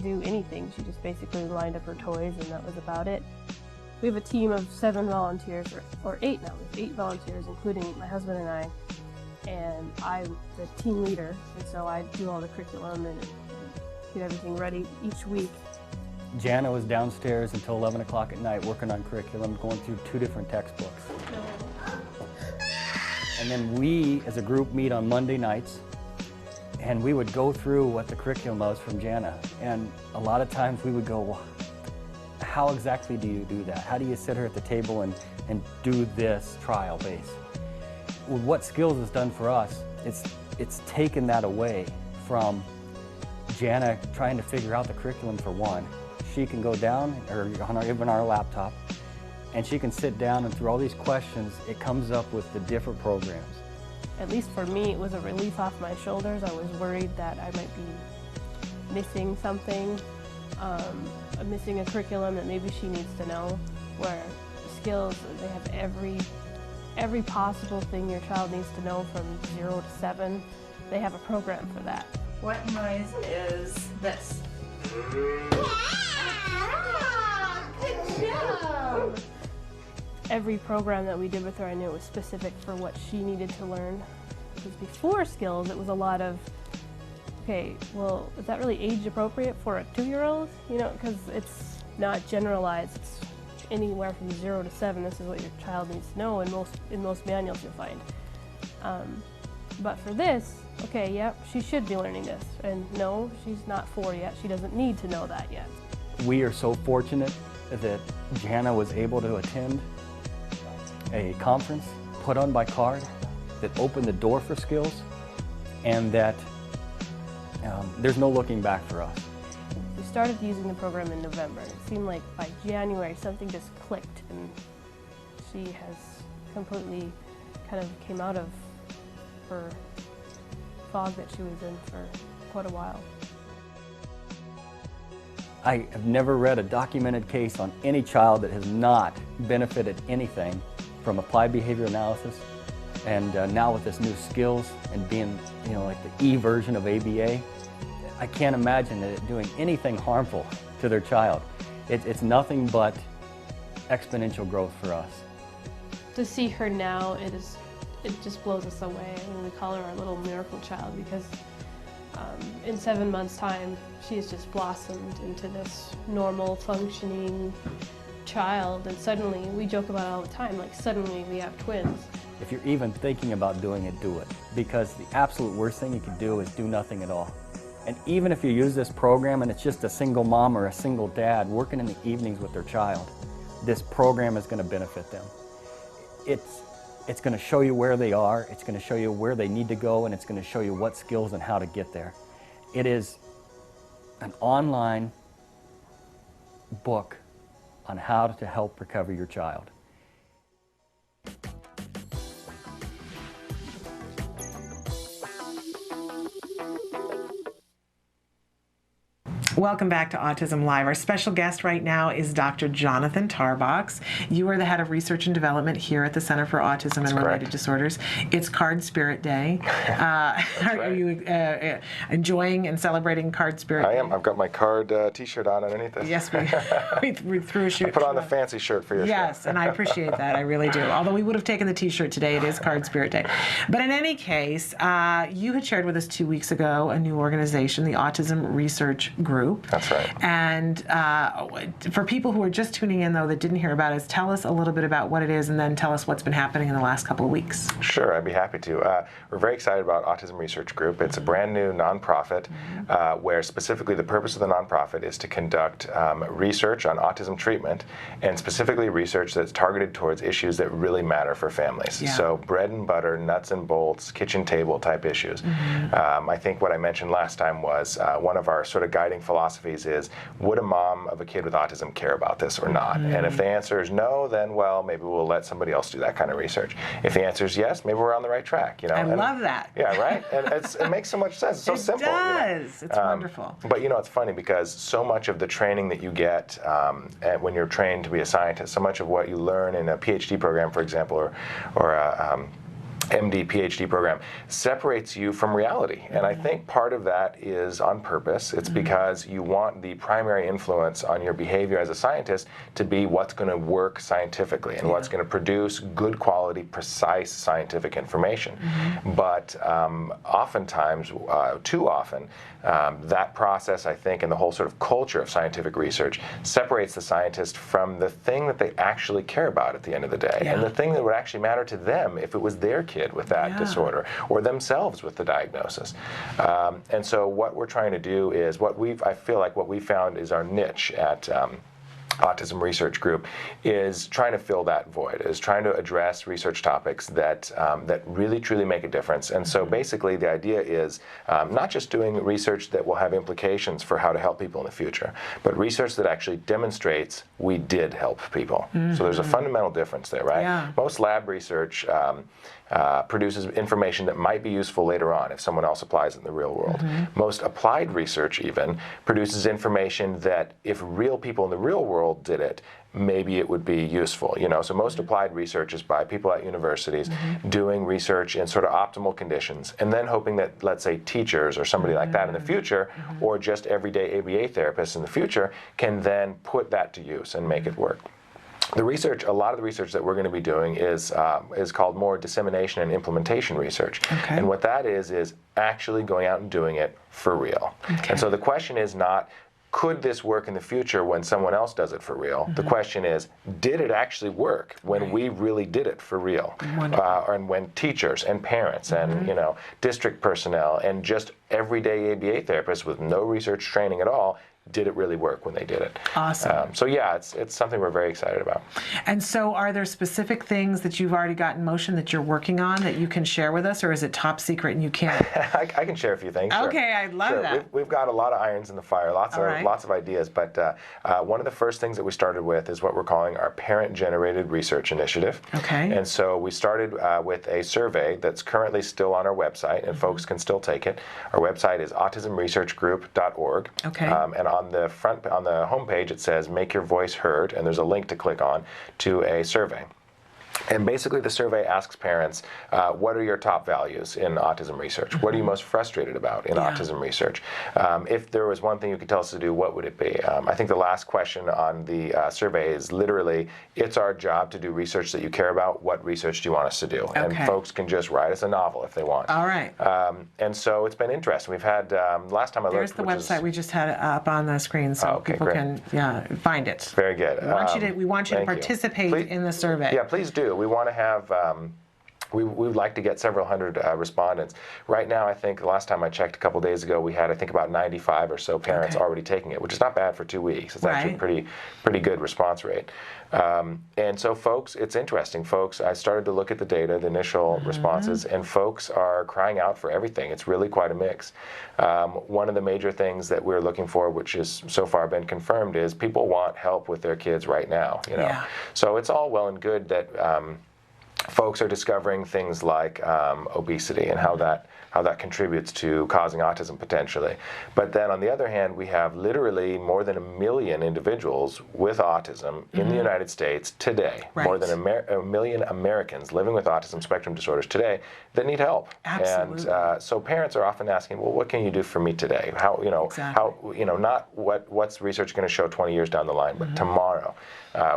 do anything. She just basically lined up her toys, and that was about it. We have a team of 7 volunteers, or 8 now. We have 8 volunteers, including my husband and I. And I'm the team leader, and so I do all the curriculum and get everything ready each week. Jana was downstairs until 11 o'clock at night working on curriculum, going through 2 different textbooks. And And then we, as a group, meet on Monday nights, and we would go through what the curriculum was from Jana. And a lot of times we would go, well, how exactly do you do that? How do you sit her at the table and do this trial base? What Skills has done for us, it's taken that away from Jana trying to figure out the curriculum for one. She can go down, or even our laptop, and she can sit down and through all these questions, it comes up with the different programs. At least for me, it was a relief off my shoulders. I was worried that I might be missing something, missing a curriculum that maybe she needs to know, where Skills, they have every possible thing your child needs to know from 0 to 7. They have a program for that. What noise is this? Good job! Every program that we did with her, I knew it was specific for what she needed to learn. Because before Skills, it was a lot of, okay, well, is that really age appropriate for a 2-year-old? You know, because it's not generalized. It's anywhere from 0 to 7. This is what your child needs to know in most manuals you'll find. But for this, okay, yep, she should be learning this. And no, she's not 4 yet. She doesn't need to know that yet. We are so fortunate that Jana was able to attend a conference put on by CARD that opened the door for Skills, and that there's no looking back for us. We started using the program in November. It seemed like by January something just clicked, and she has completely kind of came out of her fog that she was in for quite a while. I have never read a documented case on any child that has not benefited anything from applied behavior analysis, and now with this new Skills and being, you know, like the E version of ABA, I can't imagine it doing anything harmful to their child. It's nothing but exponential growth for us. To see her now, it just blows us away. I mean, we call her our little miracle child because in 7 months' time, she's just blossomed into this normal, functioning child, and suddenly, we joke about it all the time, like suddenly we have twins. If you're even thinking about doing it, do it. Because the absolute worst thing you can do is do nothing at all. And even if you use this program and it's just a single mom or a single dad working in the evenings with their child, this program is going to benefit them. It's going to show you where they are, it's going to show you where they need to go, and it's going to show you what skills and how to get there. It is an online book on how to help recover your child. Welcome back to Autism Live. Our special guest right now is Dr. Jonathan Tarbox. You are the head of research and development here at the Center for Autism and Related Disorders. It's Card Spirit Day. Are you enjoying and celebrating Card Spirit Day? I am. I've got my card t-shirt on underneath this. Yes, we threw a shirt. I put on the fancy shirt for your Yes, and I appreciate that. I really do. Although we would have taken the t-shirt today, it is Card Spirit Day. But in any case, you had shared with us 2 weeks ago a new organization, the Autism Research Group. That's right. And for people who are just tuning in, though, that didn't hear about it, tell us a little bit about what it is, and then tell us what's been happening in the last couple of weeks. Sure, I'd be happy to. We're very excited about Autism Research Group. It's a brand new nonprofit where specifically the purpose of the nonprofit is to conduct research on autism treatment, and specifically research that's targeted towards issues that really matter for families. Yeah. So bread and butter, nuts and bolts, kitchen table type issues. I think what I mentioned last time was one of our sort of guiding philosophies is, would a mom of a kid with autism care about this or not? And if the answer is no, then, well, maybe we'll let somebody else do that kind of research. If the answer is yes, maybe we're on the right track. You know, I love that. Yeah, right? And it makes so much sense. It's so simple. It does. You know? It's wonderful. But, you know, it's funny because so much of the training that you get when you're trained to be a scientist, so much of what you learn in a PhD program, for example, or a MD, PhD program, separates you from reality. And I think part of that is on purpose. It's because you want the primary influence on your behavior as a scientist to be what's going to work scientifically and what's going to produce good quality, precise scientific information. But oftentimes, too often, that process, I think, and the whole sort of culture of scientific research separates the scientist from the thing that they actually care about at the end of the day, and the thing that would actually matter to them if it was their kid kid with that disorder, or themselves with the diagnosis. And so what we're trying to do is I feel like what we found is our niche at Autism Research Group is trying to fill that void, is trying to address research topics that really truly make a difference. And so basically the idea is not just doing research that will have implications for how to help people in the future, but research that actually demonstrates we did help people. So there's a fundamental difference there, right? Yeah. Most lab research produces information that might be useful later on if someone else applies it in the real world. Most applied research even produces information that if real people in the real world did it, maybe it would be useful. So most applied research is by people at universities doing research in sort of optimal conditions, and then hoping that, let's say, teachers or somebody like that in the future, or just everyday ABA therapists in the future, can then put that to use and make it work. The research, a lot of the research that we're going to be doing is called more dissemination and implementation research. And what that is actually going out and doing it for real. And so the question is not, could this work in the future when someone else does it for real? The question is, did it actually work when we really did it for real? And when teachers and parents and district personnel and just everyday ABA therapists with no research training at all, did it really work when they did it? Awesome. So yeah, it's something we're very excited about. And so are there specific things that you've already got in motion that you're working on that you can share with us, or is it top secret and you can't? I can share a few things. Okay, I'd love that. We've got a lot of irons in the fire, lots of ideas, but one of the first things that we started with is what we're calling our parent-generated research initiative. Okay. And so we started with a survey that's currently still on our website, and folks can still take it. Our website is autismresearchgroup.org. Okay. And on the homepage, it says "Make Your Voice Heard," and there's a link to click on to a survey. And basically the survey asks parents, what are your top values in autism research? What are you most frustrated about in autism research? If there was one thing you could tell us to do, what would it be? I think the last question on the survey is literally, it's our job to do research that you care about. What research do you want us to do? Okay. And folks can just write us a novel if they want. All right. And so it's been interesting. We've had, last time I looked, there's the website we just had up on the screen, so people can find it. Very good. We want you to participate in the survey. Yeah, please do. We want to have, we would like to get several hundred respondents. Right now, I think the last time I checked a couple days ago, we had, I think, about 95 or so parents already taking it, which is not bad for 2 weeks. It's actually a pretty good response rate. And so folks, it's interesting. Folks, I started to look at the data, the initial responses, and folks are crying out for everything. It's really quite a mix. One of the major things that we're looking for, which has so far been confirmed, is people want help with their kids right now. So it's all well and good that folks are discovering things like obesity and how that contributes to causing autism potentially. But then on the other hand, we have literally more than 1 million individuals with autism in the United States today. More than a million Americans living with autism spectrum disorders today that need help. Absolutely. And so parents are often asking, well, what can you do for me today? How, not what's research going to show 20 years down the line, but tomorrow.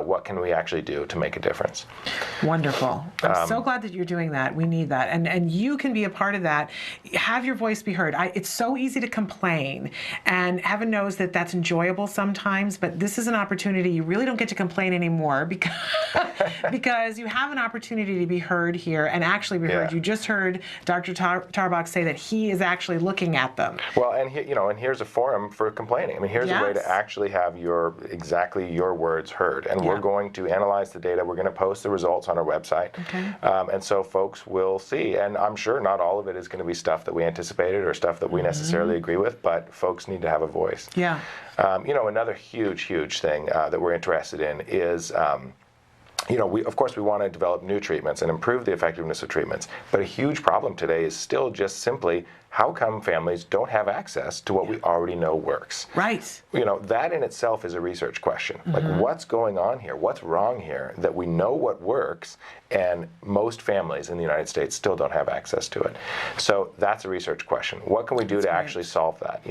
What can we actually do to make a difference? Wonderful. I'm so glad that you're doing that. We need that. And you can be a part of that. Have your voice be heard. It's so easy to complain, and heaven knows that that's enjoyable sometimes, but this is an opportunity. You really don't get to complain anymore because you have an opportunity to be heard here and actually be heard. You just heard Dr. Tarbox say that he is actually looking at them. Well, and here's a forum for complaining. I mean, here's a way to actually have your words heard. And we're going to analyze the data. We're going to post the results on our website. And so folks will see. And I'm sure not all of it is going to be stuff that we anticipated or stuff that we necessarily agree with, but folks need to have a voice. Yeah. Another huge thing that we're interested in is of course we want to develop new treatments and improve the effectiveness of treatments, but a huge problem today is still just simply how come families don't have access to what we already know works? Right. That in itself is a research question. Like, what's going on here? What's wrong here that we know what works and most families in the United States still don't have access to it? So that's a research question. What can we do to actually solve that?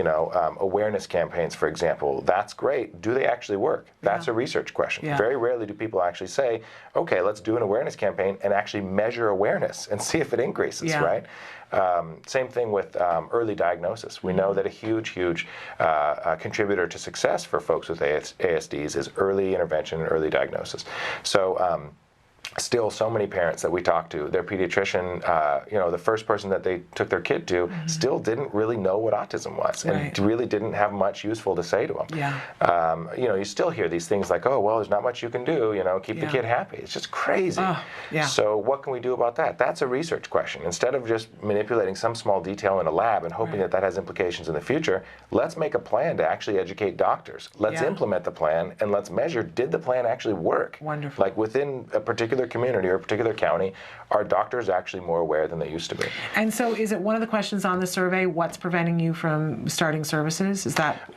Awareness campaigns, for example, that's great. Do they actually work? That's a research question. Very rarely do people actually say, okay, let's do an awareness campaign and actually measure awareness and see if it increases, right? Same thing with early diagnosis. We know that a huge contributor to success for folks with ASDs is early intervention and early diagnosis. So still so many parents that we talk to, their pediatrician, the first person that they took their kid to still didn't really know what autism was and really didn't have much useful to say to them. Yeah. You still hear these things like, oh, well, there's not much you can do, keep the kid happy. It's just crazy. So what can we do about that? That's a research question. Instead of just manipulating some small detail in a lab and hoping that has implications in the future, let's make a plan to actually educate doctors. Let's implement the plan and let's measure, did the plan actually work? Wonderful. Like within a particular community or a particular county, are doctors actually more aware than they used to be? And so is it one of the questions on the survey, what's preventing you from starting services? Is that?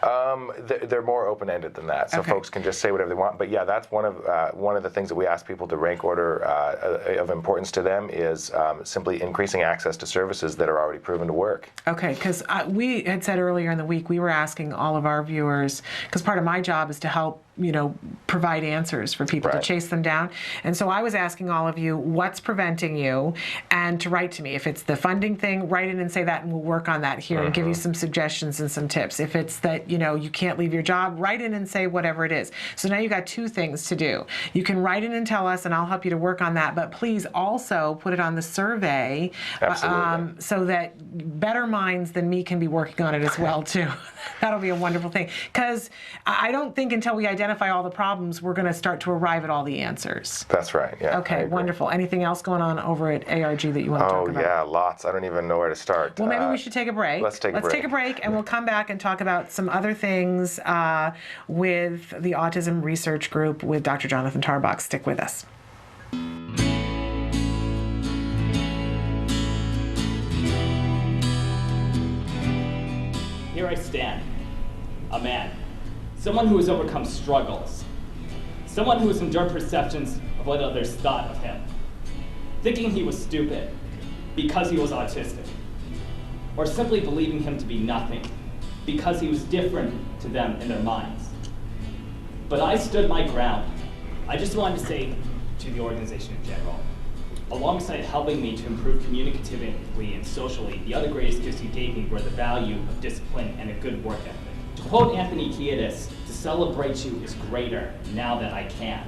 They're more open-ended than that, so folks can just say whatever they want. But yeah, that's one of the things that we ask people to rank order of importance to them is simply increasing access to services that are already proven to work. Okay, because we had said earlier in the week, we were asking all of our viewers, because part of my job is to help provide answers for people to chase them down. And so I was asking all of you, what's preventing you? And to write to me. If it's the funding thing, write in and say that, and we'll work on that here and give you some suggestions and some tips. If it's that, you can't leave your job, write in and say whatever it is. So now you've got two things to do. You can write in and tell us, and I'll help you to work on that, but please also put it on the survey so that better minds than me can be working on it as well, too. That'll be a wonderful thing. Because I don't think until we identify all the problems, we're going to start to arrive at all the answers. That's right, yeah. Okay, wonderful. Anything else going on over at ARG that you want to talk about? Oh, yeah, lots. I don't even know where to start. Well, maybe we should take a break. Let's take a break, and we'll come back and talk about some other things with the Autism Research Group with Dr. Jonathan Tarbox. Stick with us. Here I stand, a man, someone who has overcome struggles, someone who has endured perceptions of what others thought of him, thinking he was stupid because he was autistic, or simply believing him to be nothing because he was different to them in their minds. But I stood my ground. I just wanted to say to the organization in general, alongside helping me to improve communicatively and socially, the other greatest gifts you gave me were the value of discipline and a good work ethic. To quote Anthony Kiedis, to celebrate you is greater now that I can.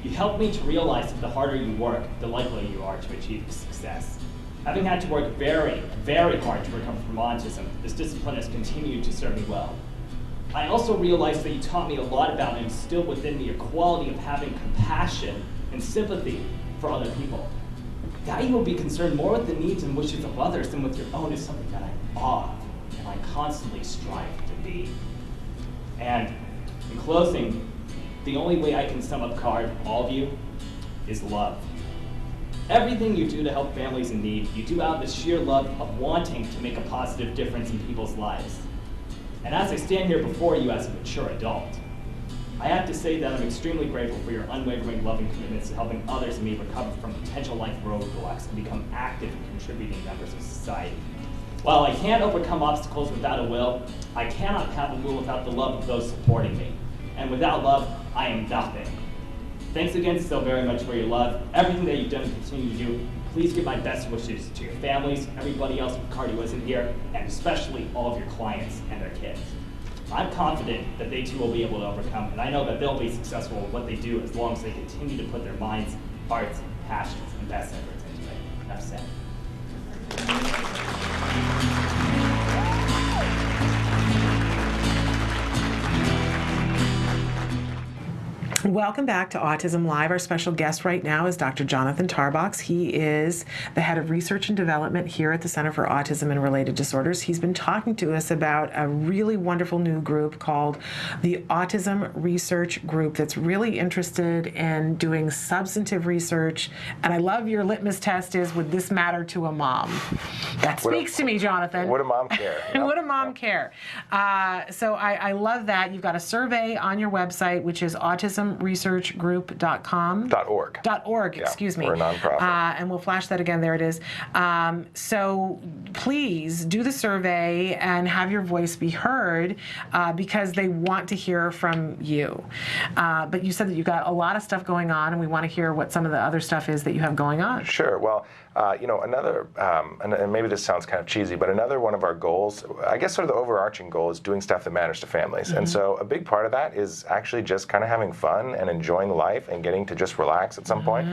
You helped me to realize that the harder you work, the likelier you are to achieve success. Having had to work very, very hard to recover from autism, this discipline has continued to serve me well. I also realized that you taught me a lot about and instilled within me a quality of having compassion and sympathy for other people. That you will be concerned more with the needs and wishes of others than with your own is something that I'm awe of and I constantly strive to be. And in closing, the only way I can sum up CARD, all of you, is love. Everything you do to help families in need, you do out of the sheer love of wanting to make a positive difference in people's lives. And as I stand here before you as a mature adult, I have to say that I'm extremely grateful for your unwavering loving commitments to helping others and me recover from potential life roadblocks and become active and contributing members of society. While I can't overcome obstacles without a will, I cannot have a will without the love of those supporting me. And without love, I am nothing. Thanks again so very much for your love, everything that you've done and continue to do. Please give my best wishes to your families, everybody else with CARD who isn't here, and especially all of your clients and their kids. I'm confident that they too will be able to overcome, and I know that they'll be successful with what they do as long as they continue to put their minds, hearts, passions, and best efforts into it. Enough said. Welcome back to Autism Live. Our special guest right now is Dr. Jonathan Tarbox. He is the head of research and development here at the Center for Autism and Related Disorders. He's been talking to us about a really wonderful new group called the Autism Research Group that's really interested in doing substantive research. And I love your litmus test is, would this matter to a mom? That speaks to me, Jonathan. Would a mom care? Would a mom care? So I love that. You've got a survey on your website, which is autismresearchgroup.com. .org, excuse me. We're a nonprofit. And we'll flash that again. There it is. So please do the survey and have your voice be heard because they want to hear from you. But you said that you've got a lot of stuff going on, and we want to hear what some of the other stuff is that you have going on. Sure. Well, You know, another, and maybe this sounds kind of cheesy, but another one of our goals, I guess sort of the overarching goal, is doing stuff that matters to families. And so a big part of that is actually just kind of having fun and enjoying life and getting to just relax at some point.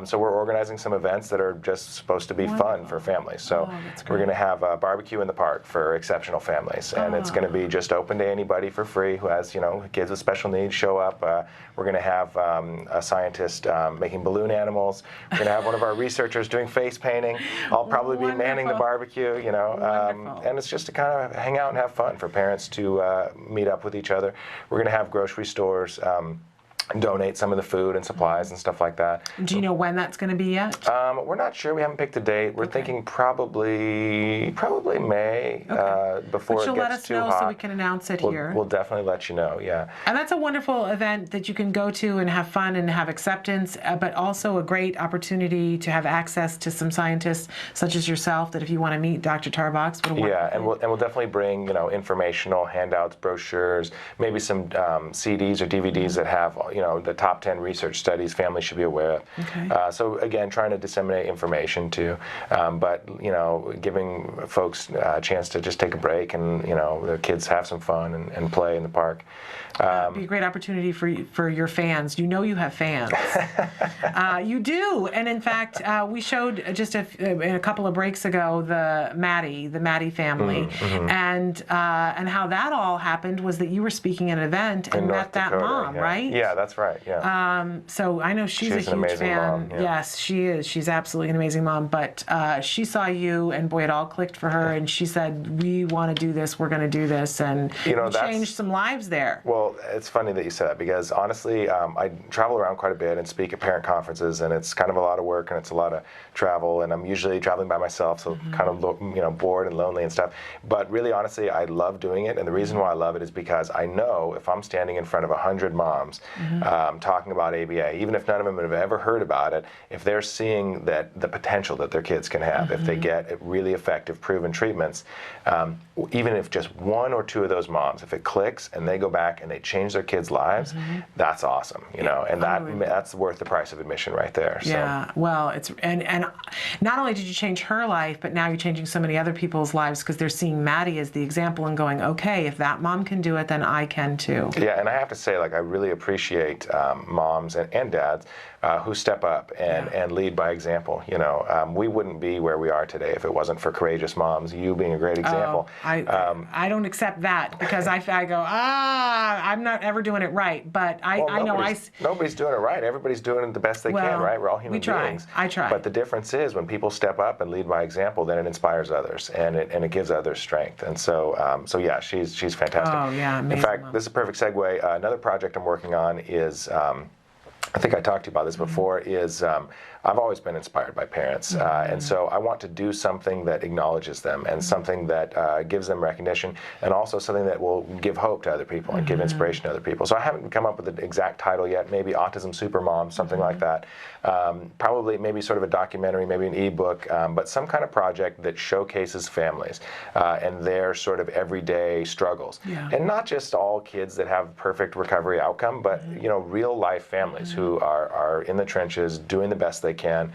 So we're organizing some events that are just supposed to be fun for families. So we're going to have a barbecue in the park for exceptional families, and it's going to be just open to anybody for free who has, you know, kids with special needs show up. We're going to have a scientist making balloon animals. We're going to have one of our researchers doing face painting. I'll probably be manning the barbecue, you know, and it's just to kind of hang out and have fun for parents to meet up with each other. We're going to have grocery stores donate some of the food and supplies and stuff like that. Do you know when that's going to be yet? We're not sure. We haven't picked a date. We're thinking probably May, before but it you'll gets let us too know hot. so we can announce it here. We'll definitely let you know, yeah. And that's a wonderful event that you can go to and have fun and have acceptance, but also a great opportunity to have access to some scientists such as yourself that if you want to meet Dr. Tarbox, and we'll definitely bring, you know, informational handouts, brochures, maybe some CDs or DVDs that have, you know, the top 10 research studies families should be aware of. Okay. So again, trying to disseminate information too, but you know, giving folks a chance to just take a break and, you know, the kids have some fun and play in the park. It'd be a great opportunity for your fans. You know you have fans. You do, and in fact, we showed just a couple of breaks ago the Maddie family, and how that all happened was that you were speaking at an event and met that mom, right? Yeah, that's right. Yeah. So I know she's a huge an amazing fan. mom, yeah. Yes, she is. She's absolutely an amazing mom. But she saw you, and boy, it all clicked for her. And she said, "We want to do this. We're going to do this," and you know, we changed some lives there. Well, it's funny that you said that because honestly, I travel around quite a bit and speak at parent conferences, and it's kind of a lot of work and it's a lot of travel, and I'm usually traveling by myself, so kind of, you know, bored and lonely and stuff. But really, honestly, I love doing it, and the reason why I love it is because I know if I'm standing in front of 100 moms talking about ABA, even if none of them have ever heard about it, if they're seeing that the potential that their kids can have, if they get really effective, proven treatments, even if just one or two of those moms, if it clicks and they go back and they change their kids' lives, that's awesome, you know, and that's worth the price of admission right there. Yeah, so. well, it's and not only did you change her life, but now you're changing so many other people's lives because they're seeing Maddie as the example and going, okay, if that mom can do it, then I can too. Yeah, and I have to say, like, I really appreciate moms and dads who step up and lead by example. You know, we wouldn't be where we are today if it wasn't for courageous moms, you being a great example. I don't accept that because I go, I'm not ever doing it right, but I know nobody's doing it right. Everybody's doing it the best they can, right? We're all human beings. I try. But the difference is when people step up and lead by example, then it inspires others and it gives others strength. And so yeah, she's fantastic. Oh yeah, amazing. In fact, this is a perfect segue. Another project I'm working on is. I think I talked to you about this before, is I've always been inspired by parents, and so I want to do something that acknowledges them and something that gives them recognition, and also something that will give hope to other people and give inspiration to other people. So I haven't come up with an exact title yet, maybe Autism Supermom, something like that. Probably maybe sort of a documentary, maybe an ebook, but some kind of project that showcases families and their sort of everyday struggles. And not just all kids that have perfect recovery outcome, but you know, real life families who are in the trenches doing the best they can,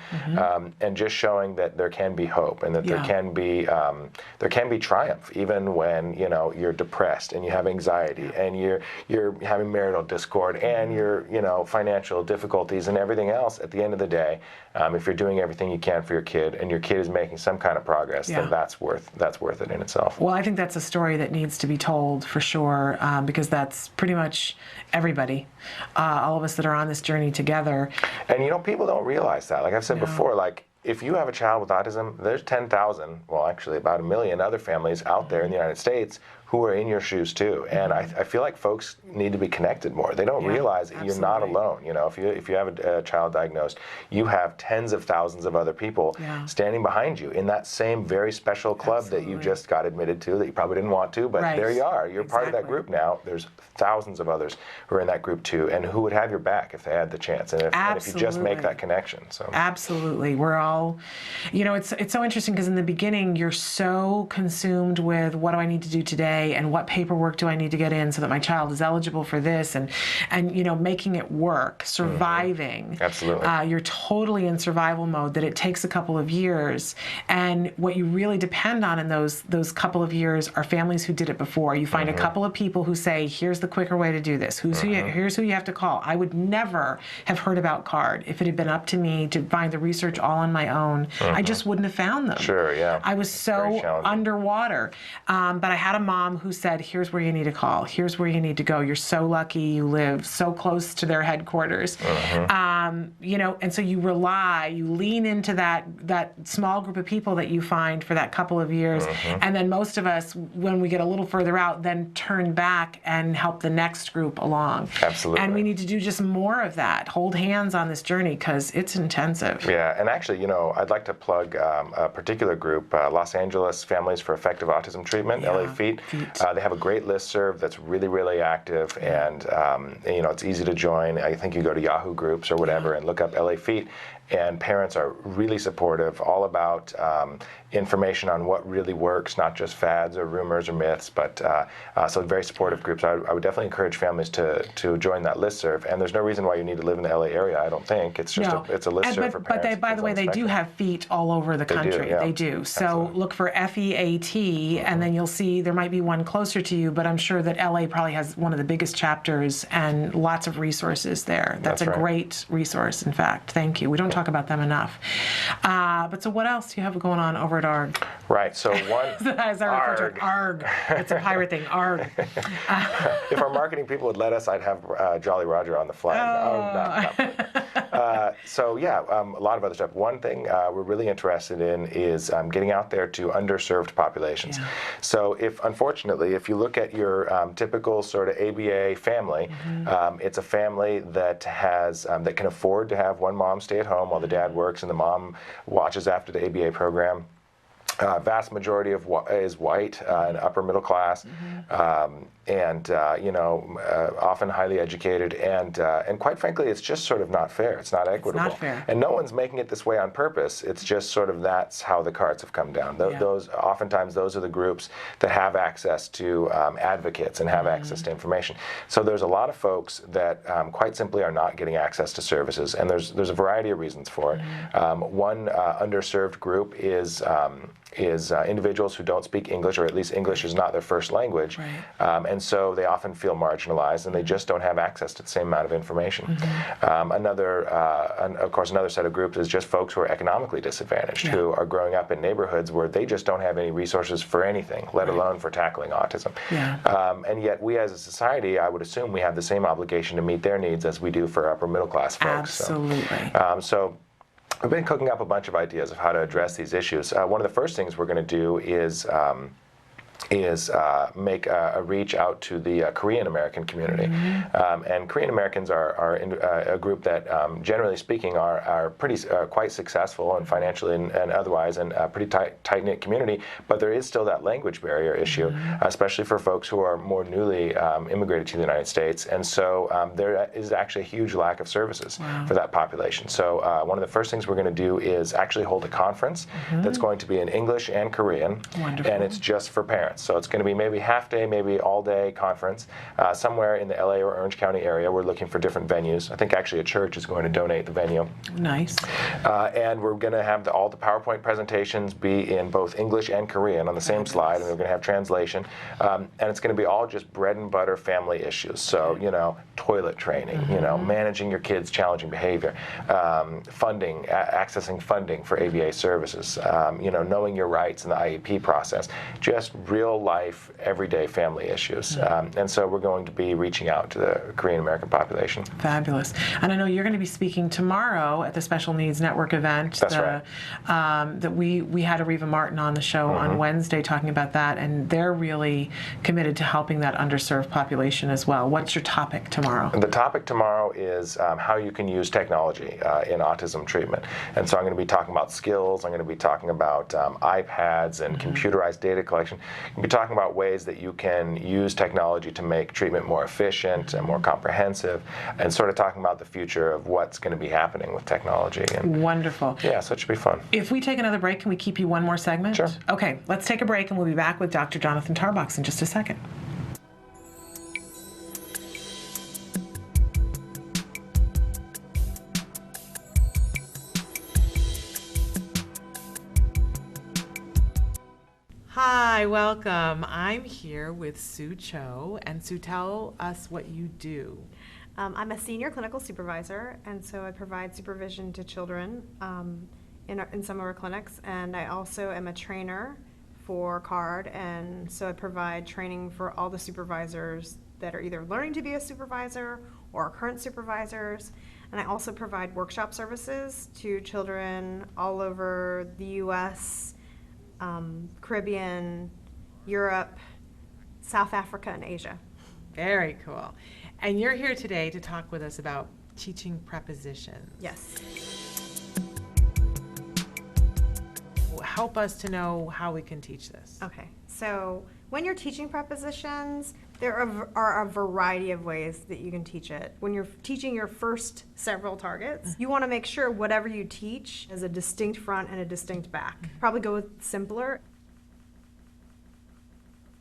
and just showing that there can be hope and that there can be triumph even when, you know, you're depressed and you have anxiety and you're having marital discord and your, you know, financial difficulties and everything else. At the end of the day, if you're doing everything you can for your kid and your kid is making some kind of progress, then that's worth it in itself. Well, I think that's a story that needs to be told for sure, because that's pretty much everybody, all of us that are on this journey together. And you know, people don't realize that. Like I've said before, like if you have a child with autism, there's 10,000, well actually about 1 million other families out there in the United States who are in your shoes too. And I feel like folks need to be connected more. They don't realize that you're not alone. You know, if you have a child diagnosed, you have tens of thousands of other people standing behind you in that same very special club that you just got admitted to that you probably didn't want to, but there you are. You're part of that group now. There's thousands of others who are in that group too, and who would have your back if they had the chance, and if you just make that connection. So absolutely, we're all, you know, it's so interesting because in the beginning you're so consumed with what do I need to do today, day, and what paperwork do I need to get in so that my child is eligible for this, and you know, making it work, surviving. Absolutely. You're totally in survival mode, that it takes a couple of years, and what you really depend on in those couple of years are families who did it before. You find a couple of people who say, here's the quicker way to do this. Here's who you have to call. I would never have heard about CARD if it had been up to me to find the research all on my own. I just wouldn't have found them. Sure, yeah. I was so underwater. But I had a mom who said, here's where you need to call. Here's where you need to go. You're so lucky you live so close to their headquarters. You know, and so you lean into that small group of people that you find for that couple of years. And then most of us, when we get a little further out, then turn back and help the next group along. Absolutely. And we need to do just more of that. Hold hands on this journey, because it's intensive. Yeah, and actually, you know, I'd like to plug a particular group, Los Angeles Families for Effective Autism Treatment, LA FEAT. They have a great listserv that's really, really active, and you know, it's easy to join. I think you go to Yahoo Groups or whatever and look up LA FEAT. And parents are really supportive, all about information on what really works, not just fads or rumors or myths, but so very supportive groups. I would definitely encourage families to join that listserv. And there's no reason why you need to live in the LA area, I don't think. It's just it's a listserv for parents. But by the way, they do have FEAT all over the country. They do. So look for FEAT, and then you'll see there might be one closer to you, but I'm sure that LA probably has one of the biggest chapters and lots of resources there. That's a great resource, in fact. Thank you. We don't talk about them enough. But so what else do you have going on over at ARG? Right, so one... As I refer to it, ARG. It's a pirate thing, ARG. If our marketing people would let us, I'd have Jolly Roger on the flag. So yeah, a lot of other stuff. One thing we're really interested in is getting out there to underserved populations. So unfortunately, if you look at your typical sort of ABA family, it's a family that has that can afford to have one mom stay at home while the dad works and the mom watches after the ABA program. Vast majority is white and upper middle class, and you know, often highly educated, and quite frankly, it's just sort of not fair. It's not equitable. It's not fair. And no one's making it this way on purpose. It's just sort of that's how the cards have come down. Oftentimes those are the groups that have access to advocates and have access to information. So there's a lot of folks that quite simply are not getting access to services, and there's a variety of reasons for it. One underserved group is individuals who don't speak English, or at least English is not their first language, and so they often feel marginalized, and they just don't have access to the same amount of information. Of course, another set of groups is just folks who are economically disadvantaged, who are growing up in neighborhoods where they just don't have any resources for anything, let alone for tackling autism. And yet we as a society, I would assume we have the same obligation to meet their needs as we do for upper middle class folks. Absolutely. So we've been cooking up a bunch of ideas of how to address these issues. One of the first things we're going to do is make a reach out to the Korean American community. And Korean Americans are a group that, generally speaking, are quite successful and financially and otherwise, and a pretty tight-knit community. But there is still that language barrier issue, especially for folks who are more newly immigrated to the United States. And so there is actually a huge lack of services for that population. So one of the first things we're going to do is actually hold a conference that's going to be in English and Korean, and it's just for parents. So it's going to be maybe half day, maybe all day conference somewhere in the LA or Orange County area. We're looking for different venues. I think actually a church is going to donate the venue. Nice. And we're going to have all the PowerPoint presentations be in both English and Korean on the same slide, and we're going to have translation. And it's going to be all just bread and butter family issues. So, you know, toilet training, you know, managing your kids' challenging behavior, funding, accessing funding for ABA services, you know, knowing your rights in the IEP process, just real life, everyday family issues. And so we're going to be reaching out to the Korean American population. Fabulous. And I know you're going to be speaking tomorrow at the Special Needs Network event. That's right. That we had Ariva Martin on the show on Wednesday talking about that, and they're really committed to helping that underserved population as well. What's your topic tomorrow? The topic tomorrow is how you can use technology in autism treatment. And so I'm going to be talking about skills. I'm going to be talking about iPads and computerized data collection. You'll be talking about ways that you can use technology to make treatment more efficient and more comprehensive, and sort of talking about the future of what's going to be happening with technology. And wonderful. Yeah, so it should be fun. If we take another break, can we keep you one more segment? Sure. Okay, let's take a break and we'll be back with Dr. Jonathan Tarbox in just a second. Hi, welcome. I'm here with Sue Cho, and Sue, tell us what you do. I'm a senior clinical supervisor, and so I provide supervision to children in some of our clinics, and I also am a trainer for CARD, and so I provide training for all the supervisors that are either learning to be a supervisor or current supervisors, and I also provide workshop services to children all over the U.S., Caribbean, Europe, South Africa, and Asia. Very cool. And you're here today to talk with us about teaching prepositions. Yes. Help us to know how we can teach this. Okay, so when you're teaching prepositions, there are a variety of ways that you can teach it. When you're teaching your first several targets, you want to make sure whatever you teach has a distinct front and a distinct back. Probably go with simpler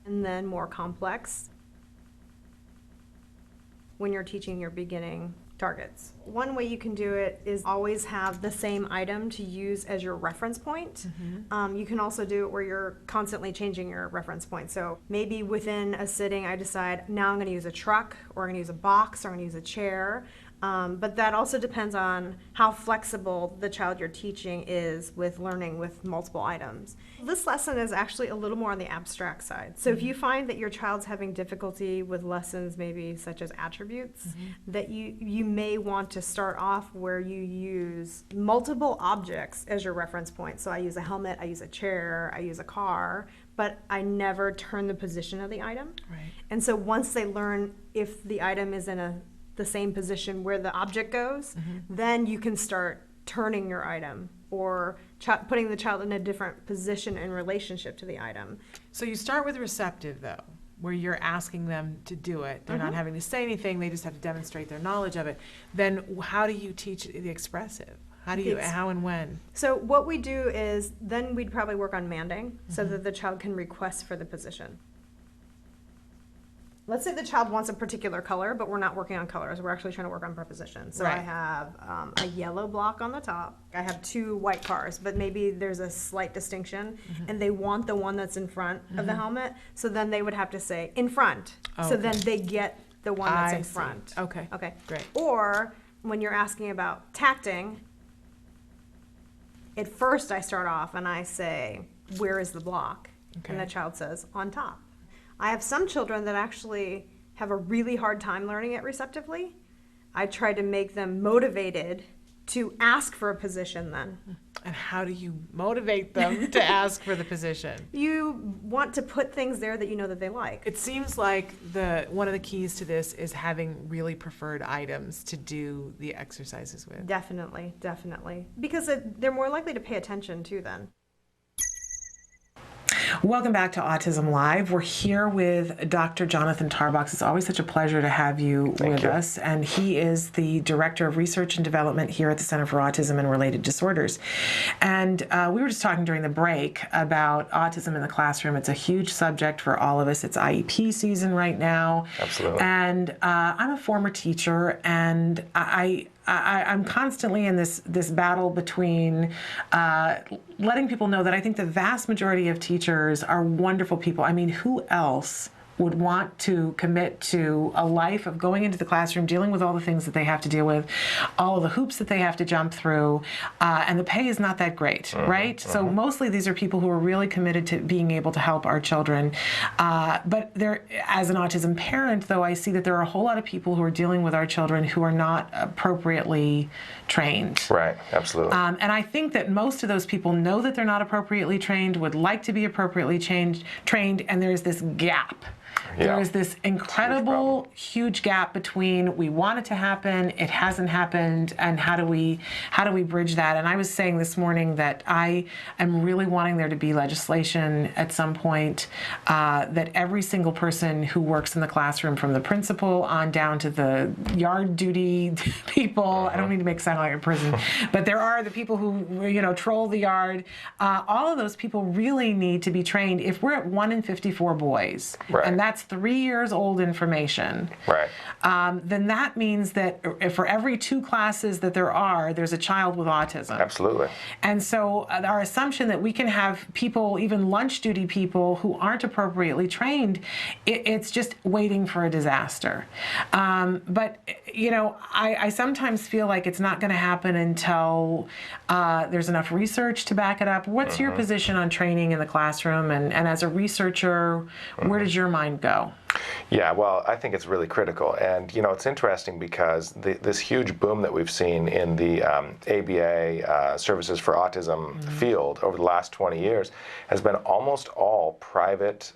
and then more complex when you're teaching your beginning targets. One way you can do it is always have the same item to use as your reference point. You can also do it where you're constantly changing your reference point. So maybe within a sitting I decide now I'm going to use a truck, or I'm going to use a box, or I'm going to use a chair. But that also depends on how flexible the child you're teaching is with learning with multiple items. This lesson is actually a little more on the abstract side. So if you find that your child's having difficulty with lessons maybe such as attributes, that you may want to start off where you use multiple objects as your reference point. So I use a helmet, I use a chair, I use a car, but I never turn the position of the item. Right. And so once they learn if the item is in the same position where the object goes, then you can start turning your item or putting the child in a different position in relationship to the item. So you start with receptive, though, where you're asking them to do it. They're not having to say anything, they just have to demonstrate their knowledge of it. Then how do you teach the expressive? How and when? So what we do is then we'd probably work on manding so that the child can request for the position. Let's say the child wants a particular color, but we're not working on colors. We're actually trying to work on prepositions. So I have a yellow block on the top. I have 2 white cars, but maybe there's a slight distinction, and they want the one that's in front of the helmet. So then they would have to say in front. Oh, so then they get the one that's in see. front. Okay. Okay. Great. Or when you're asking about tacting, at first I start off and I say, where is the block? Okay. And the child says, on top. I have some children that actually have a really hard time learning it receptively. I try to make them motivated to ask for a position then. And how do you motivate them to ask for the position? You want to put things there that you know that they like. It seems like one of the keys to this is having really preferred items to do the exercises with. Definitely, definitely. Because they're more likely to pay attention too then. Welcome back to Autism Live. We're here with Dr. Jonathan Tarbox. It's always such a pleasure to have you with us. And he is the Director of Research and Development here at the Center for Autism and Related Disorders. And we were just talking during the break about autism in the classroom. It's a huge subject for all of us. It's IEP season right now. Absolutely. And I'm a former teacher, and I'm constantly in this battle between letting people know that I think the vast majority of teachers are wonderful people. I mean, who else would want to commit to a life of going into the classroom, dealing with all the things that they have to deal with, all of the hoops that they have to jump through, and the pay is not that great, right? So mostly these are people who are really committed to being able to help our children. But as an autism parent, though, I see that there are a whole lot of people who are dealing with our children who are not appropriately trained. Right, absolutely. And I think that most of those people know that they're not appropriately trained, would like to be appropriately trained, and there's this gap There is this incredible, huge gap between we want it to happen, it hasn't happened, and how do we bridge that? And I was saying this morning that I am really wanting there to be legislation at some point that every single person who works in the classroom, from the principal on down to the yard duty people, I don't mean to make it sound like a prison, but there are the people who, you know, troll the yard. All of those people really need to be trained. If we're at 1 in 54 boys, and that's 3 years old information, then that means that for every 2 classes that there are, there's a child with autism. Absolutely. And so our assumption that we can have people, even lunch duty people, who aren't appropriately trained, it's just waiting for a disaster. But, you know, I sometimes feel like it's not going to happen until there's enough research to back it up. What's your position on training in the classroom? And as a researcher, where does your mind go? Yeah, well, I think it's really critical. And, you know, it's interesting because this huge boom that we've seen in the ABA services for autism field over the last 20 years has been almost all private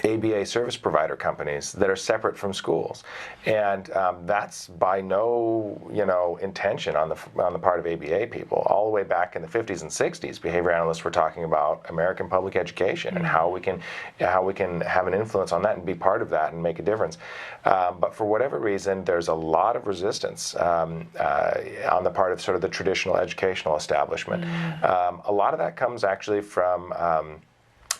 ABA service provider companies that are separate from schools, and that's by no, you know, intention on the part of ABA people. All the way back in the 50s and 60s, behavior analysts were talking about American public education and how we can have an influence on that and be part of that and make a difference. But for whatever reason, there's a lot of resistance on the part of sort of the traditional educational establishment. A lot of that comes actually from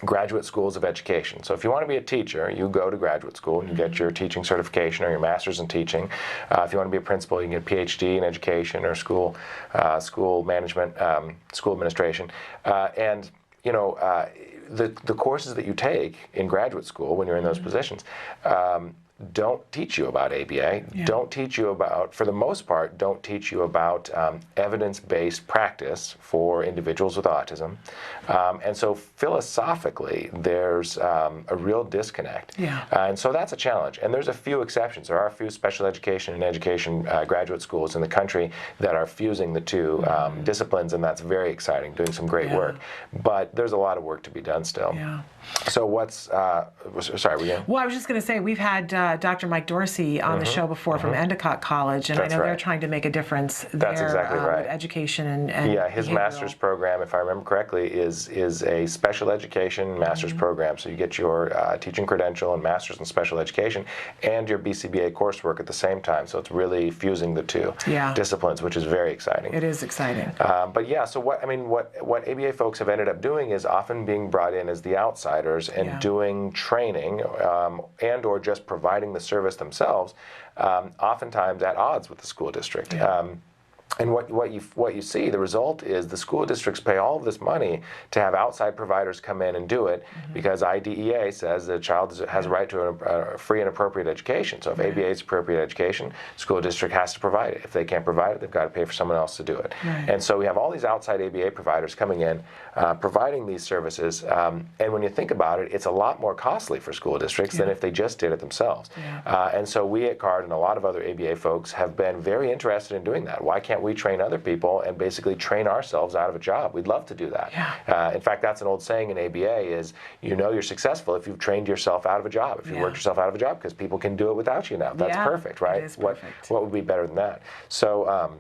graduate schools of education. So if you want to be a teacher, you go to graduate school and you get your teaching certification or your master's in teaching. If you want to be a principal, you can get a PhD in education or school management, school administration. And you know, the courses that you take in graduate school when you're in those positions don't teach you about ABA, don't teach you about, for the most part, don't teach you about evidence-based practice for individuals with autism. And so philosophically, there's a real disconnect. And so that's a challenge. And there's a few exceptions. There are a few special education and education graduate schools in the country that are fusing the two disciplines, and that's very exciting, doing some great work. But there's a lot of work to be done still. So what's, sorry, were you? Well, I was just going to say, we've had Dr. Mike Dorsey on the show before from Endicott College, and I know they're trying to make a difference there. That's exactly right. With education and yeah, his master's program, if I remember correctly, is a special education master's program. So you get your teaching credential and master's in special education and your BCBA coursework at the same time. So it's really fusing the two disciplines, which is very exciting. It is exciting. But yeah, so what ABA folks have ended up doing is often being brought in as the outsiders and doing training and or just providing the service themselves, oftentimes at odds with the school district. And what you see, the result is the school districts pay all of this money to have outside providers come in and do it because IDEA says that a child has a right to a free and appropriate education. So if ABA is appropriate education, school district has to provide it. If they can't provide it, they've got to pay for someone else to do it. And so we have all these outside ABA providers coming in, providing these services. And when you think about it, it's a lot more costly for school districts than if they just did it themselves. And so we at CARD and a lot of other ABA folks have been very interested in doing that. Why can't we train other people and basically train ourselves out of a job? We'd love to do that. In fact, that's an old saying in ABA is, you know, you're successful if you've trained yourself out of a job, if you worked yourself out of a job, because people can do it without you now. That's perfect, right? It is perfect. What would be better than that? So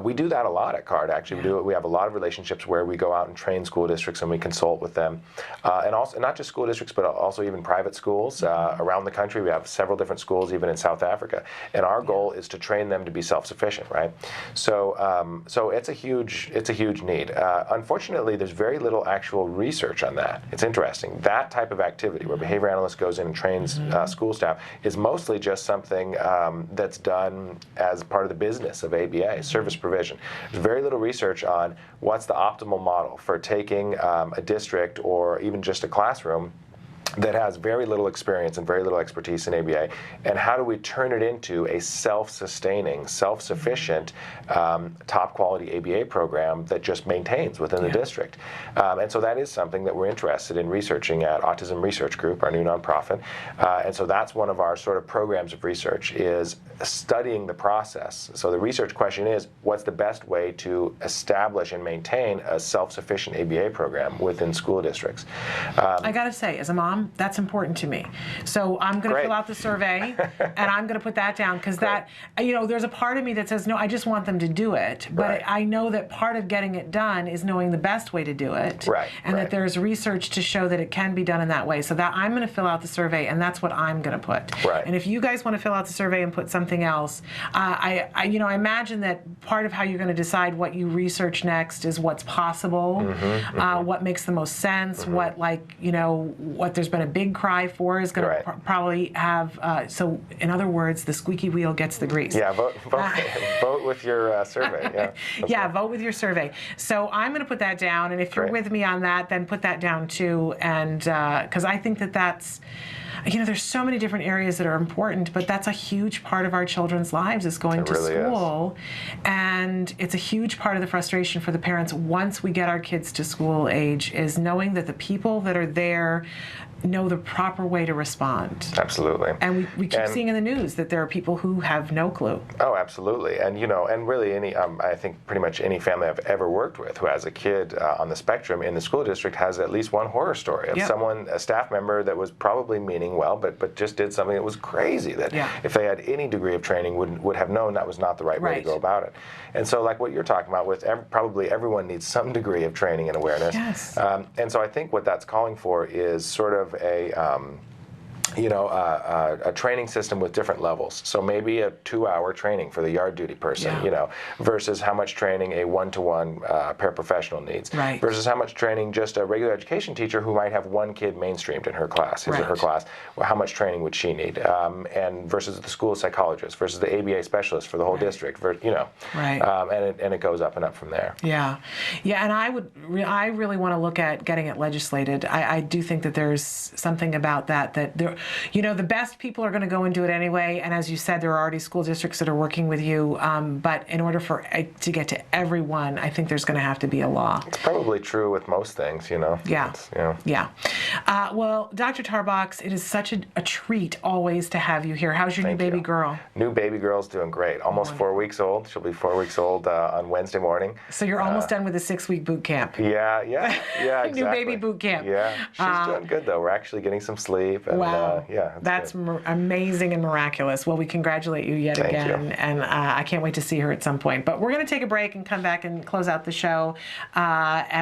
we do that a lot at CARD, actually. We have a lot of relationships where we go out and train school districts and we consult with them. And also, not just school districts, but also even private schools around the country. We have several different schools, even in South Africa. And our goal is to train them to be self-sufficient, right? So, so it's a huge need. Unfortunately, there's very little actual research on that. It's interesting. That type of activity, where behavior analyst goes in and trains school staff, is mostly just something that's done as part of the business of ABA, service provision. There's very little research on what's the optimal model for taking a district or even just a classroom that has very little experience and very little expertise in ABA, and how do we turn it into a self-sustaining, self-sufficient, top-quality ABA program that just maintains within the district. And so that is something that we're interested in researching at Autism Research Group, our new nonprofit. And so that's one of our sort of programs of research, is studying the process. So the research question is, what's the best way to establish and maintain a self-sufficient ABA program within school districts? I gotta say, as a mom Mom, that's important to me. So I'm going to fill out the survey, and I'm going to put that down, because that, there's a part of me that says, no, I just want them to do it. But I know that part of getting it done is knowing the best way to do it. And that there's research to show that it can be done in that way. So that I'm going to fill out the survey, and that's what I'm going to put. And if you guys want to fill out the survey and put something else, I imagine that part of how you're going to decide what you research next is what's possible, what makes the most sense, what there's been a big cry for is going to probably have, so in other words, the squeaky wheel gets the grease. Yeah, vote with your survey. Yeah, vote with your survey. So I'm going to put that down, and if you're with me on that, then put that down too, and because I think that's, there's so many different areas that are important, but that's a huge part of our children's lives is going to school. And it's a huge part of the frustration for the parents once we get our kids to school age is knowing that the people that are there know the proper way to respond. Absolutely. And we keep seeing in the news that there are people who have no clue. Oh, absolutely. And, and really I think pretty much any family I've ever worked with who has a kid on the spectrum in the school district has at least one horror story of someone, a staff member that was probably meaning well, but just did something that was crazy that if they had any degree of training would have known that was not the right way to go about it. And so like what you're talking about with probably everyone needs some degree of training and awareness. Yes. And so I think what that's calling for is sort of a training system with different levels. So maybe a 2-hour training for the yard duty person, versus how much training a one-to-one paraprofessional needs, versus how much training just a regular education teacher who might have one kid mainstreamed in her class, his or her class. Well, how much training would she need? And versus the school psychologist, versus the ABA specialist for the whole district, and it goes up and up from there. Yeah, and I really want to look at getting it legislated. I do think that there's something about that there. The best people are going to go and do it anyway, and as you said, there are already school districts that are working with you, but in order for it to get to everyone, I think there's going to have to be a law. It's probably true with most things, Yeah. Well, Dr. Tarbox, it is such a treat always to have you here. How's your new baby girl? New baby girl's doing great. Almost 4 weeks old. She'll be 4 weeks old on Wednesday morning. So you're almost done with the 6-week boot camp. Yeah, exactly. New baby boot camp. Yeah, she's doing good though. We're actually getting some sleep. And, wow. That's amazing and miraculous. Well, we congratulate you yet again, and I can't wait to see her at some point. But we're going to take a break and come back and close out the show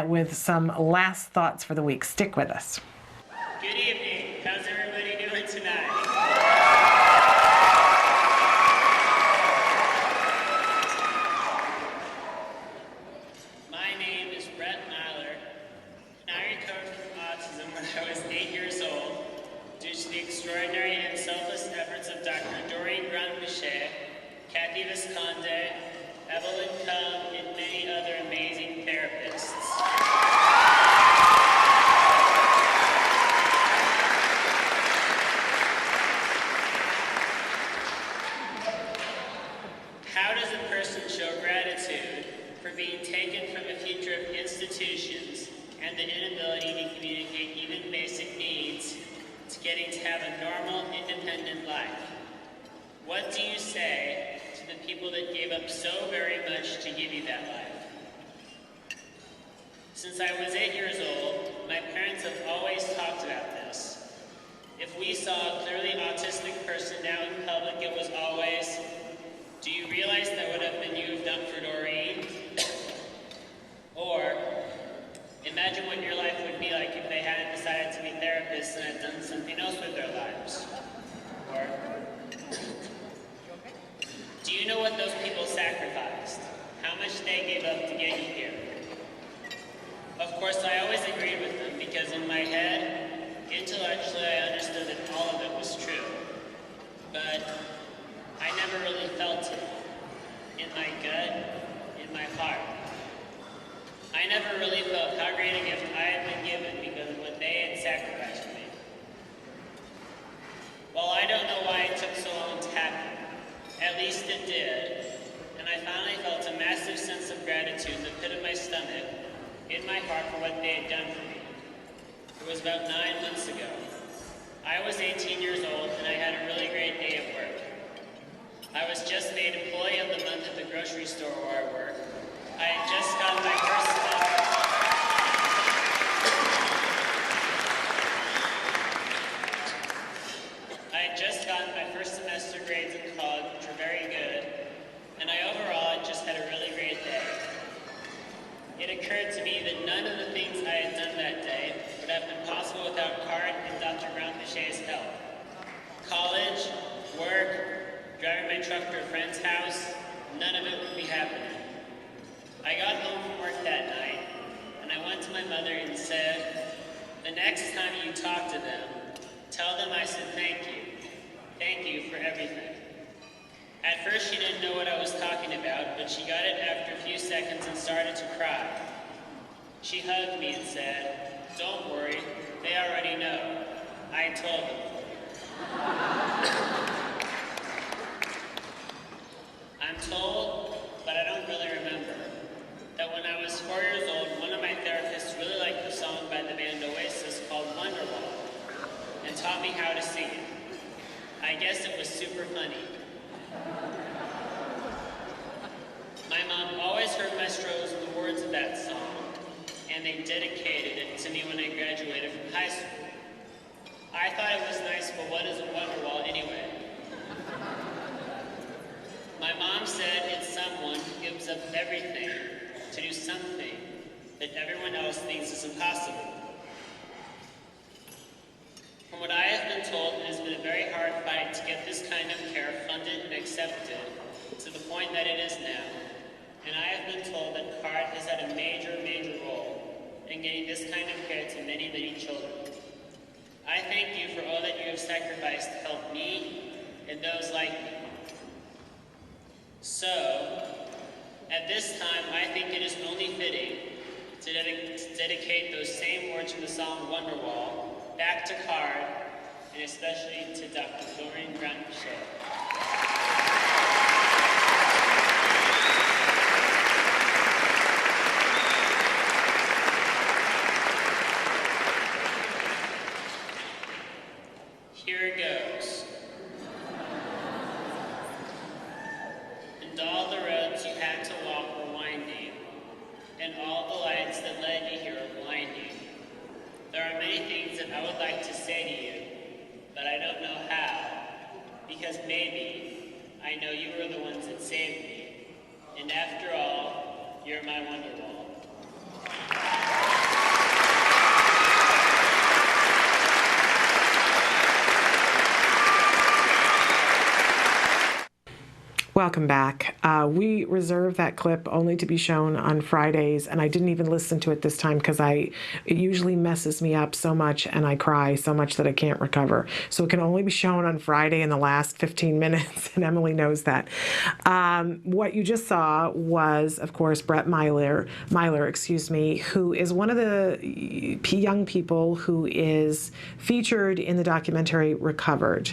with some last thoughts for the week. Stick with us. Good evening. How's everybody doing tonight? My name is Brett Myler, and I recovered from autism when I was 8 years old due to the extraordinary and selfless efforts of Dr. Doreen Grant-Bichet, Kathy Visconde, Evelyn Cohn, and many other amazing therapists. How does a person show gratitude for being taken from a future of institutions and the inability to communicate even basic needs to getting to have a normal, independent life? What do you say to the people that gave up so very much to give you that life? Since I was 8 years old, my parents have always talked about this. If we saw a clearly autistic person now in public, it was always, do you realize that would have been you have done for Doreen? Or, imagine what your life would be like if they hadn't decided to be therapists and had done something else with their lives. Or, do you know what those people sacrificed? How much they gave up to get you here? Of course, I always agreed with them because in my head, intellectually, I understood that all of it was true. But I never really felt it. In my gut, in my heart. I never really felt how great a gift I had been given because of what they had sacrificed for me. Well, I don't know why it took so long to happen. At least it did. And I finally felt a massive sense of gratitude in the pit of my stomach, in my heart for what they had done for me. It was about 9 months ago. I was 18 years old and I had a really great day at work. I was just made Employee of the Month at the grocery store where I work. I had just gotten my first driving my truck to a friend's house, none of it would be happening. I got home from work that night, and I went to my mother and said, the next time you talk to them, tell them I said thank you. Thank you for everything. At first she didn't know what I was talking about, but she got it after a few seconds and started to cry. She hugged me and said, don't worry, they already know. I told them. I'm told, but I don't really remember, that when I was 4 years old, one of my therapists really liked the song by the band Oasis called Wonderwall and taught me how to sing it. I guess it was super funny. My mom always heard my struggles in the words of that song, and they dedicated it to me when I graduated from high school. I thought it was nice, but what is a Wonderwall anyway? My mom said it's someone who gives up everything to do something that everyone else thinks is impossible. From what I have been told, it has been a very hard fight to get this kind of care funded and accepted to the point that it is now. And I have been told that CARD has had a major role in getting this kind of care to many, many children. I thank you for all that you have sacrificed to help me and those like me. So, at this time, I think it is only fitting to dedicate those same words from the song Wonderwall back to CARD, and especially to Dr. Doreen Brown-Michelle. Here it goes. And all the roads you had to walk were winding, and all the lights that led you here are blinding. There are many things that I would like to say to you, but I don't know how, because maybe I know you were the ones that saved me, and after all, you're my Wonderwall. Welcome back. We reserve that clip only to be shown on Fridays, and I didn't even listen to it this time because it usually messes me up so much and I cry so much that I can't recover. So it can only be shown on Friday in the last 15 minutes, and Emily knows that. What you just saw was, of course, Brett Myler, who is one of the young people who is featured in the documentary Recovered.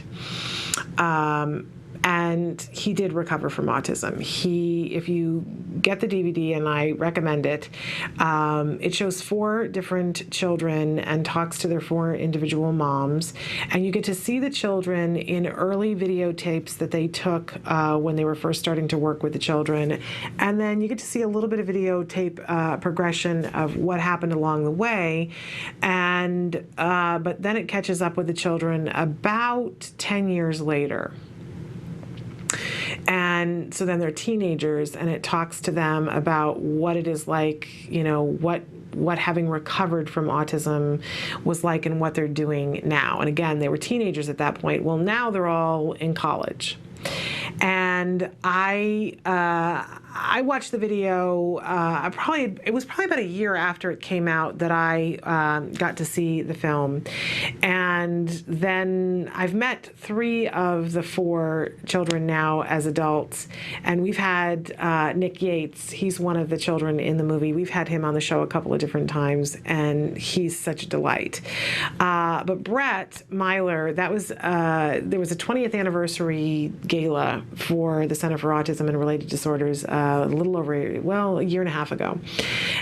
And he did recover from autism. If you get the DVD, and I recommend it, it shows 4 different children and talks to their 4 individual moms. And you get to see the children in early videotapes that they took when they were first starting to work with the children. And then you get to see a little bit of videotape progression of what happened along the way. And but then it catches up with the children about 10 years later. And so then they're teenagers, and it talks to them about what it is like, what having recovered from autism was like and what they're doing now. And again, they were teenagers at that point. Well, now they're all in college. And I watched the video, it was probably about a year after it came out that I got to see the film. And then I've met 3 of the 4 children now as adults. And we've had Nick Yates, he's one of the children in the movie. We've had him on the show a couple of different times, and he's such a delight. But Brett Myler, there was a 20th anniversary gala for the Center for Autism and Related Disorders a little over, a year and a half ago.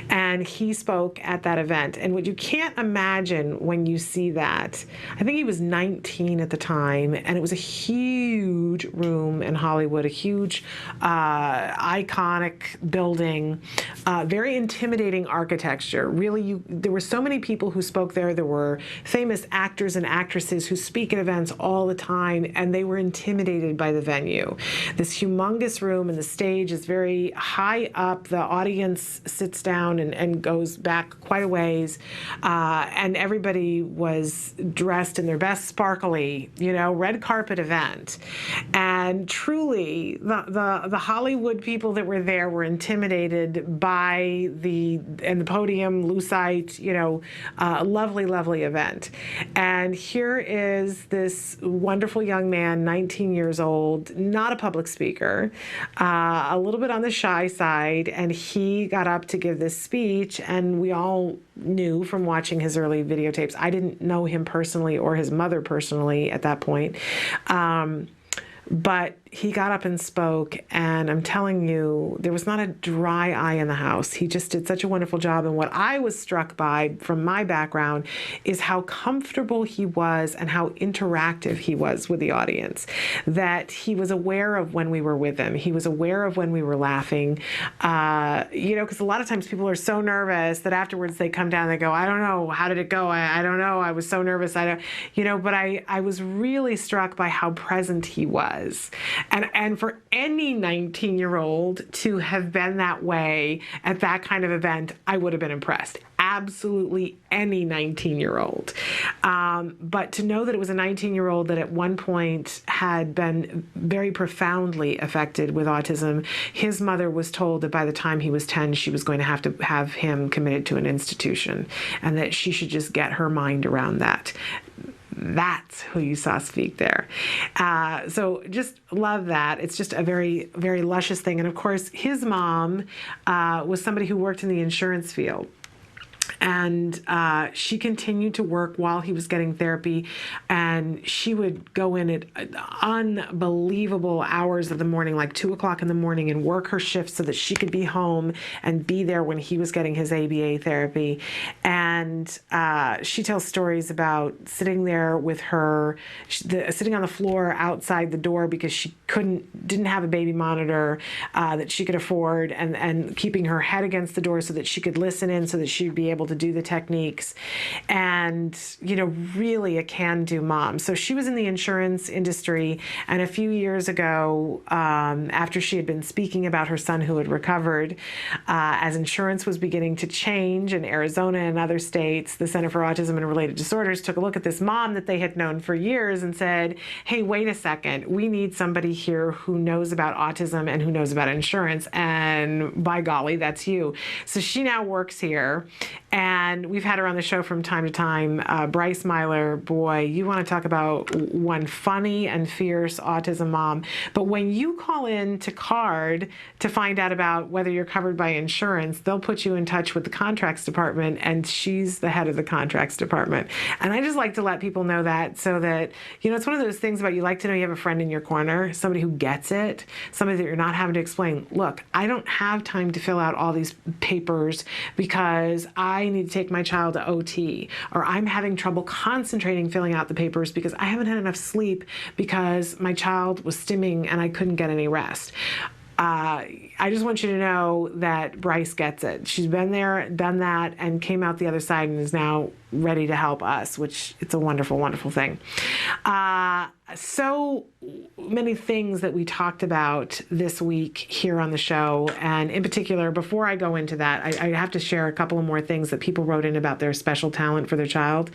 And he spoke at that event. And what you can't imagine when you see that, I think he was 19 at the time, and it was a huge room in Hollywood, a huge iconic building, very intimidating architecture. Really, there were so many people who spoke there. There were famous actors and actresses who speak at events all the time, and they were intimidated by the venue. This humongous room, and the stage is very high up. The audience sits down and goes back quite a ways, and everybody was dressed in their best sparkly, red carpet event. And And truly, the Hollywood people that were there were intimidated by the podium, lucite, lovely, lovely event. And here is this wonderful young man, 19 years old, not a public speaker, a little bit on the shy side, and he got up to give this speech, and we all knew from watching his early videotapes. I didn't know him personally or his mother personally at that point. But he got up and spoke, and I'm telling you, there was not a dry eye in the house. He just did such a wonderful job. And what I was struck by from my background is how comfortable he was and how interactive he was with the audience, that he was aware of when we were with him. He was aware of when we were laughing, because a lot of times people are so nervous that afterwards they come down and they go, I don't know, how did it go? I don't know. I was so nervous. But I was really struck by how present he was. And for any 19-year-old to have been that way at that kind of event, I would have been impressed. Absolutely any 19-year-old. But to know that it was a 19-year-old that at one point had been very profoundly affected with autism, his mother was told that by the time he was 10, she was going to have him committed to an institution, and that she should just get her mind around that. That's who you saw speak there. So just love that. It's just a very, very luscious thing. And of course, his mom was somebody who worked in the insurance field. And she continued to work while he was getting therapy, and she would go in at unbelievable hours of the morning, like 2 o'clock in the morning, and work her shift so that she could be home and be there when he was getting his ABA therapy. And she tells stories about sitting there with her, sitting on the floor outside the door because she didn't have a baby monitor that she could afford, and keeping her head against the door so that she could listen in, so that she'd be able to do the techniques, and really a can-do mom. So she was in the insurance industry, and a few years ago, after she had been speaking about her son who had recovered, as insurance was beginning to change in Arizona and other states, the Center for Autism and Related Disorders took a look at this mom that they had known for years and said, hey, wait a second, we need somebody here who knows about autism and who knows about insurance, and by golly, that's you. So she now works here, and we've had her on the show from time to time. Bryce Myler, boy, you want to talk about one funny and fierce autism mom. But when you call in to CARD to find out about whether you're covered by insurance, they'll put you in touch with the contracts department, and she's the head of the contracts department. And I just like to let people know that, so that, it's one of those things about you like to know you have a friend in your corner, somebody who gets it, somebody that you're not having to explain, look, I don't have time to fill out all these papers because I need to take my child to OT, or I'm having trouble concentrating filling out the papers because I haven't had enough sleep because my child was stimming and I couldn't get any rest. I just want you to know that Bryce gets it. She's been there, done that, and came out the other side and is now ready to help us, which it's a wonderful, wonderful thing. So many things that we talked about this week here on the show, and in particular, before I go into that, I have to share a couple of more things that people wrote in about their special talent for their child.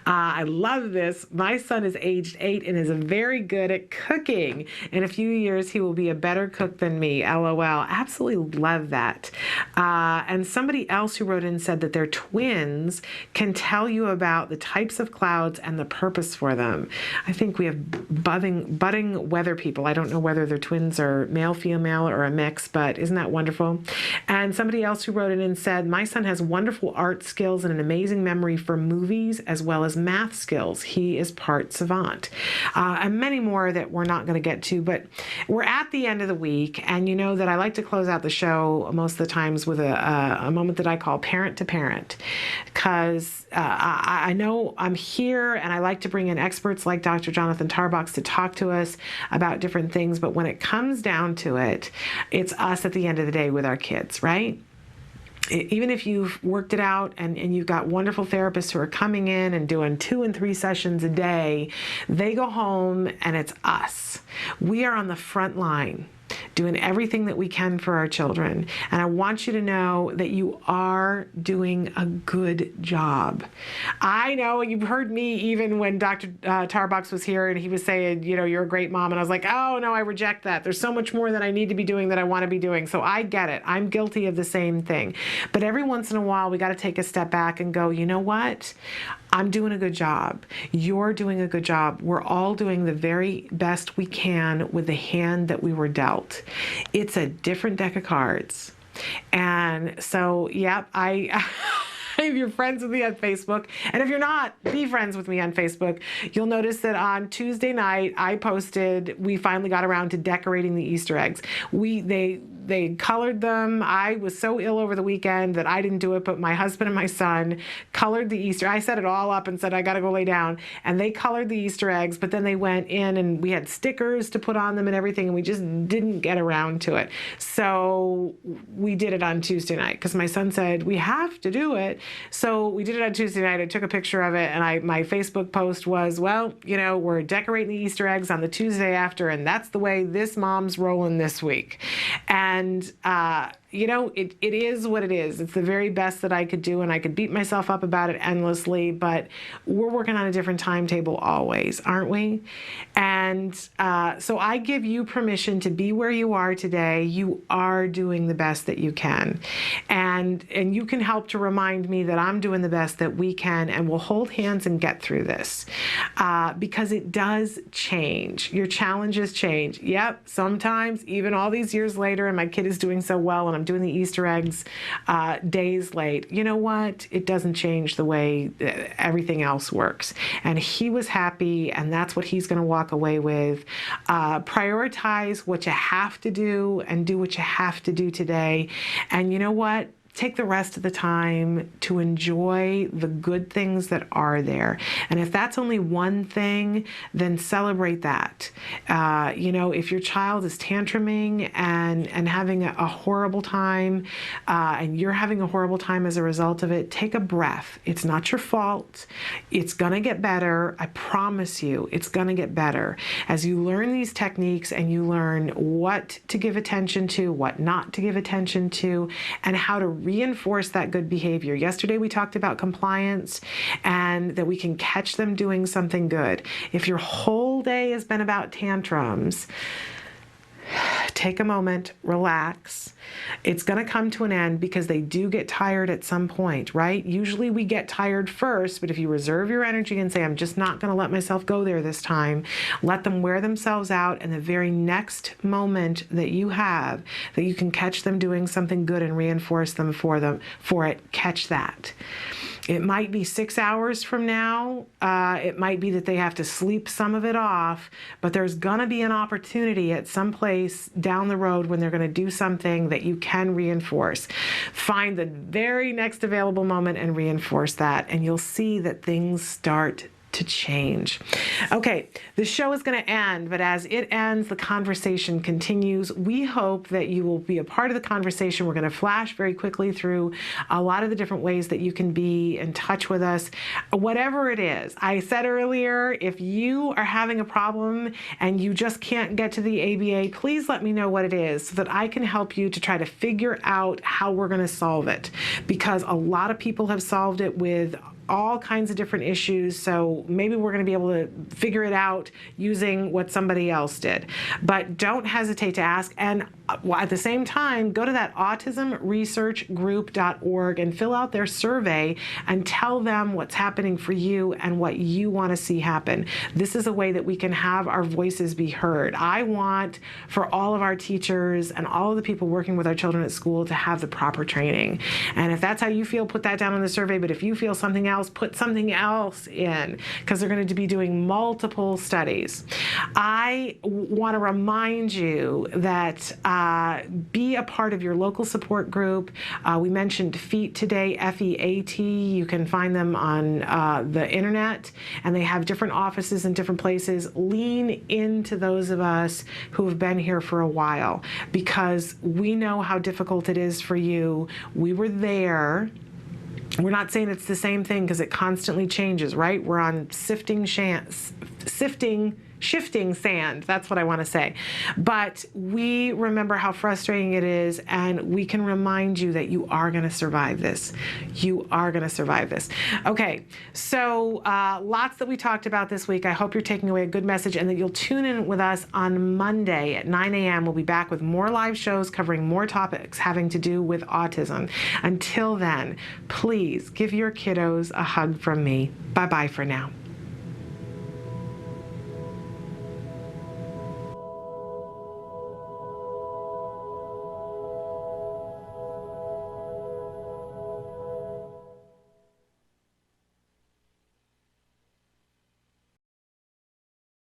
I love this. My son is aged 8 and is very good at cooking. In a few years, he will be a better cook than me. LOL. Absolutely love that. And somebody else who wrote in said that their twins can tell you about the types of clouds and the purpose for them. I think we have budding weather people. I don't know whether their twins are male, female, or a mix, but isn't that wonderful? And somebody else who wrote in and said, my son has wonderful art skills and an amazing memory for movies as well as math skills. He is part savant. And many more that we're not going to get to, but we're at the end of the week, and you know that I like to close out the show most of the times with a moment that I call parent to parent, because I know I'm here and I like to bring in experts like Dr. Jonathan Tarbox to talk to us about different things, but when it comes down to it, it's us at the end of the day with our kids, right? Even if you've worked it out and you've got wonderful therapists who are coming in and doing 2 and 3 sessions a day, they go home and it's us. We are on the front line doing everything that we can for our children. And I want you to know that you are doing a good job. I know you've heard me even when Dr. Tarbox was here and he was saying, you know, you're a great mom. And I was like, oh, no, I reject that. There's so much more that I need to be doing that I want to be doing. So I get it. I'm guilty of the same thing. But every once in a while, we got to take a step back and go, you know what? I'm doing a good job. You're doing a good job. We're all doing the very best we can with the hand that we were dealt. It's a different deck of cards. And so, yep, if you're friends with me on Facebook, and if you're not, be friends with me on Facebook. You'll notice that on Tuesday night, I posted, we finally got around to decorating the Easter eggs. They colored them. I was so ill over the weekend that I didn't do it, but my husband and my son colored the Easter. I set it all up and said, I got to go lay down. And they colored the Easter eggs, but then they went in and we had stickers to put on them and everything, and we just didn't get around to it. So we did it on Tuesday night because my son said, we have to do it. So we did it on Tuesday night. I took a picture of it, and my Facebook post was, well, you know, we're decorating the Easter eggs on the Tuesday after, and that's the way this mom's rolling this week. And, you know, it is what it is. It's the very best that I could do, and I could beat myself up about it endlessly, but we're working on a different timetable always, aren't we? And so I give you permission to be where you are today. You are doing the best that you can. And you can help to remind me that I'm doing the best that we can, and we'll hold hands and get through this. Because it does change. Your challenges change. Yep, sometimes, even all these years later, and my kid is doing so well, and I'm doing the Easter eggs days late. You know what? It doesn't change the way everything else works. And he was happy, and that's what he's going to walk away with. Prioritize what you have to do and do what you have to do today. And you know what? Take the rest of the time to enjoy the good things that are there. And if that's only one thing, then celebrate that. You know, if your child is tantruming and having a horrible time, and you're having a horrible time as a result of it, take a breath. It's not your fault. It's gonna get better. I promise you, it's gonna get better. As you learn these techniques and you learn what to give attention to, what not to give attention to, and how to reinforce that good behavior. Yesterday we talked about compliance and that we can catch them doing something good. If your whole day has been about tantrums, take a moment, relax. It's going to come to an end because they do get tired at some point, right? Usually we get tired first, but if you reserve your energy and say, I'm just not going to let myself go there this time, let them wear themselves out, and the very next moment that you have, that you can catch them doing something good and reinforce them for it, catch that. It might be 6 hours from now. It might be that they have to sleep some of it off, but there's going to be an opportunity at some place down the road when they're going to do something that you can reinforce. Find the very next available moment and reinforce that, and you'll see that things start to change. Okay, the show is going to end, but as it ends, the conversation continues. We hope that you will be a part of the conversation. We're going to flash very quickly through a lot of the different ways that you can be in touch with us. Whatever it is, I said earlier, if you are having a problem and you just can't get to the ABA, please let me know what it is so that I can help you to try to figure out how we're going to solve it, because a lot of people have solved it with all kinds of different issues, so maybe we're going to be able to figure it out using what somebody else did. But don't hesitate to ask, and at the same time, go to that autismresearchgroup.org and fill out their survey and tell them what's happening for you and what you want to see happen. This is a way that we can have our voices be heard. I want for all of our teachers and all of the people working with our children at school to have the proper training. And if that's how you feel, put that down in the survey. But if you feel something else, put something else in, because they're going to be doing multiple studies. I want to remind you that be a part of your local support group. We mentioned FEAT today, FEAT. You can find them on the internet, and they have different offices in different places. Lean into those of us who have been here for a while, because we know how difficult it is for you. We were there. We're not saying it's the same thing because it constantly changes, right? We're on sifting shifting sand. That's what I want to say. But we remember how frustrating it is, and we can remind you that you are going to survive this. You are going to survive this. Okay, so lots that we talked about this week. I hope you're taking away a good message and that you'll tune in with us on Monday at 9 a.m. We'll be back with more live shows covering more topics having to do with autism. Until then, please give your kiddos a hug from me. Bye-bye for now.